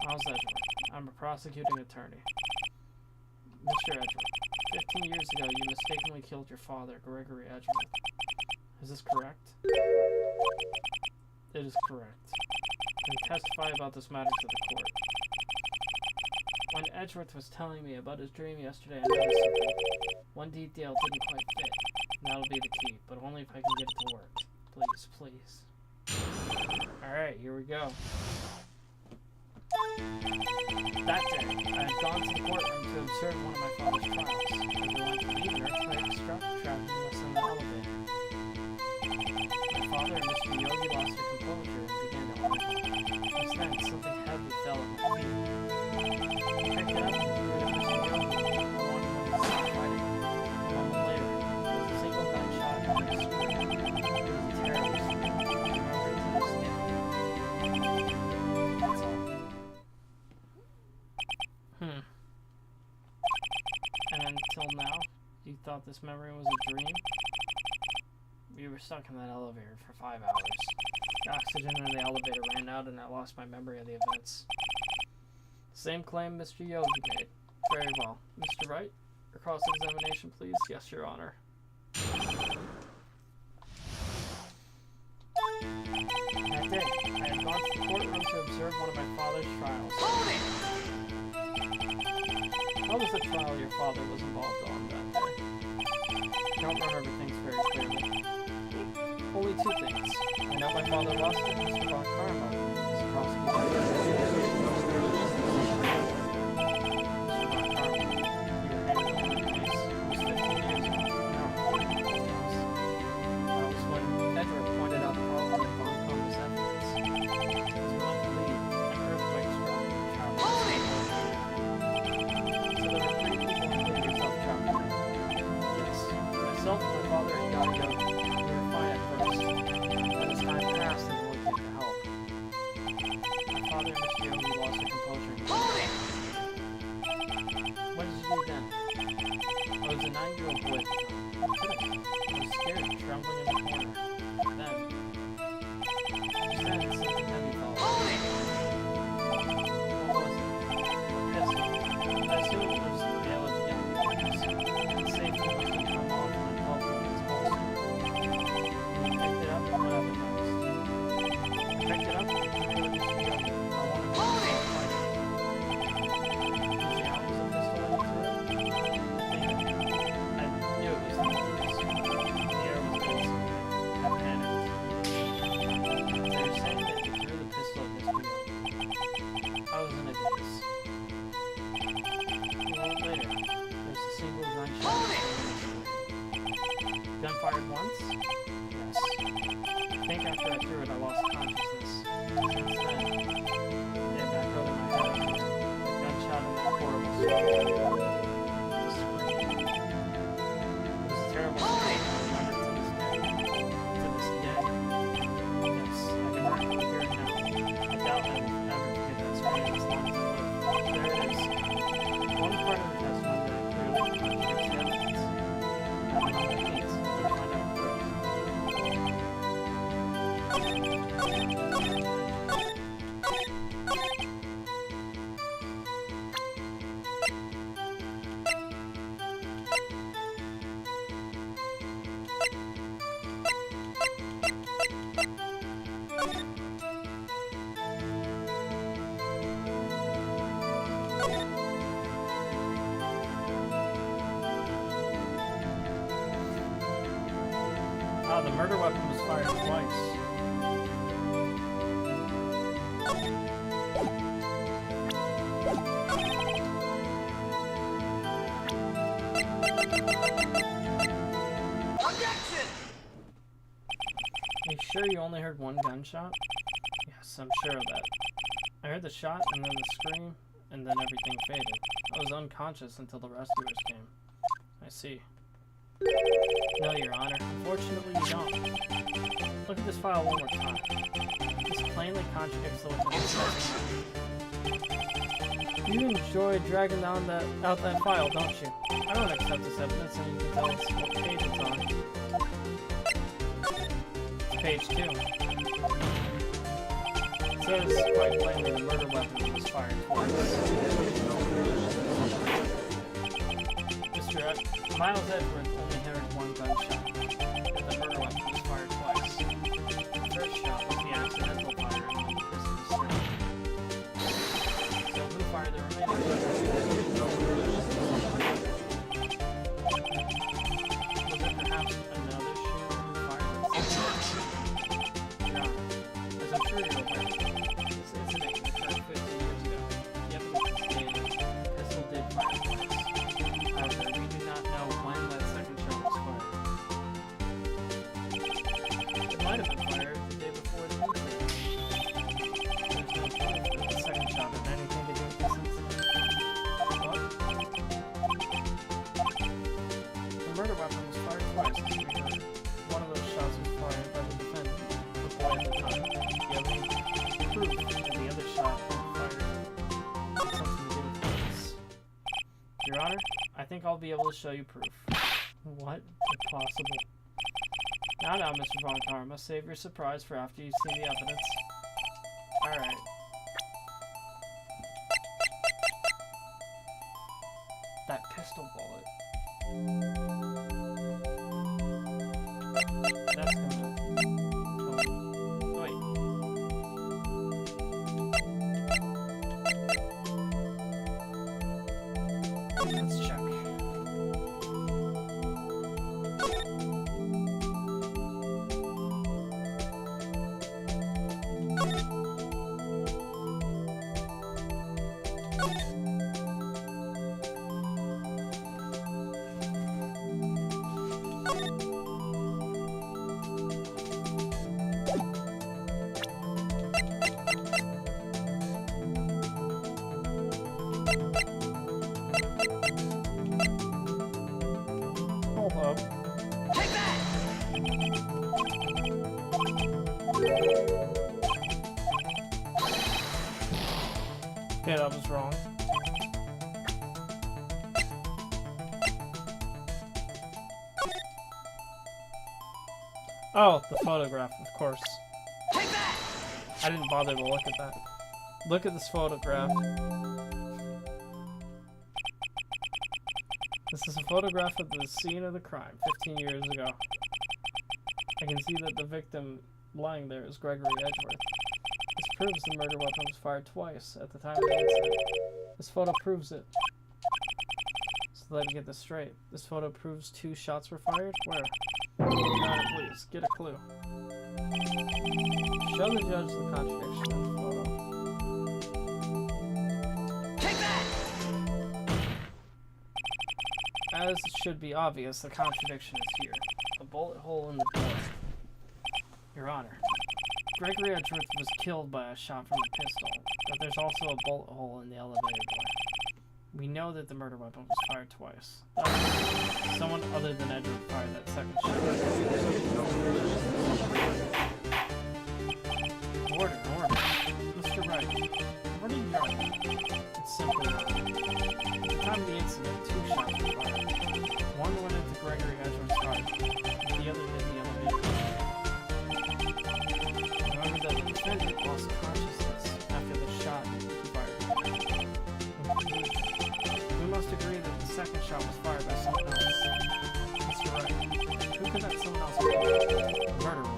Miles Edgeworth. I'm a prosecuting attorney. Mr. Edgeworth, 15 years ago you mistakenly killed your father, Gregory Edgeworth. Is this correct? It is correct. Can you testify about this matter to the court? When Edgeworth was telling me about his dream yesterday, I noticed something. One detail didn't quite fit. That'll be the key, but only if I can get it to work. Please, please. Alright, here we go. That day, I had gone to the courtroom to observe one of my father's trials. Everyone believed an earthquake struck, trapping us in the elevator. My father and Mr. Yogi lost their composure and began to argue. Just then, something heavy fell at my feet. I picked it up and threw it at Mr. Yogi. I wanted him to stop fighting. A moment later, there was a single gunshot and a scream. It was a terrible scream. I remember it to this day. That's all. And until now, you thought this memory was a dream? We were stuck in that elevator for 5 hours. The oxygen in the elevator ran out and I lost my memory of the events. Same claim Mr. Yogi made. Very well. Mr. Wright, your cross-examination, please? Yes, Your Honor. That day, I had gone to the courtroom to observe one of my father's trials. Hold it! What was the trial your father was involved on that day? I don't remember things very clearly. Only 2 things. I know my father lost it, Mr. Von Karma was prosecuted. Mr. Von Karma, you were handling the case. It was 15 years ago. No, that was when Edward pointed out the problem in Von Karma's evidence. As we left the lead, an earthquake struck and traveled. So there were 3 people including yourself traveling. Yes, myself, my father, and Yaya. First, but as time passed and no one came to help. My father and Mr. Yogi lost their composure. What did you do then? I was a 9-year-old boy at the time. I couldn't. I was scared, trembling in the corner. Then, something heavy fell. What was it? A pistol. I assumed it was the nail at the end of the pistol. The safety must have come off when it fell from its holster. Picked it up and went up and noticed. I picked it up and threw it at Mr. Yogi. I wanted to start fighting. Did you know it was a pistol when you threw it? I knew it was not a pistol. The air was doing something. I panicked. They were saying that you threw the pistol at Mr. Yogi. I was in a daze. A moment later, there was a single gunshot. Gun fired once? Yes. I think after I threw it, I lost consciousness. Since then, yeah, back over my head again. A gunshot and that horrible scream. It was a terrible scream. I remember it to this day. To this day. Yes, I can practically hear it now. I doubt I will ever forget that scream as long as I live. There it is. One part of the testimony that clearly contradicts the evidence. I don't know what it means. We'll find out quick. Ah, the murder weapon was fired twice. Objection! Are you sure you only heard one gunshot? Yes, I'm sure of that. I heard the shot and then the scream, and then everything faded. I was unconscious until the rescuers came. I see. No, Your Honor. Unfortunately, you don't. Look at this file one more time. This plainly contradicts the witness. You enjoy dragging out that file, don't you? I don't accept this evidence, and you can tell us what page it's on. Page 2. It says quite plainly the murder weapon was fired twice. Mr. Miles Edward only heard one gunshot, but the murder weapon was fired twice. The first shot was the accidental fire on the prisoner's screen. So who fired the remaining? Was it perhaps proof that the other shot fired something to do with this. Your Honor, I think I'll be able to show you proof. What? If possible. Now, Mr. Von Karma, save your surprise for after you see the evidence. Alright. That pistol bullet. That's gonna kill me. Wait. Let's check. Hold up. Take that! Yeah, that was wrong. Oh, the photograph, of course. Take that! I didn't bother to look at that. Look at this photograph. This is a photograph of the scene of the crime 15 years ago. I can see that the victim lying there is Gregory Edgeworth. This proves the murder weapon was fired twice at the time of the incident. This photo proves it. So let me get this straight. This photo proves 2 shots were fired? Where? Your Honor, please, get a clue. Show the judge the contradiction in the photo. Take that! As it should be obvious, the contradiction is here. A bullet hole in the door. Your Honor, Gregory Edgeworth was killed by a shot from a pistol, but there's also a bullet hole in the elevator door. We know that the murder weapon was fired twice. Thus, someone other than Edgeworth fired that second shot. Order. Mr. Wright, what are you arguing? It's simply wrong. At the time of the incident, 2 shots were fired. One went into Gregory Edgeworth's heart, and the other hit the elevator. Remember that the defendant lost consciousness after the shot he fired. We must agree that the second shot was fired by someone else. Mr. Wright, who could that someone else be? The murderer.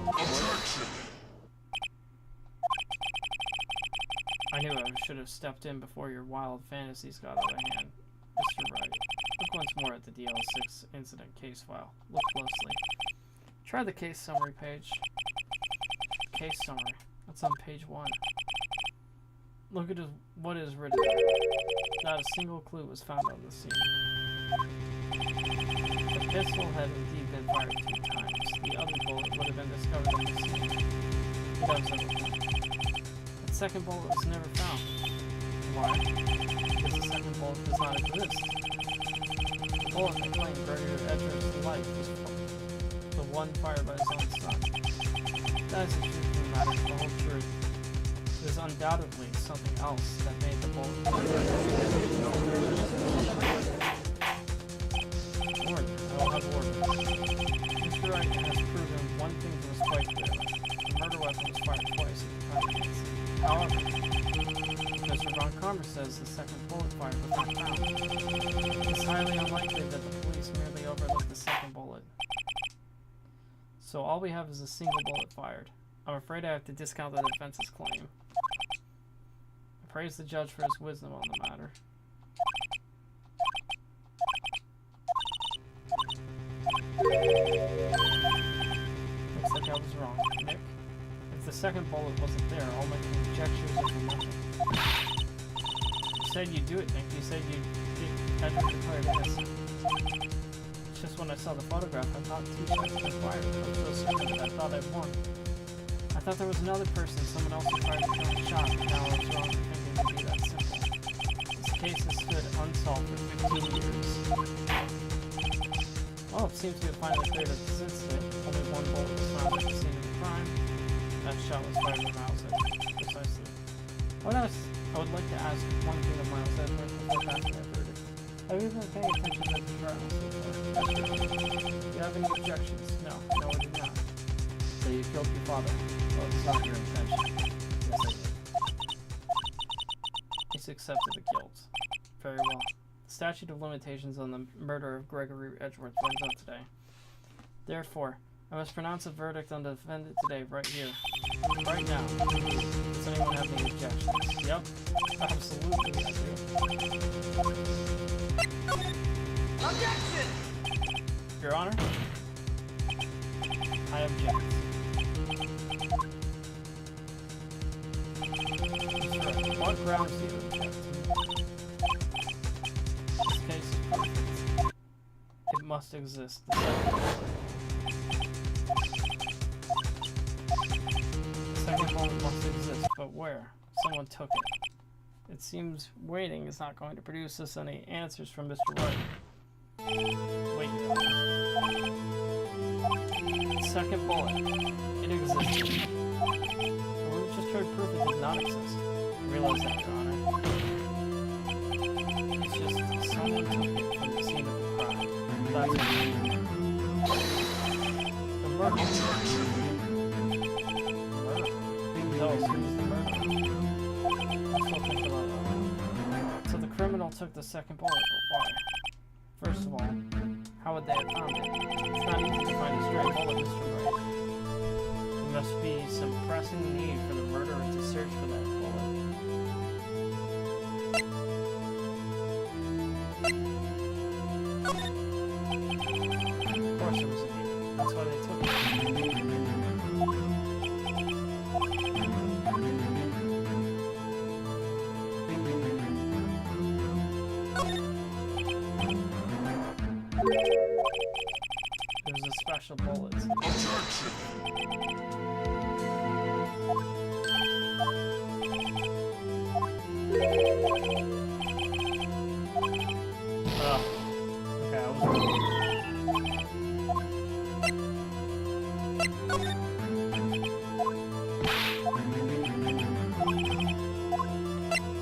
I knew I should have stepped in before your wild fantasies got out of hand. Mr. Wright, look once more at the DL6 incident case file. Look closely. Try the case summary page. Case summary. That's on page 1. Look at what is written there. Not a single clue was found on the scene. The pistol had indeed been fired 2 times. The other bullet would have been discovered on the scene. It does have a point. The second bullet was never found. Why? Because the second bullet does not exist. The bullet that claimed Gregory Edgeworth's life was the one fired by his own son. That is the truth of the matter, the whole truth. There's undoubtedly something else that made the bullet. Warden, I will have order. Mr. Wright has proven one thing to us quite clearly. The murder weapon was fired twice at the time of the incident. However, Mr. Von Karma says the second bullet fired was not found. It's highly unlikely that the police merely overlooked the second bullet. So all we have is a single bullet fired. I'm afraid I have to discount the defense's claim. I praise the judge for his wisdom on the matter. Looks like I was wrong, Nick. If the second bullet wasn't there, I'll make conjectures into nothing. You said you'd do it, Nick. You said you'd declared innocent. It's just when I saw the photograph, I thought 2 shots were fired. I was so stupid that I thought I'd won. I thought there was another person, someone else who fired the second shot, and now I was wrong for thinking it would be that simple. This case has stood unsolved for 15 years. Well, it seems to have finally cleared up this incident. Only 1 bullet was found at the scene of the crime. That shot was fired from Mauser. Precisely. I would like to ask one thing of Miles Edward before passing my verdict. Have you been paying attention to the trial so far? Do you have any objections? No, I do not. So you killed your father. Well, it's not your intention. Yes, I did. He's accepted the guilt. Very well. The statute of limitations on the murder of Gregory Edgeworth runs out today. Therefore, I must pronounce a verdict on the defendant today, right here. Right now. Does anyone have any objections? Yep. Absolutely, I do. Objection! Your Honor? I object. Sure. What grounds do you object? This case is perfect. It must exist. The second bullet must exist, but where? Someone took it. It seems waiting is not going to produce us any answers from Mr. Wright. Wait. Second bullet. It exists. But we've just heard proof it did not exist. I realize that, Your Honor. It's just someone took it from the scene of the crime. That's what the murder. No, as soon as the murder. I'm still thinking about that. So the criminal took the second bullet, but why? First of all, how would they have found it? It's not easy to find a stray bullet, Mr. Wright. There must be some pressing need for the murderer to search for that bullet. Of course there was a need. That's why they took it. There's a special bullet. Okay, I was wrong.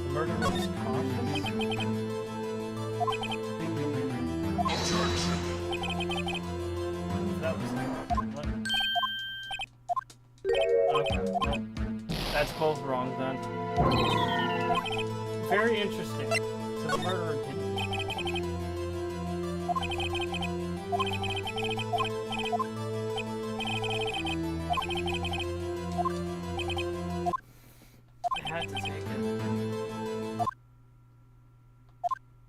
The murderer was cautious. That was what? Okay, well, that's both wrong then. Very interesting. So the murderer didn't. I had to take it.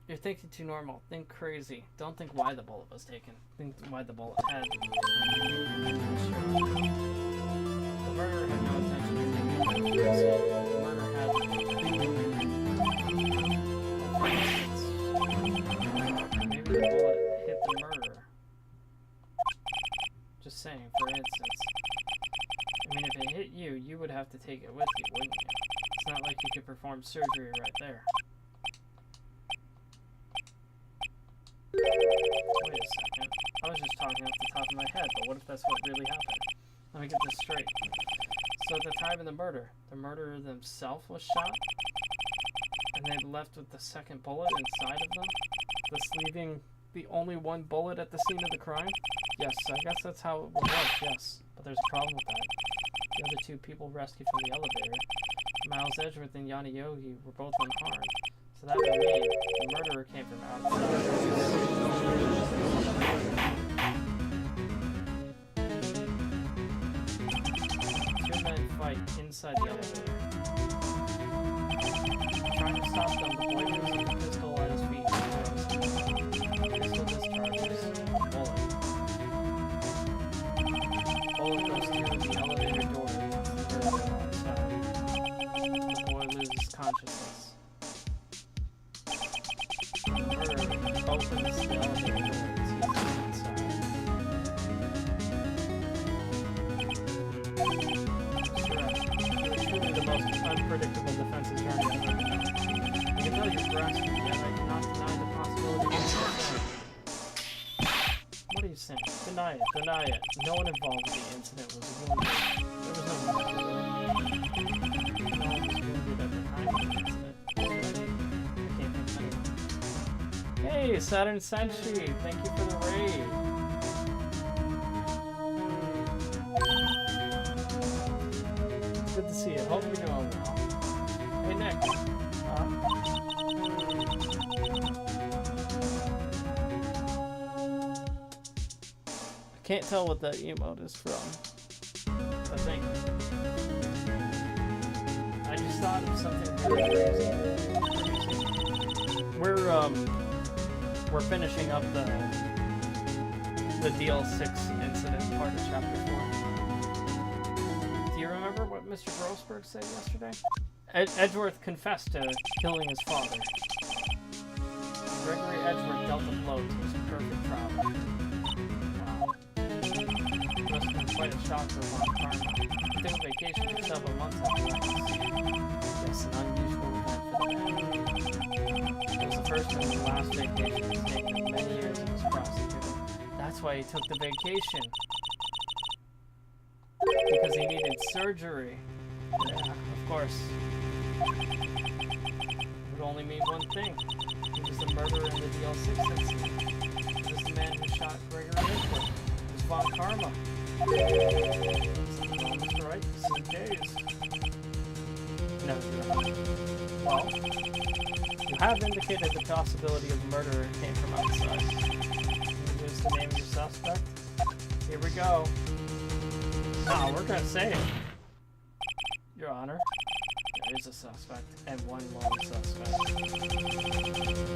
You're thinking too normal. Think crazy. Don't think why the bullet was taken. Think why the bullet had. Sure. The murderer had no intention of taking it. The murder had to take it. For instance, maybe the bullet hit the murderer. Just saying, for instance. I mean, if it hit you, you would have to take it with you, wouldn't you? It's not like you could perform surgery right there. Wait a second. I was just talking off the top of my head, but what if that's what really happened? Let me get this straight. So at the time of the murderer themselves was shot? And they left with the second bullet inside of them? Thus leaving the only one bullet at the scene of the crime? Yes, I guess that's how it would work, yes. But there's a problem with that. The other two people rescued from the elevator, Miles Edgeworth and Yanni Yogi, were both unharmed. So that would mean the murderer came from outside. Two men fight inside the elevator. Trying to stop them, the boy loses the pistol at his feet. The pistol discharges. Bullet. Bullet goes through the elevator door and hits the murderer outside. The boy loses consciousness. Opens the elevator door and sees him inside. You're truly the most unpredictable defense attorney I've ever known. I can tell you're grasping, yet I cannot deny the possibility of insanity. What are you saying? Deny it, deny it. No one involved in the incident was wounded. There was no murder. No one was wounded at the time Hey, Saturn Senshi, thank you for the raid. Good to see you. Hope you're doing well. Hey, Nick. I can't tell what that emote is from. I think. I just thought of something really crazy. We're finishing up the DL6 incident part of chapter 4. Do you remember what Mr. Grossberg said yesterday? Edgeworth confessed to killing his father. Gregory Edgeworth dealt a blow to his perfect travel. Wow. It must have been quite a shock for Von Karma. He took vacation for several months after that. Yes, an unusual event for the man. It was the first and the last vacation he's taken in many years of his prosecutor. That's why he took the vacation. Because he needed surgery. Yeah, of course. It would only mean one thing. He was the murderer in the DL6 incident. He was the man who shot Gregory Edgeworth. It was Von Karma. Something wrong, Mr. Wright? You seem dazed. No, you're not. Well, you have indicated the possibility of the murderer came from outside. Can you use the name of your suspect? Here we go. No, we're gonna say it. Your Honor, there is a suspect, and one lone suspect.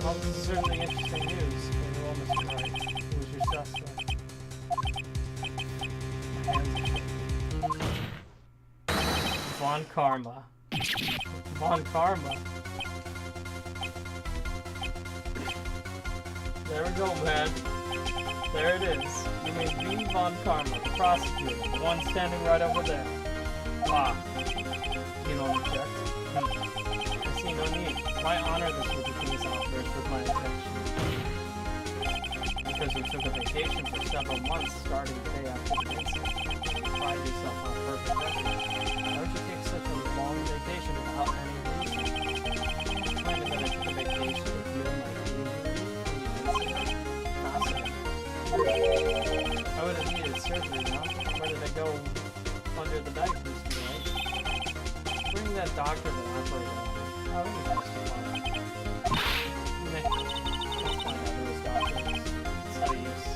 Well, this is certainly interesting news. Very well, Mr. Wright. Who was your suspect? My hands are shaking. Von Karma. Von Karma. There we go, man. There it is. You may be Von Karma, the prosecutor, the one standing right over there. Ah. You don't object? I see no need. Why honor this with the king's offers with my attention? Because you took a vacation for several months starting the day after the incident. You pride yourself on a perfect record. Why would you take such a long vacation without any reason? Claiming that I took a vacation with you and my incident? Fascinating. I would have needed surgery now. Where did I go under the knife, Mr. Wright? Bring that doctor to the operator. How are you justify? Let's find out who his doctor is. It's no use.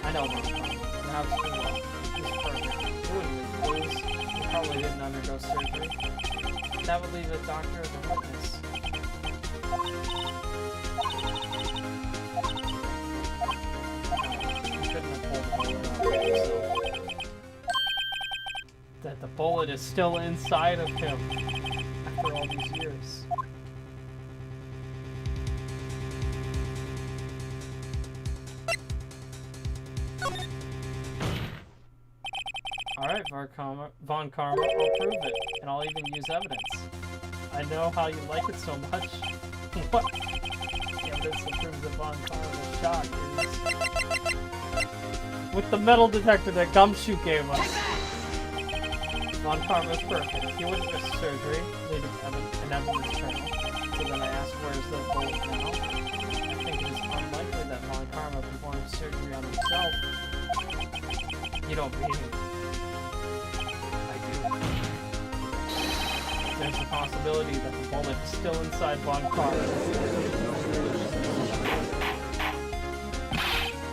I know Von Karma. Perhaps too well. He's perfect. He wouldn't lose. He probably didn't undergo surgery. That would leave a doctor as a witness. He couldn't have pulled the bullet out of himself. That the bullet is still inside of him after all these years. Alright, Von Karma, I'll prove it, and I'll even use evidence. I know how you like it so much. What? The evidence that proves that Von Karma was shot is with the metal detector that Gumshoe gave us. Von Karma is perfect. He wouldn't miss surgery, leaving an evidence trail. So then I asked, where's the bullet now? I think it is unlikely that Von Karma performed surgery on himself. You don't mean it. I do. There's a possibility that the bullet is still inside Von Karma.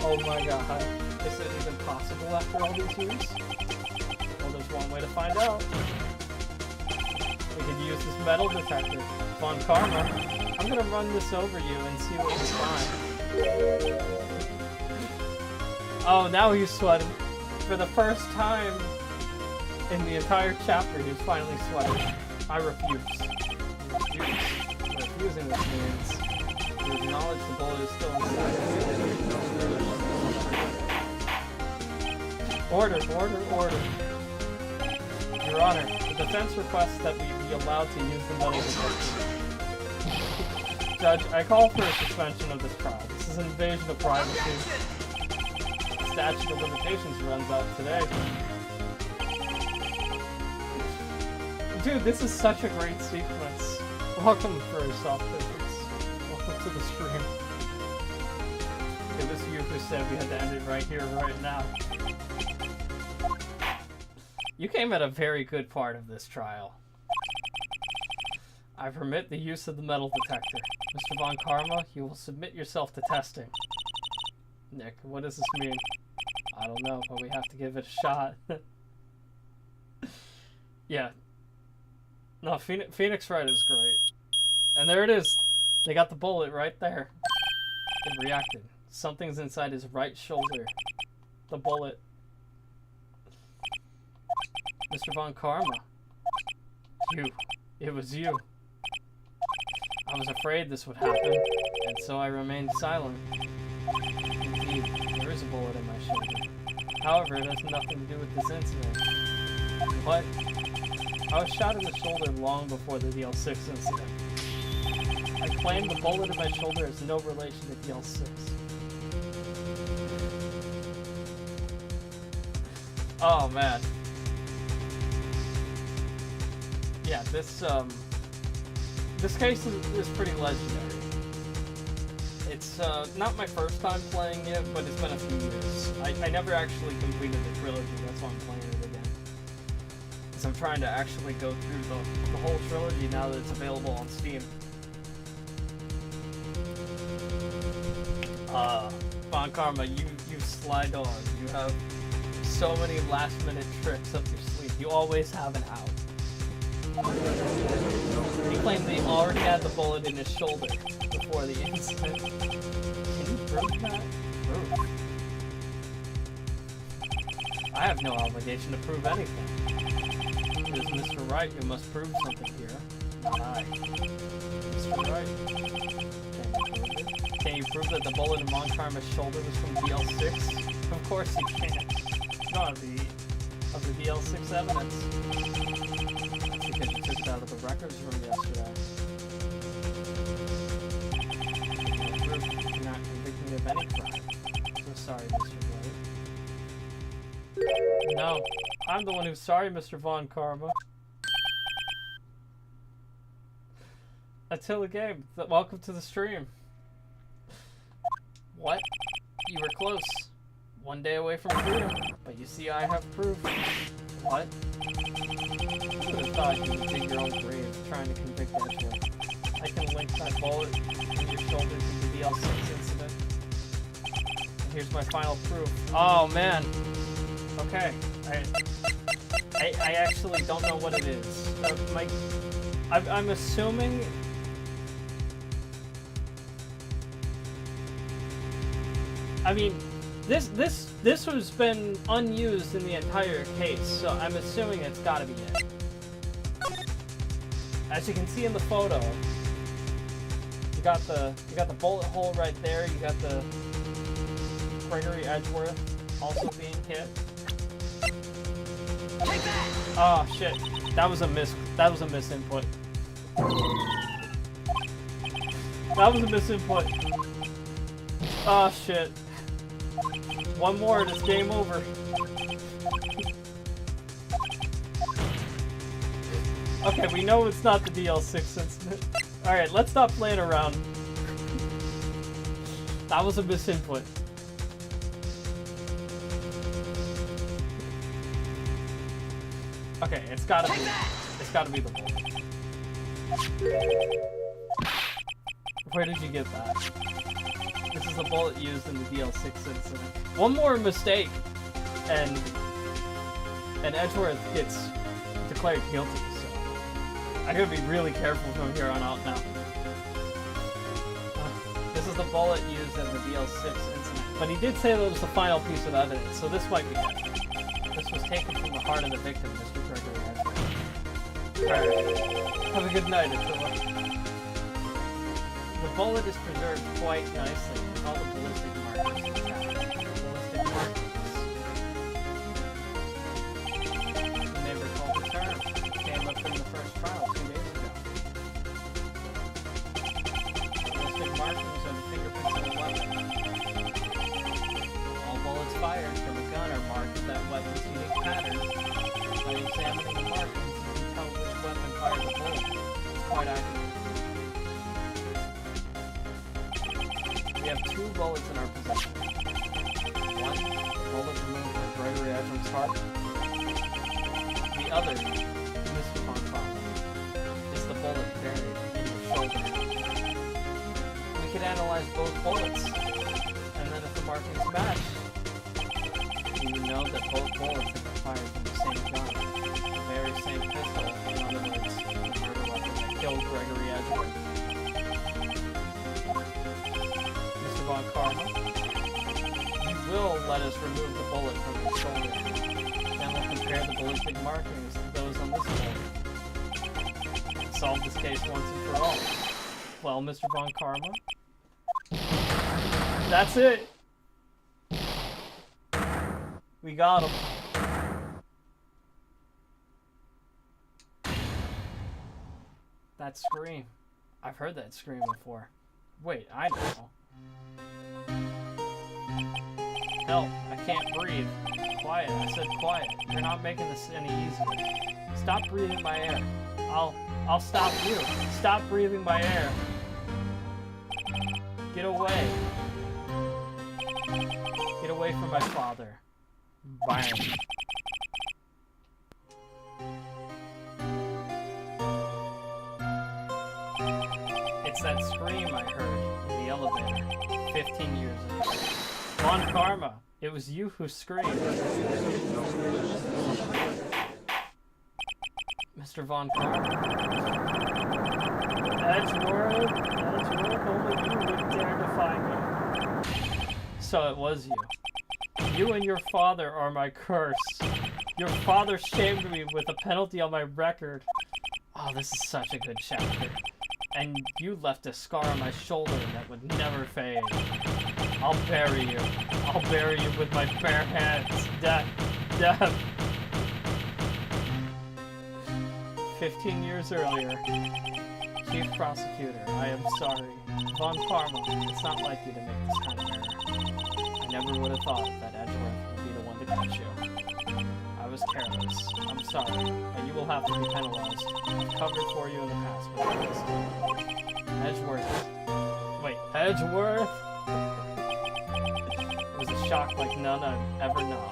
Oh my god. Is it even possible after all these years? Well, there's one way to find out. We can use this metal detector. Von Karma, I'm gonna run this over you and see what we find. Oh, now he's sweating. For the first time in the entire chapter, he's finally sweating. I refuse. Refusing this means you acknowledge the bullet is still inside. Order. Your Honor, the defense requests that we be allowed to use the metal detector. Judge, I call for a suspension of this trial. This is an invasion of privacy. The statute of limitations runs out today. Dude, this is such a great sequence. Welcome for self-defense. Welcome to the stream. It was you who said we had to end it right here, right now. You came at a very good part of this trial. I permit the use of the metal detector. Mr. Von Karma, you will submit yourself to testing. Nick, what does this mean? I don't know, but we have to give it a shot. Yeah. No, Phoenix Wright is great. And there it is. They got the bullet right there. It reacted. Something's inside his right shoulder. The bullet. Mr. Von Karma. You. It was you. I was afraid this would happen, and so I remained silent. Indeed, there is a bullet in my shoulder. However, it has nothing to do with this incident. What? I was shot in the shoulder long before the DL6 incident. I claim the bullet in my shoulder has no relation to DL6. Oh man. Yeah, this case is pretty legendary. It's not my first time playing it, but it's been a few years. I never actually completed the trilogy, that's why I'm playing it again. Because I'm trying to actually go through the whole trilogy now that it's available on Steam. Von Karma, you sly dog. You have so many last minute tricks up your sleeve. You always have an out. He claimed that he already had the bullet in his shoulder before the incident. Can you prove that? Proof. I have no obligation to prove anything. It is Mr. Wright who must prove something here, not I. Mr. Wright, can you prove that the bullet in Von Karma's shoulder was from DL6? Of course you can't. No, of the DL6 evidence. Because you took it out of the records room yesterday. You're not convicting me of any crime. So sorry, Mr. Wright. No, I'm the one who's sorry, Mr. Von Karma. Attila Game, welcome to the stream. What? You were close. One day away from freedom. But you see, I have proof. What? I would have thought you would dig your own grave trying to convict Edgewood. I can link that bullet in your shoulder to the DL6 incident. And here's my final proof. Oh, man. Okay. I actually don't know what it is. I'm assuming... I mean, this has been unused in the entire case, so I'm assuming it's gotta be it. As you can see in the photo, you got the bullet hole right there. You got the Gregory Edgeworth also being hit. Take that! Oh shit, that was a misinput. That was a misinput. Oh shit. One more and it's game over. Okay, we know it's not the DL6 incident. Alright, let's stop playing around. That was a misinput. Okay, it's gotta be the bullet. Where did you get that? This is the bullet used in the DL6 incident. One more mistake, and Edgeworth gets declared guilty, so I gotta be really careful from here on out now. This is the bullet used in the DL6 incident, but he did say that it was the final piece of evidence, so this might be it. This was taken from the heart of the victim, Mr. Gregory Edgeworth. Alright, have a good night, Attila. The bullet is preserved quite nicely with all the ballistic markers intact. Ballistic markers. You may recall the term. Came up in the first trial 2 days ago. Ballistic markings are the fingerprints of a weapon. All bullets fired from a gun are marked with that weapon's unique pattern. By examining the markings, you can tell which weapon fired the bullet. It's quite accurate. have 2 bullets in our possession. One, bullet removed from Gregory Edwards' heart. The other, Mr. Von Traum, is the bullet buried in your shoulder. We could analyze both bullets, and then if the markings match, we would know that both bullets have been fired from the same gun, the very same pistol, in other words, the murder weapon that killed Gregory Edwards. Mr. Von Karma, you will let us remove the bullet from your shoulder. Then we'll compare the ballistic markings to those on this bullet. Solve this case once and for all. Well, Mr. Von Karma, that's it. We got him. That scream. I've heard that scream before. Wait, I know. Help, I can't breathe. Quiet, I said quiet. You're not making this any easier. Stop breathing my air. I'll stop you. Stop breathing my air. Get away. Get away from my father. Bang. It's that scream I heard in the elevator 15 years ago. Von Karma, it was you who screamed. Mr. Von Karma. Edgeworth, only you would dare defy me. So it was you. You and your father are my curse. Your father shamed me with a penalty on my record. Oh, this is such a good chapter. And you left a scar on my shoulder that would never fade. I'll bury you. I'll bury you with my bare hands. Death. 15 years earlier. Chief Prosecutor, I am sorry. Von Karma, it's not like you to make this kind of error. I never would have thought that Edgeworth would be the one to catch you. I was careless. I'm sorry, and you will have to be penalized. I've covered for you in the past, but this Edgeworth. Wait, Edgeworth? It was a shock like none I've ever known.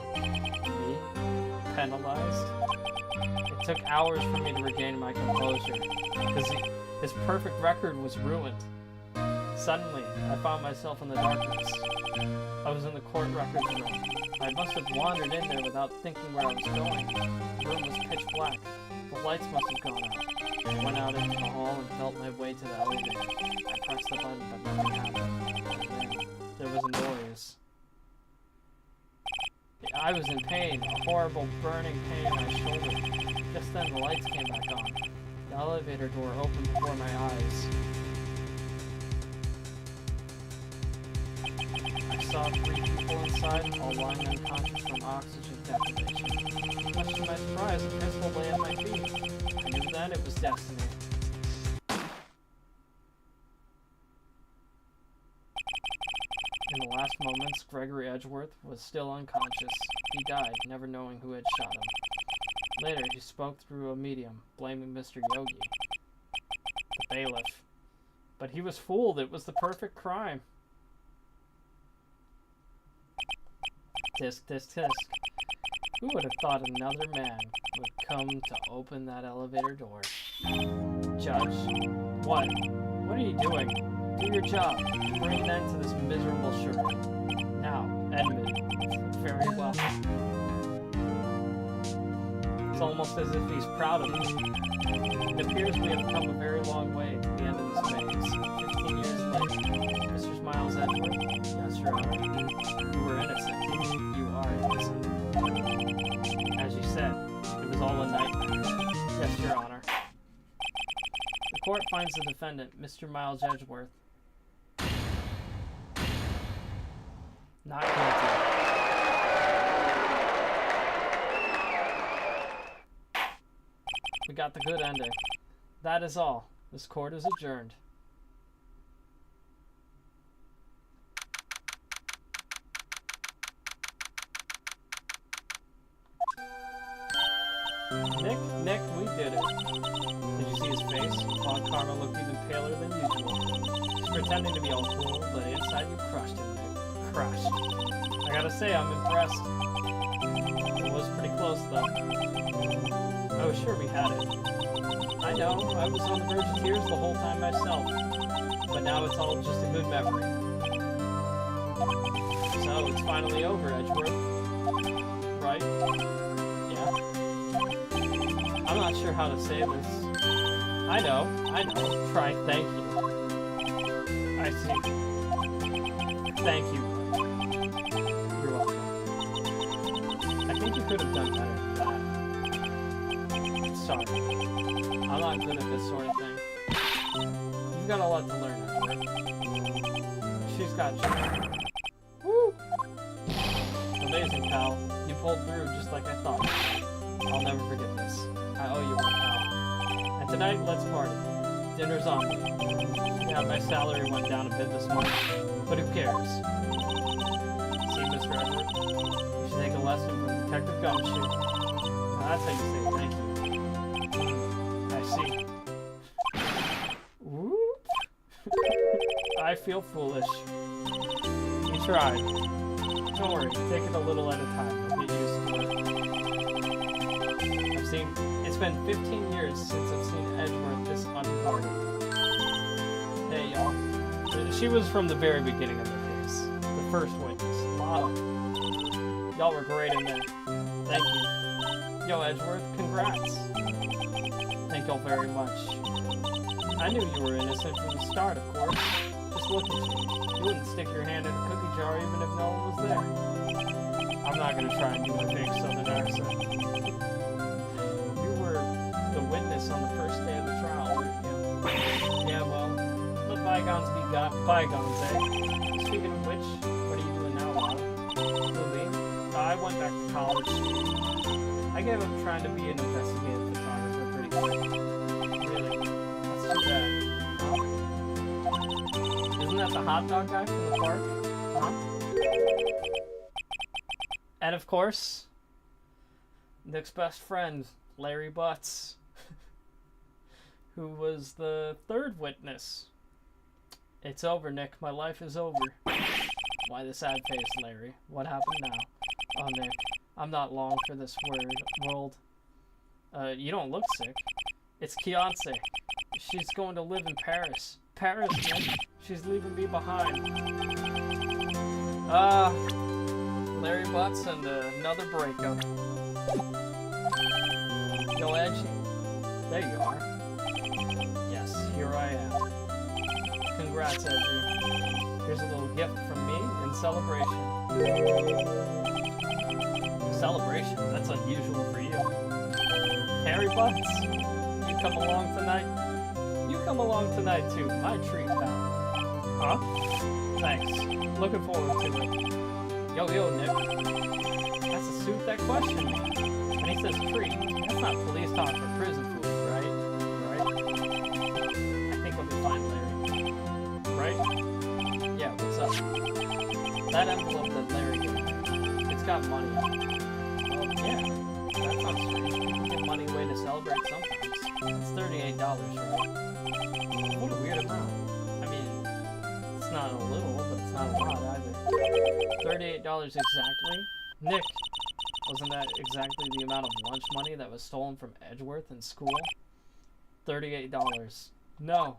Me? Penalized? It took hours for me to regain my composure, because his perfect record was ruined. Suddenly, I found myself in the darkness. I was in the court records room. I must have wandered in there without thinking where I was going. The room was pitch black. The lights must have gone out. I went out into the hall and felt my way to the elevator. I pressed the button, but nothing happened. Then, there was a noise. I was in pain, a horrible burning pain in my shoulder. Just then, the lights came back on. The elevator door opened before my eyes. I saw 3 people inside, all lying unconscious from oxygen deprivation. Much to my surprise, the principal lay at my feet. I knew then it was destiny. In the last moments, Gregory Edgeworth was still unconscious. He died, never knowing who had shot him. Later, he spoke through a medium, blaming Mr. Yogi, the bailiff. But he was fooled. It was the perfect crime. Tisk, tisk, tisk. Who would have thought another man would come to open that elevator door? Judge? What? What are you doing? Do your job. Bring an end to this miserable charade. Now, Edmund. Very well. It's almost as if he's proud of us. It appears we have come a very long way to the end of this maze. 15 years later. Mr. Miles Edgeworth? Yes, Your Honor. You were innocent. You are innocent. As you said, it was all a nightmare. Yes, Your Honor. The court finds the defendant, Mr. Miles Edgeworth, not guilty. We got the good ending. That is all. This court is adjourned. Nick, we did it. Did you see his face? Von Karma looked even paler than usual. pretending to be all cool, but inside you crushed him, Nick. Crushed. I gotta say, I'm impressed. It was pretty close, though. I was sure we had it. I know, I was on the verge of tears the whole time myself. But now it's all just a good memory. So, it's finally over, Edgeworth. Right? Yeah. I'm not sure how to say this. I know. Try thank you. I see. Thank you. You're welcome. I think you could have done better than that. Sorry. I'm not good at this sort of thing. You've got a lot to learn, Edward. She's got you. Woo! Amazing, pal. You pulled through just like I thought. I'll never forget this. I owe you one, pal. And tonight, let's party. Dinner's on me. Yeah, my salary went down a bit this month, but who cares? See, Mr. Edward? You should take a lesson from Detective Gumshoe. Now that's how you say thank you. I see. Whoop! I feel foolish. You tried. Don't worry, take it a little at a time. You'll get used to it. It's been 15 years since I've seen Edgeworth this unguarded. Hey, y'all. She was from the very beginning of the case. The first witness. Wow. Y'all were great in there. Thank you. Yo, Edgeworth, congrats. Thank y'all very much. I knew you were innocent from the start, of course. Just look at you. You wouldn't stick your hand in a cookie jar even if no one was there. I'm not gonna try and do my big southern accent. You were the witness on the first day of the trial, weren't you? Yeah, well, let bygones be bygones, eh? Speaking of which, what are you doing now, Lana? Who, me? I went back to college. I gave up trying to be an investigative photographer pretty quick. Really? That's too bad. Huh? Isn't that the hot dog guy from the park? Huh? And of course, Nick's best friend, Larry Butts, who was the third witness. It's over, Nick. My life is over. Why the sad face, Larry? What happened now? Oh, Nick, I'm not long for this world. You don't look sick. It's Kiance. She's going to live in Paris. Paris, Nick. She's leaving me behind. Larry Butts and another breakup. Yo, Edgy. There you are. Yes, here I am. Congrats, Edgy. Here's a little gift from me in celebration. Celebration? That's unusual for you. Harry Butts, you come along tonight? You come along tonight too. My treat, pal. Huh? Thanks. Looking forward to it. Yo, Nick. That's a suit that question me. And he says treat. That's not police talk for prison food, right? Right? I think I'll be fine, Larry. Right? Yeah, what's up? That envelope that Larry gave me. It's got money on it. Well, yeah. That sounds strange. People give money away to celebrate sometimes. It's $38, right? What a weird amount. I mean, it's not a little, but it's not a lot either. $38 exactly? Nick, wasn't that exactly the amount of lunch money that was stolen from Edgeworth in school? $38. No.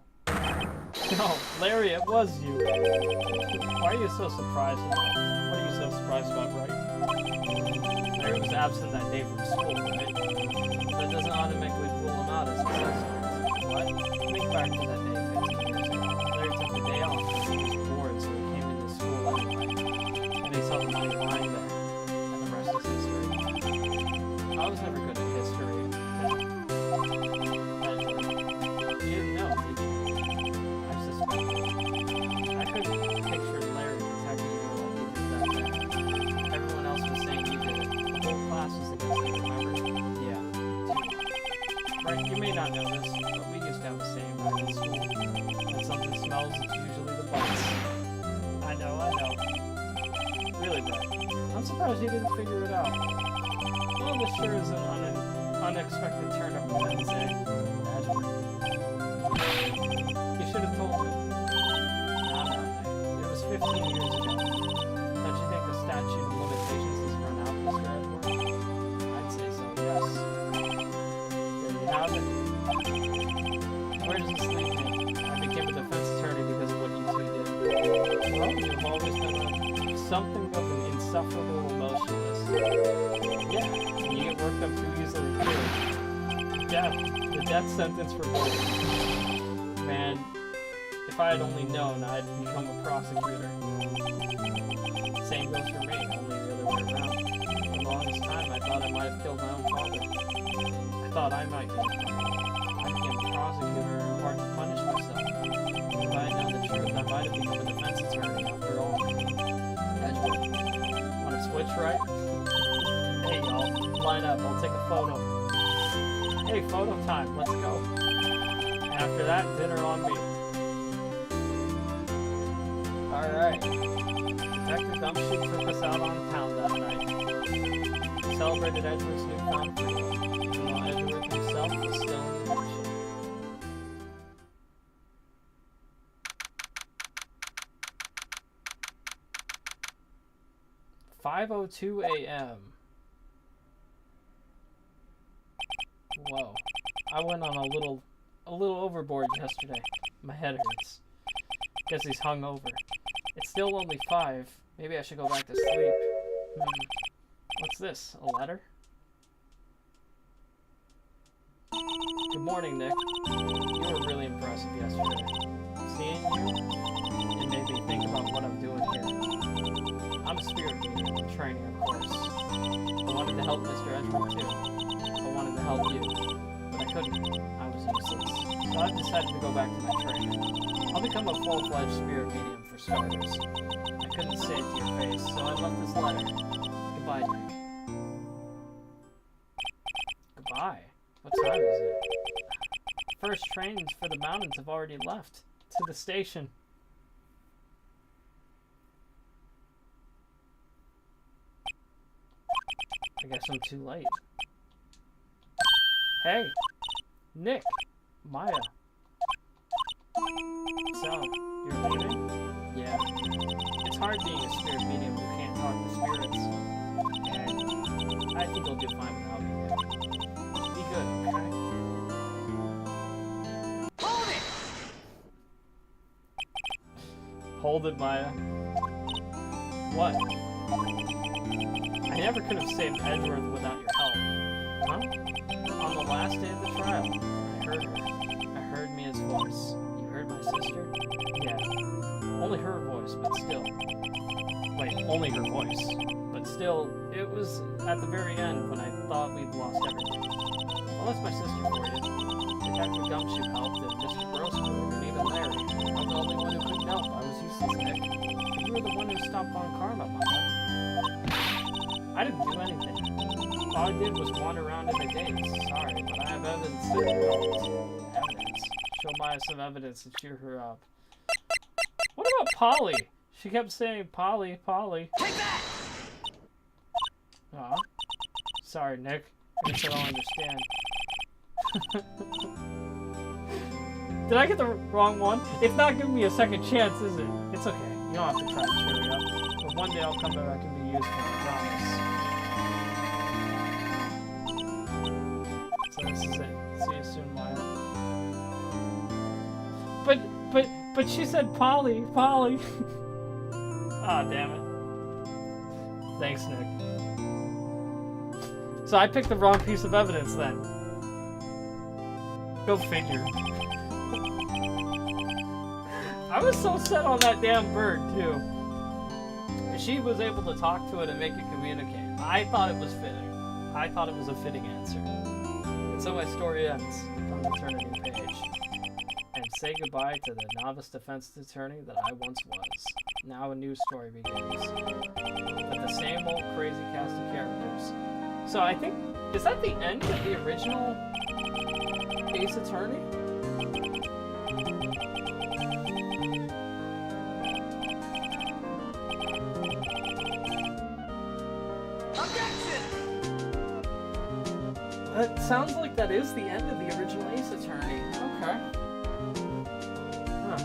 No, Larry, it was you. Why are you so surprised about it? What are you so surprised about, Wright? Larry was absent that day from school, right? That doesn't automatically rule him out as a suspect. What? Think back to that day 15 years ago. Larry took the day off because he was bored, so he came into school anyway. And he saw the money lying there. And the rest is history. I was never good at history. You didn't know, did you? I suspected. I couldn't picture Larry protecting you like he did that day. Everyone else was saying you did it. The whole class was against you, remember? Yeah. Right, you may not know this, but we used to have the same rule in school. When something smells, it's usually the butts. I know. Really, Bright. I'm surprised you didn't figure it out. Well, this sure is an unexpected turn of events, eh? You should have told me. told you, I've always been something of an insufferable emotionalist. Yeah, and you get worked up too easily too. Death. The death sentence for both. Man, if I had only known, I'd become a prosecutor. Same goes for me, only the other way around. For the longest time, I thought I might have killed my own father. I thought I might be. I became a prosecutor in part to punish myself. If I had known the truth, I might have become a defense attorney after all. Edgewood. Want to switch, right? Hey, y'all. Line up. I'll take a photo. Hey, photo time. Let's go. After that, dinner on me. Alright. Detective Gumshoe took us out on town that night. We celebrated Edgewood's newfound freedom, even though Edgewood himself was still in detention. 5:02 a.m. Whoa. I went on a little overboard yesterday. My head hurts. Guess he's hungover. It's still only 5. Maybe I should go back to sleep. What's this? A letter? Good morning, Nick. You were really impressive yesterday. Seeing you, it made me think about what I'm doing here. I'm a spirit medium in training, of course. I wanted to help Mr. Edgewood too. I wanted to help you, but I couldn't. I was useless. So I've decided to go back to my training. I'll become a full-fledged spirit medium for starters. I couldn't say it to your face, so I left this letter. Goodbye, Nick. Goodbye? What time is it? First trains for the mountains have already left. To the station. I guess I'm too late. Hey! Nick! Maya! So, you're leaving? Yeah. It's hard being a spirit medium who can't talk to spirits. And I think I'll do fine without you. Be good, okay? Hold it! Hold it, Maya. What? I never could have saved Edgeworth without your help. Huh? On the last day of the trial, I heard her. I heard Mia's voice. You heard my sister? Yeah. Only her voice, but still. Wait, only her voice. But still, it was at the very end when I thought we'd lost everything. Well, that's my sister for you. Detective Gumshoe helped, and Mr. Grossberg, and even Larry. I'm the only one who couldn't help. I was useless, Nick. But you were the one who stopped on Karma, Maya. I didn't do anything. All I did was wander around in the gates. Sorry, but I have evidence that you helped. Evidence? Show Maya some evidence to cheer her up. What about Polly? She kept saying, Polly, Polly. Take that! Aw. Sorry, Nick. I guess I don't understand. Did I get the wrong one? It's not giving me a second chance, is it? It's okay. You don't have to try to cheer me up. But one day I'll come back and be useful, I promise. So this is it. See you soon, Maya. But she said Polly, Polly. Ah, damn it. Thanks, Nick. So I picked the wrong piece of evidence then. Go figure. I was so set on that damn bird, too. She was able to talk to it and make it communicate. I thought it was fitting. I thought it was a fitting answer. And so my story ends. Time to turn a new page. And say goodbye to the novice defense attorney that I once was. Now a new story begins. With the same old crazy cast of characters. So I think, is that the end of the original Ace Attorney? Objection! It sounds like that is the end of the original Ace Attorney. Okay. Huh.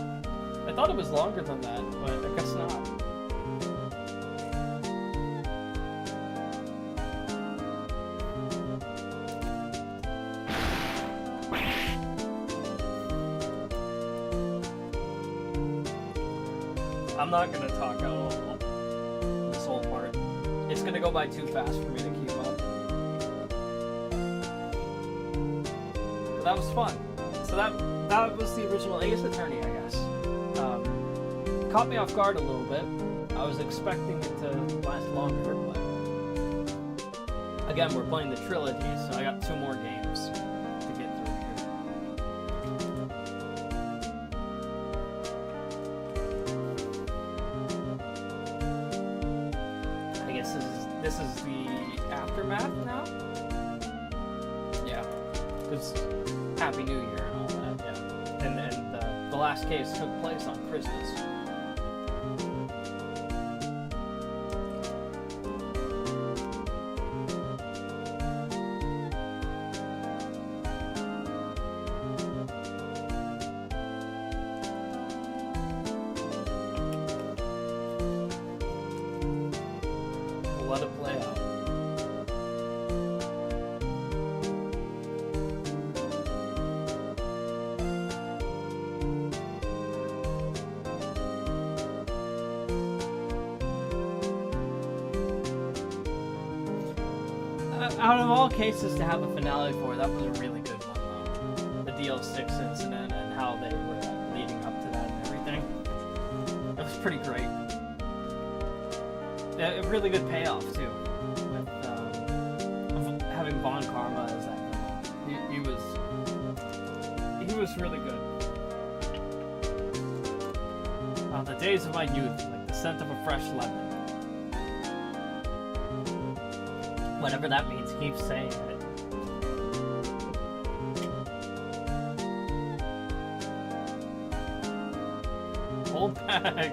I thought it was longer than that, but I guess not. I'm not gonna talk out this whole part. It's gonna go by too fast for me to keep up. But that was fun. So that was the original Ace Attorney, I guess. Caught me off guard a little bit. I was expecting it to last longer, but again, we're playing the Trilogy, so I got 2 more games to get through here. I guess this is the aftermath now? Yeah, because Happy New Year and all that, yeah. And the last case took place on Christmas. Let it play out. Out of all cases to have a finale for, that was a really good one, though. The DL6 incident and how they were leading up to that and everything. It was pretty great. A really good payoff too, with having Von Karma as that villain. He was really good. The days of my youth, like the scent of a fresh lemon. Whatever that means, keep saying it. Old bag.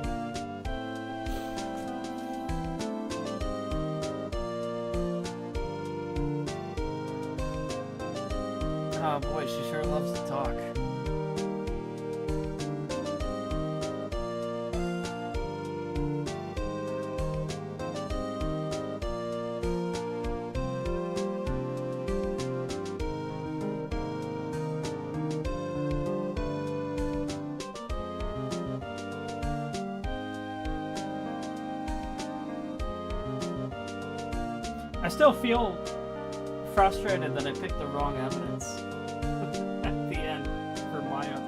Oh boy, she sure loves to talk. I still feel frustrated that I picked the wrong evidence at the end for Maya.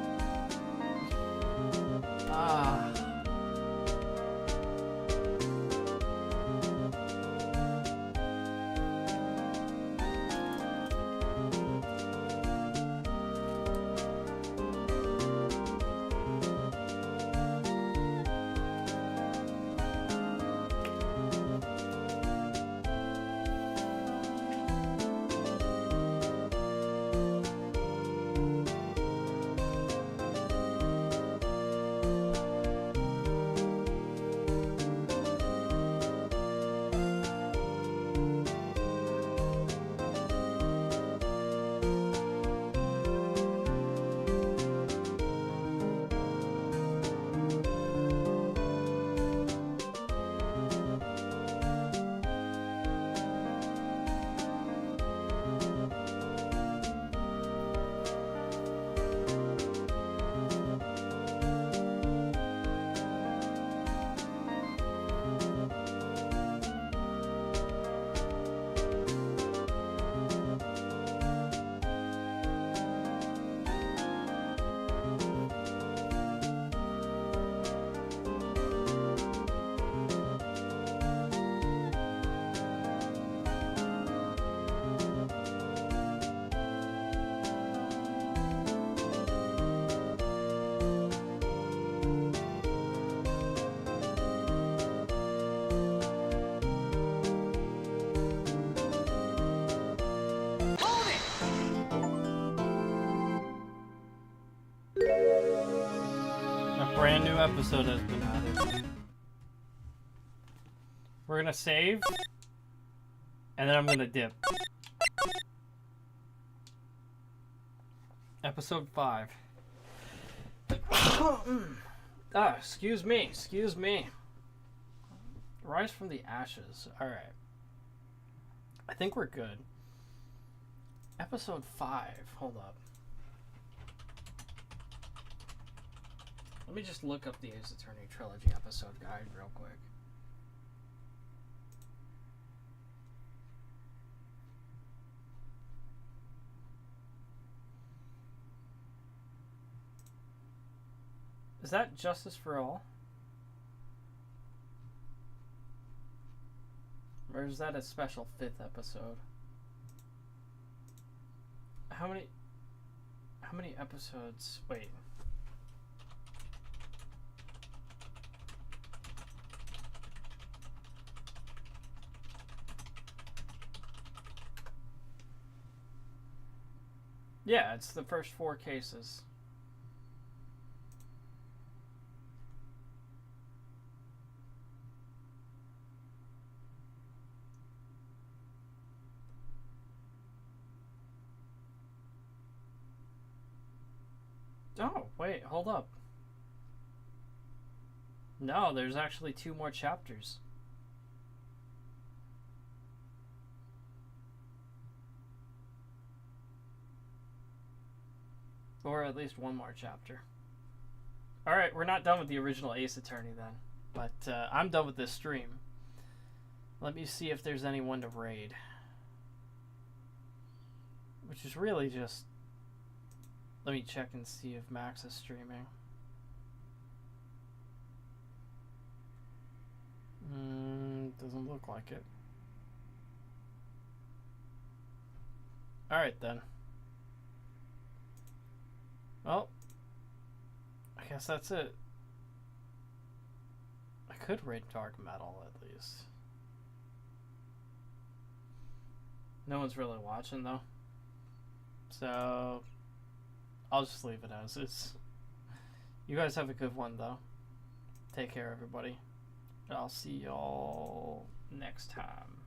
Brand new episode has been added. We're gonna save, and then I'm gonna dip. Episode 5. Excuse me. Rise from the ashes. Alright. I think we're good. Episode 5. Hold up. Let me just look up the Ace Attorney Trilogy episode guide real quick. Is that Justice for All? Or is that a special 5th episode? How many episodes? Wait. Yeah, it's the first 4 cases. Oh, wait, hold up. No, there's actually 2 more chapters. Or at least 1 more chapter. Alright, we're not done with the original Ace Attorney then. But I'm done with this stream. Let me see if there's anyone to raid. Which is really just... Let me check and see if Max is streaming. Doesn't look like it. Alright then. Well, I guess that's it. I could raid Dark Metal at least. No one's really watching though. So I'll just leave it as is. You guys have a good one though. Take care everybody. I'll see y'all next time.